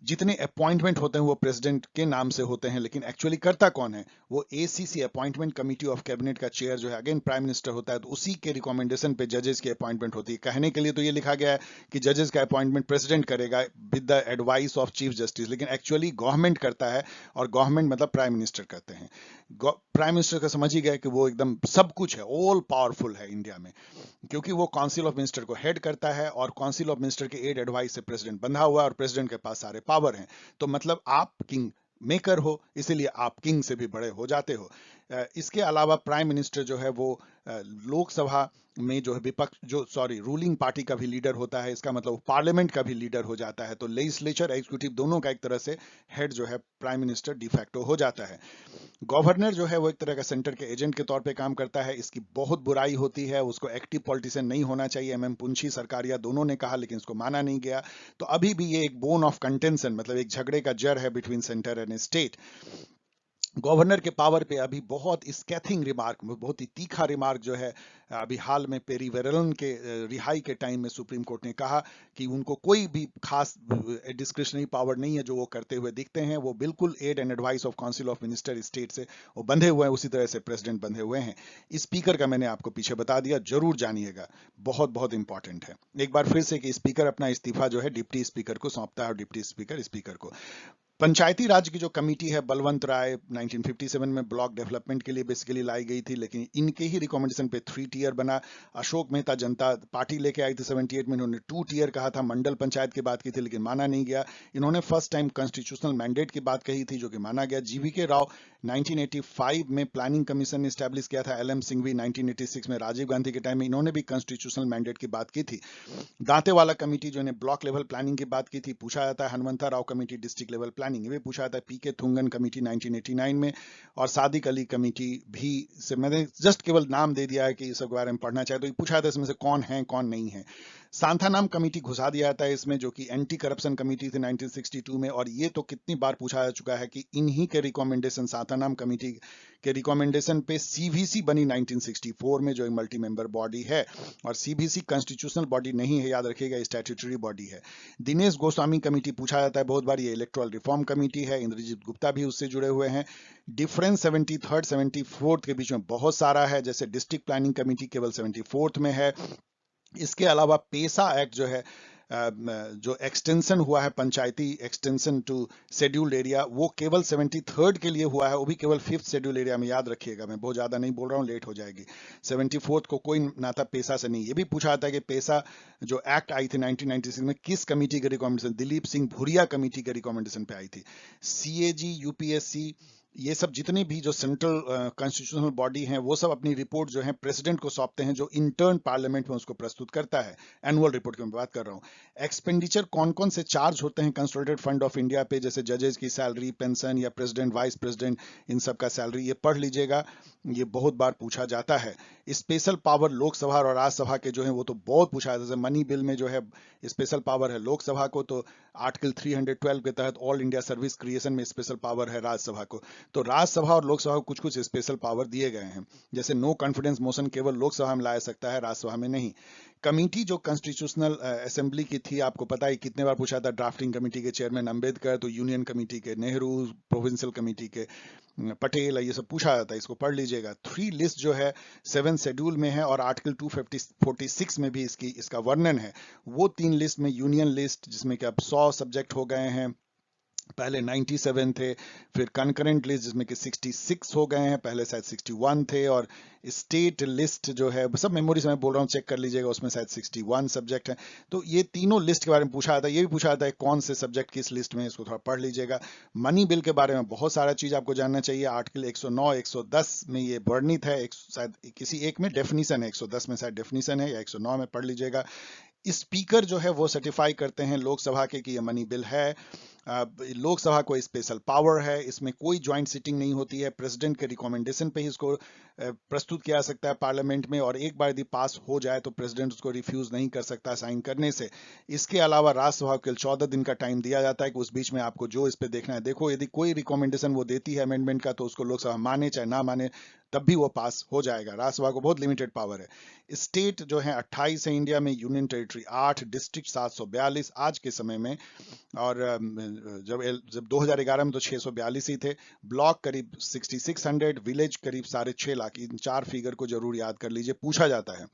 जितने अपॉइंटमेंट होते हैं वो प्रेसिडेंट के नाम से होते हैं, लेकिन एक्चुअली करता कौन है, वो ACC appointment committee of cabinet का चेयर जो है अगेन प्राइम मिनिस्टर होता है, तो उसी के रिकमेंडेशन पे जजेस की अपॉइंटमेंट होती है। कहने के लिए तो ये लिखा गया है कि जजेस का अपॉइंटमेंट प्रेसिडेंट करेगा with the advice of chief justice, लेकिन एक्चुअली गवर्नमेंट करता है, और गवर्नमेंट मतलब प्राइम मिनिस्टर करते हैं। प्राइम मिनिस्टर का समझ ही गए कि वो एकदम सब कुछ है, ऑल पावरफुल है इंडिया में, क्योंकि वो काउंसिल ऑफ मिनिस्टर को हेड करता है, और काउंसिल ऑफ मिनिस्टर के एड एडवाइस से प्रेसिडेंट बंधा हुआ है, और प्रेसिडेंट के पास सारे पावर हैं। तो मतलब आप किंग मेकर हो, इसीलिए आप किंग से भी बड़े हो जाते हो। इसके अलावा प्राइम मिनिस्टर जो है वो लोकसभा में जो है विपक्ष जो रूलिंग पार्टी का भी लीडर होता है, इसका मतलब पार्लियामेंट का भी लीडर हो जाता है। तो लेजिस्लेचर, एग्जीक्यूटिव दोनों का एक तरह से हेड जो है प्राइम मिनिस्टर डिफैक्टो हो जाता है। गवर्नर जो है वो एक तरह का सेंटर के एजेंट के तौर पे काम करता है। इसकी बहुत बुराई होती है, उसको एक्टिव पॉलिटिशियन नहीं होना चाहिए। एमएम पुंछी, सरकारिया दोनों ने कहा, लेकिन इसको माना नहीं गया। तो अभी भी ये एक बोन ऑफ कंटेंशन, मतलब एक झगड़े का जड़ है between centre and state. Governor के पावर पे अभी बहुत स्कैथिंग रिमार्क, बहुत ही तीखा रिमार्क जो है अभी हाल में पेरीवेरलन के रिहाई के टाइम में सुप्रीम कोर्ट ने कहा कि उनको कोई भी खास डिस्क्रिशनरी पावर नहीं है जो वो करते हुए दिखते हैं। वो बिल्कुल aid and advice of council of minister state से वो बंधे हुए हैं, उसी तरह से प्रेसिडेंट बंधे हुए हैं। स्पीकर का मैंने आपको पीछे बता दिया, जरूर जानिएगा, बहुत बहुत इंपॉर्टेंट है। एक बार फिर से कि स्पीकर अपना इस्तीफा जो है डिप्टी स्पीकर को सौंपता है, और डिप्टी स्पीकर स्पीकर को। पंचायती राज की जो कमेटी है, बलवंत राय 1957 में ब्लॉक डेवलपमेंट के लिए बेसिकली लाई गई थी, लेकिन इनके ही रिकमेंडेशन पे 3 टियर बना। अशोक मेहता जनता पार्टी लेके आई थी 78 में, इन्होंने 2 टियर कहा था। मंडल पंचायत की बात की थी लेकिन माना नहीं गया। इन्होंने फर्स्ट टाइम कॉन्स्टिट्यूशनल मैंडेट की बात कही थी, जो कि माना गया। जीवीके राव 1985 में प्लानिंग कमीशन ने स्टैब्लिश किया था। एलएम सिंघवी 1986 में राजीव गांधी के टाइम में, इन्होंने भी कॉन्स्टिट्यूशनल मैंडेट की बात की थी। दांतेवाला कमेटी जो ने ब्लॉक लेवल प्लानिंग की बात की थी, पूछा जाता है। Hanumanta Rao committee district level planning, ये भी पूछा जाता है। पीके थुंगन कमेटी 1989 में, और सादिक अली कमेटी भी, से मैंने जस्ट केवल नाम दे दिया है कि इस सब के बारे में पढ़ना चाहे, तो ये पूछा जाता है इसमें से कौन है कौन नहीं है। सांथानाम कमेटी घुसा दिया जाता है इसमें, जो कि एंटी करप्शन कमेटी थी 1962 में, और ये तो कितनी बार पूछा जा चुका है कि इन्हीं के रिकमेंडेशन, सांथानाम कमेटी के रिकमेंडेशन पे सीवीसी बनी 1964 में, जो एक मल्टी मेंबर बॉडी है। और सीवीसी कॉन्स्टिट्यूशनल बॉडी नहीं है, याद रखिएगा, स्टैट्यूटरी बॉडी है। दिनेश गोस्वामी कमेटी पूछा जाता है बहुत बार, ये इलेक्टोरल रिफॉर्म कमेटी है, इंद्रजीत गुप्ता भी उससे जुड़े हुए हैं। डिफरेंस 73rd 74th के बीच में बहुत सारा है, जैसे डिस्ट्रिक्ट प्लानिंग कमेटी केवल 74th में है। इसके अलावा पेसा एक्ट जो है, जो एक्सटेंशन हुआ है, पंचायती एक्सटेंशन टू शेड्यूल्ड एरिया, वो केवल 73rd के लिए हुआ है, वो भी केवल 5th शेड्यूल एरिया में, याद रखिएगा। मैं बहुत ज्यादा नहीं बोल रहा हूँ, लेट हो जाएगी। 74th को कोई नाता पेसा से नहीं। ये भी पूछा जाता है कि पेसा जो एक्ट आई थी 1996 में, किस कमेटी के रिकमेंडेशन, दिलीप सिंह भुरिया कमेटी के रिकमेंडेशन पे आई थी। सीएजी, यूपीएससी, ये सब जितने भी जो सेंट्रल कॉन्स्टिट्यूशनल बॉडी हैं वो सब अपनी रिपोर्ट जो है प्रेसिडेंट को सौंपते हैं, जो इंटर्न पार्लियामेंट में उसको प्रस्तुत करता है। एनुअल रिपोर्ट की मैं बात कर रहा हूँ। एक्सपेंडिचर कौन कौन से चार्ज होते हैं कंसोलिडेटेड फंड ऑफ इंडिया पे, जैसे जजेस की सैलरी, पेंशन या प्रेसिडेंट वाइस प्रेसिडेंट, इन सब का सैलरी, ये पढ़ लीजिएगा, ये बहुत बार पूछा जाता है। स्पेशल पावर लोकसभा और राज्यसभा के जो है वो तो बहुत पूछा है, जैसे मनी बिल में जो है स्पेशल पावर है लोकसभा को, तो आर्टिकल 312 के तहत ऑल इंडिया सर्विस क्रिएशन में स्पेशल पावर है राज्यसभा को। तो राज्यसभा और लोकसभा को कुछ कुछ स्पेशल पावर दिए गए हैं, जैसे नो कॉन्फिडेंस मोशन केवल लोकसभा में लाया सकता है, राज्यसभा में नहीं। कमेटी जो कॉन्स्टिट्यूशनल असेंबली की थी, आपको पता है कितने बार पूछा था, ड्राफ्टिंग कमेटी के चेयरमैन अंबेडकर, तो यूनियन कमेटी के नेहरू, प्रोविंशियल कमेटी के पटेल, ये सब पूछा जाता है, इसको पढ़ लीजिएगा। 3 लिस्ट जो है 7 शेड्यूल में है और आर्टिकल 246 में भी इसका वर्णन है। वो 3 लिस्ट में यूनियन लिस्ट, जिसमें कि अब 100 सब्जेक्ट हो गए हैं, पहले 97 थे, फिर कंकरेंट लिस्ट जिसमें कि 66 हो गए हैं, पहले शायद 61 थे, और स्टेट लिस्ट जो है, सब मेमोरी से मैं बोल रहा हूँ, चेक कर लीजिएगा, उसमें शायद 61 सब्जेक्ट हैं। तो ये तीनों लिस्ट के बारे में पूछा जाता है, ये भी पूछा जाता है कौन से सब्जेक्ट किस लिस्ट में, इसको थोड़ा पढ़ लीजिएगा। मनी बिल के बारे में बहुत सारा चीज आपको जानना चाहिए, आर्टिकल 109 110 में ये वर्णित है, शायद किसी एक में डेफिनीशन है, 110 में शायद डेफिनीशन है, या 109 में, पढ़ लीजिएगा। स्पीकर जो है वो सर्टिफाई करते हैं लोकसभा के कि ये मनी बिल है। लोकसभा को स्पेशल पावर है, इसमें कोई ज्वाइंट सिटिंग नहीं होती है, प्रेसिडेंट के रिकमेंडेशन पे ही इसको प्रस्तुत किया जा सकता है पार्लियामेंट में, और एक बार यदि पास हो जाए तो प्रेसिडेंट उसको रिफ्यूज नहीं कर सकता साइन करने से। इसके अलावा राज्यसभा को 14 दिन का टाइम दिया जाता है कि उस बीच में आपको जो इस पे देखना है देखो, यदि कोई रिकमेंडेशन वो देती है अमेंडमेंट का, तो उसको लोकसभा माने चाहे ना माने, तब भी वो पास हो जाएगा। राज्यसभा को बहुत लिमिटेड पावर है। स्टेट जो है 28 है इंडिया में, यूनियन टेरिटरी 8, डिस्ट्रिक्ट 742 आज के समय में, और जब 2011 में तो 642 ही थे। ब्लॉक करीब 6600, विलेज करीब 6.5 लाख। इन 4 फिगर को जरूर याद कर लीजिए, पूछा जाता है।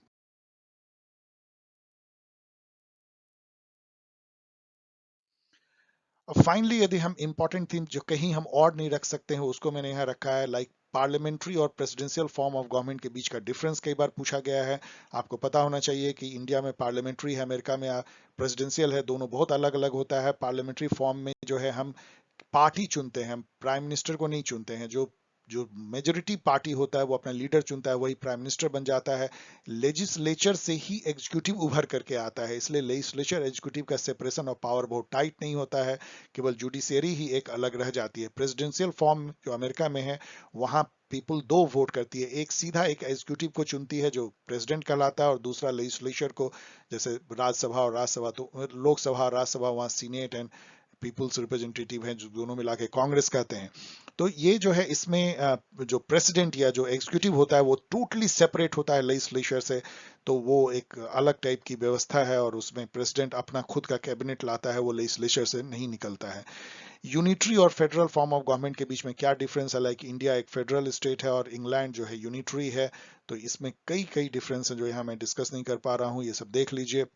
और फाइनली यदि हम इंपॉर्टेंट थिंग जो कहीं हम और नहीं रख सकते हैं, उसको मैंने यहाँ रखा है, लाइक पार्लियामेंट्री और प्रेसिडेंशियल फॉर्म ऑफ गवर्नमेंट के बीच का डिफरेंस कई बार पूछा गया है। आपको पता होना चाहिए कि इंडिया में पार्लियामेंट्री है, अमेरिका में प्रेसिडेंशियल है, दोनों बहुत अलग अलग होता है। पार्लियामेंट्री फॉर्म में जो है हम पार्टी चुनते हैं, हम प्राइम मिनिस्टर को नहीं चुनते हैं। जो जो मेजोरिटी पार्टी होता है वो अपना लीडर चुनता है, वही प्राइम मिनिस्टर बन जाता है। लेजिस्लेचर से ही एग्जीक्यूटिव उभर करके आता है, इसलिए लेजिस्लेचर एग्जीक्यूटिव का सेपरेशन ऑफ पावर बहुत टाइट नहीं होता है, केवल जुडिशियरी ही एक अलग रह जाती है। प्रेसिडेंशियल फॉर्म जो अमेरिका में है, वहां पीपल 2 वोट करती है, एक सीधा एक एग्जीक्यूटिव को चुनती है जो प्रेसिडेंट कहलाता है, और दूसरा लेजिस्लेचर को, जैसे राज्यसभा और राज्यसभा, तो लोकसभा और राज्यसभा वहाँ सीनेट एंड पीपुल्स रिप्रेजेंटेटिव हैं, जो दोनों मिला के कांग्रेस कहते हैं। तो ये जो है इसमें जो प्रेसिडेंट या जो एग्जीक्यूटिव होता है वो टोटली सेपरेट होता है लेजिस्लेचर से, तो वो एक अलग टाइप की व्यवस्था है, और उसमें प्रेसिडेंट अपना खुद का कैबिनेट लाता है, वो लेजिस्लेचर से नहीं निकलता है। यूनिटरी और फेडरल फॉर्म ऑफ गवर्नमेंट के बीच में क्या डिफरेंस है, लाइक इंडिया एक फेडरल स्टेट है और इंग्लैंड जो है यूनिटरी है, तो इसमें कई कई डिफरेंस है जो यहाँ मैं डिस्कस नहीं कर पा रहा हूँ, ये सब देख लीजिए।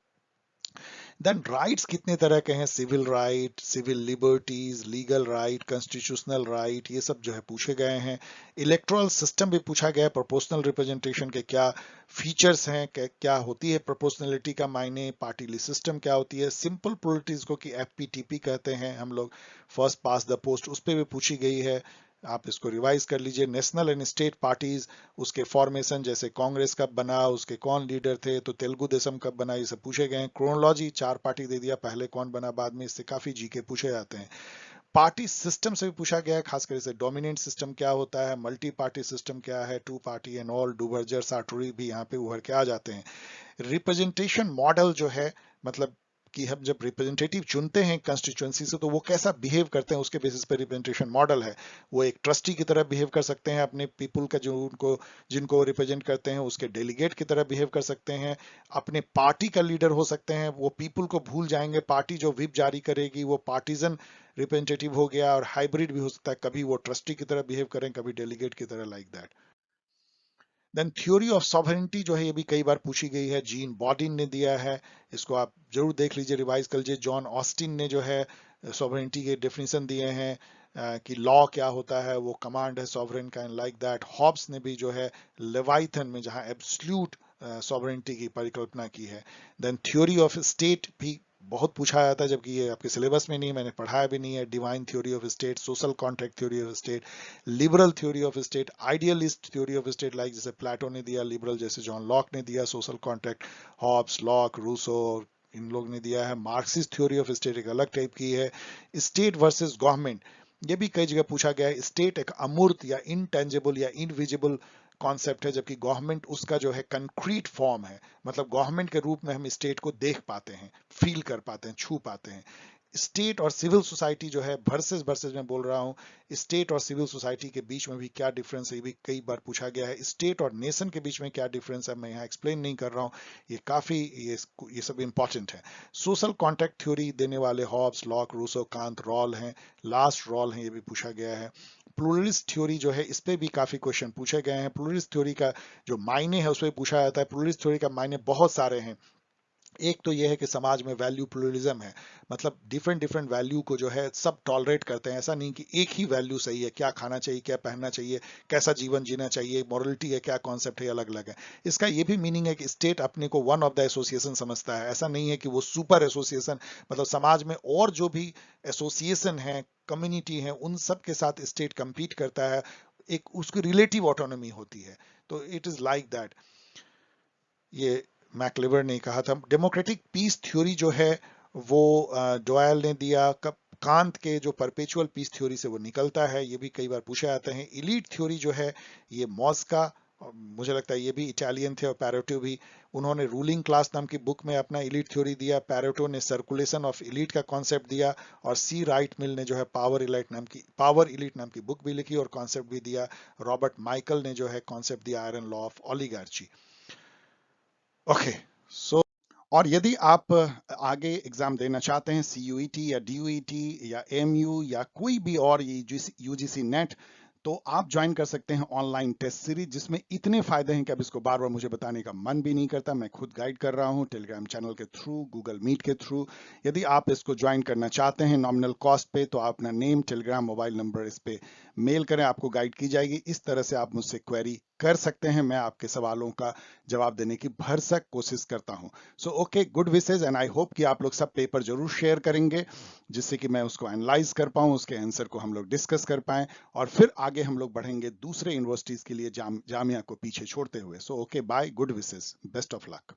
देन राइट्स कितने तरह के हैं, civil right, civil liberties, legal right, constitutional right, ये सब जो है पूछे गए हैं। इलेक्टोरल सिस्टम भी पूछा गया है, प्रोपोर्शनल रिप्रेजेंटेशन के क्या फीचर्स हैं, क्या होती है प्रोपोर्शनलिटी का मायने, पार्टी लिस्ट सिस्टम क्या होती है, सिंपल पॉलिटिक्स को कि एफपीटीपी कहते हैं हम लोग, फर्स्ट पास द पोस्ट, उस पर भी पूछी गई है, आप इसको रिवाइज कर लीजिए। नेशनल एंड स्टेट पार्टीज, उसके फॉर्मेशन, जैसे कांग्रेस कब बना, उसके कौन लीडर थे, तो तेलुगु देशम कब बना, ये सब पूछे गए हैं। क्रोनोलॉजी 4 पार्टी दे दिया, पहले कौन बना बाद में, इससे काफी जीके पूछे जाते हैं। पार्टी सिस्टम से भी पूछा गया है, खासकर से डोमिनेंट सिस्टम क्या होता है, मल्टी पार्टी सिस्टम क्या है, 2 पार्टी एंड ऑल, डुवर्जर साटोरी भी यहाँ पे उभर के आ जाते हैं। रिप्रेजेंटेशन मॉडल जो है, मतलब कि हम जब रिप्रेजेंटेटिव चुनते हैं कंस्टिट्यूएंसी से, तो वो कैसा बिहेव करते हैं उसके बेसिस पे रिप्रेजेंटेशन मॉडल है। वो एक ट्रस्टी की तरह बिहेव कर सकते हैं अपने पीपुल का, जो उनको जिनको रिप्रेजेंट करते हैं, उसके डेलीगेट की तरह बिहेव कर सकते हैं, अपने पार्टी का लीडर हो सकते हैं, वो पीपुल को भूल जाएंगे, पार्टी जो व्हिप जारी करेगी वो पार्टीजन रिप्रेजेंटेटिव हो गया, और हाइब्रिड भी हो सकता है, कभी वो ट्रस्टी की तरह बिहेव करें, कभी डेलीगेट की तरह, like that. Then theory of sovereignty जो है, ये भी कई बार पूछी गई है, जीन बॉडिन ने दिया है, इसको आप जरूर देख लीजिए, रिवाइज कर लीजिए। जॉन ऑस्टिन ने जो है सॉवरेनिटी के डेफिनेशन दिए हैं, कि लॉ क्या होता है, वो कमांड है सॉवरेन का, एंड लाइक दैट। हॉब्स ने भी जो है लेवाइथन में जहां एब्सोल्यूट सॉवरेनिटी की परिकल्पना की है। देन थ्योरी ऑफ स्टेट भी बहुत पूछा जाता है, जबकि ये आपके सिलेबस में नहीं है, मैंने पढ़ाया भी नहीं है। Divine theory of state, social contract theory of state, liberal theory of state, idealist theory of state, like जैसे प्लेटो ने दिया, लिबरल जैसे जॉन लॉक ने दिया, social contract Hobbes, Locke, Rousseau, इन लोग ने दिया है। मार्क्सिस्ट थ्योरी ऑफ स्टेट एक अलग टाइप की है। स्टेट वर्सेस गवर्नमेंट, ये भी कई जगह पूछा गया है। स्टेट एक अमूर्त या इनटेंजिबल या इनविजिबल कॉन्सेप्ट है, जबकि गवर्नमेंट उसका जो है कंक्रीट फॉर्म है। मतलब गवर्नमेंट के रूप में हम स्टेट को देख पाते हैं, फील कर पाते हैं, छू पाते हैं। स्टेट और सिविल सोसाइटी जो है, वर्सेस वर्सेस मैं बोल रहा हूँ, स्टेट और सिविल सोसाइटी के बीच में भी क्या डिफरेंस है, ये भी कई बार पूछा गया है। स्टेट और नेशन के बीच में क्या डिफरेंस है, मैं यहाँ एक्सप्लेन नहीं कर रहा हूँ, ये काफी ये सब इंपॉर्टेंट है। सोशल कॉन्ट्रैक्ट थ्योरी देने वाले Hobbes, Locke, Rousseau, Kant, Rawls हैं, लास्ट रॉल हैं, ये भी पूछा गया है। प्लूरलिस्ट थ्योरी जो है, इस पे भी काफी क्वेश्चन पूछे गए हैं। प्लूरलिस्ट थ्योरी का जो मायने है उस पर पूछा जाता है। प्लूरलिस्ट थ्योरी का मायने बहुत सारे हैं। एक तो यह है कि समाज में वैल्यू प्लूरलिज्म है, मतलब डिफरेंट डिफरेंट वैल्यू को जो है सब टॉलरेट करते हैं। ऐसा नहीं कि एक ही वैल्यू सही है, क्या खाना चाहिए, क्या पहनना चाहिए, कैसा जीवन जीना चाहिए, मॉरलिटी है, क्या कॉन्सेप्ट है, अलग अलग है। इसका ये भी मीनिंग है कि स्टेट अपने को वन ऑफ द एसोसिएशन समझता है। ऐसा नहीं है कि वो सुपर एसोसिएशन, मतलब समाज में और जो भी एसोसिएशन है, कम्युनिटी है, उन सब के साथ स्टेट compete करता है। एक उसकी रिलेटिव ऑटोनॉमी होती है। तो इट इज लाइक दैट। ये मैक्लेवर ने कहा था। डेमोक्रेटिक पीस थ्योरी जो है वो डॉयल ने दिया। कांत के जो परपेचुअल पीस थ्योरी से वो निकलता है, ये भी कई बार पूछे जाते हैं। इलीट थ्योरी जो है ये मॉस्का, मुझे लगता है ये भी इटालियन थे, और पैरेटो भी। उन्होंने रूलिंग क्लास नाम की बुक में अपना इलीट थ्योरी दिया। पैरेटो ने सर्कुलेशन ऑफ इलीट का कॉन्सेप्ट दिया, और सी राइट मिल ने जो है पावर इलीट नाम की बुक भी लिखी और कॉन्सेप्ट भी दिया। रॉबर्ट माइकल ने जो है कॉन्सेप्ट दिया आयरन लॉ ऑफ ओलिगार्ची। ओके, सो और यदि आप आगे एग्जाम देना चाहते हैं, सीयूईटी या डीयूईटी या एमयू या कोई भी और यूजीसी नेट, तो आप ज्वाइन कर सकते हैं ऑनलाइन टेस्ट सीरीज, जिसमें इतने फायदे हैं कि अब इसको बार बार मुझे बताने का मन भी नहीं करता। मैं खुद गाइड कर रहा हूं टेलीग्राम चैनल के थ्रू, गूगल मीट के थ्रू। यदि आप इसको ज्वाइन करना चाहते हैं नॉमिनल कॉस्ट पे, तो आप अपना नेम, टेलीग्राम, मोबाइल नंबर इस पे मेल करें, आपको गाइड की जाएगी। इस तरह से आप मुझसे क्वेरी कर सकते हैं, मैं आपके सवालों का जवाब देने की भरसक कोशिश करता हूं। So okay, good wishes, and I hope कि आप लोग सब पेपर जरूर शेयर करेंगे, जिससे कि मैं उसको एनालाइज कर पाऊं, उसके आंसर को हम लोग डिस्कस कर पाएं, और फिर आगे हम लोग बढ़ेंगे दूसरे यूनिवर्सिटीज के लिए जामिया को पीछे छोड़ते हुए। So okay, bye, good wishes, best of luck.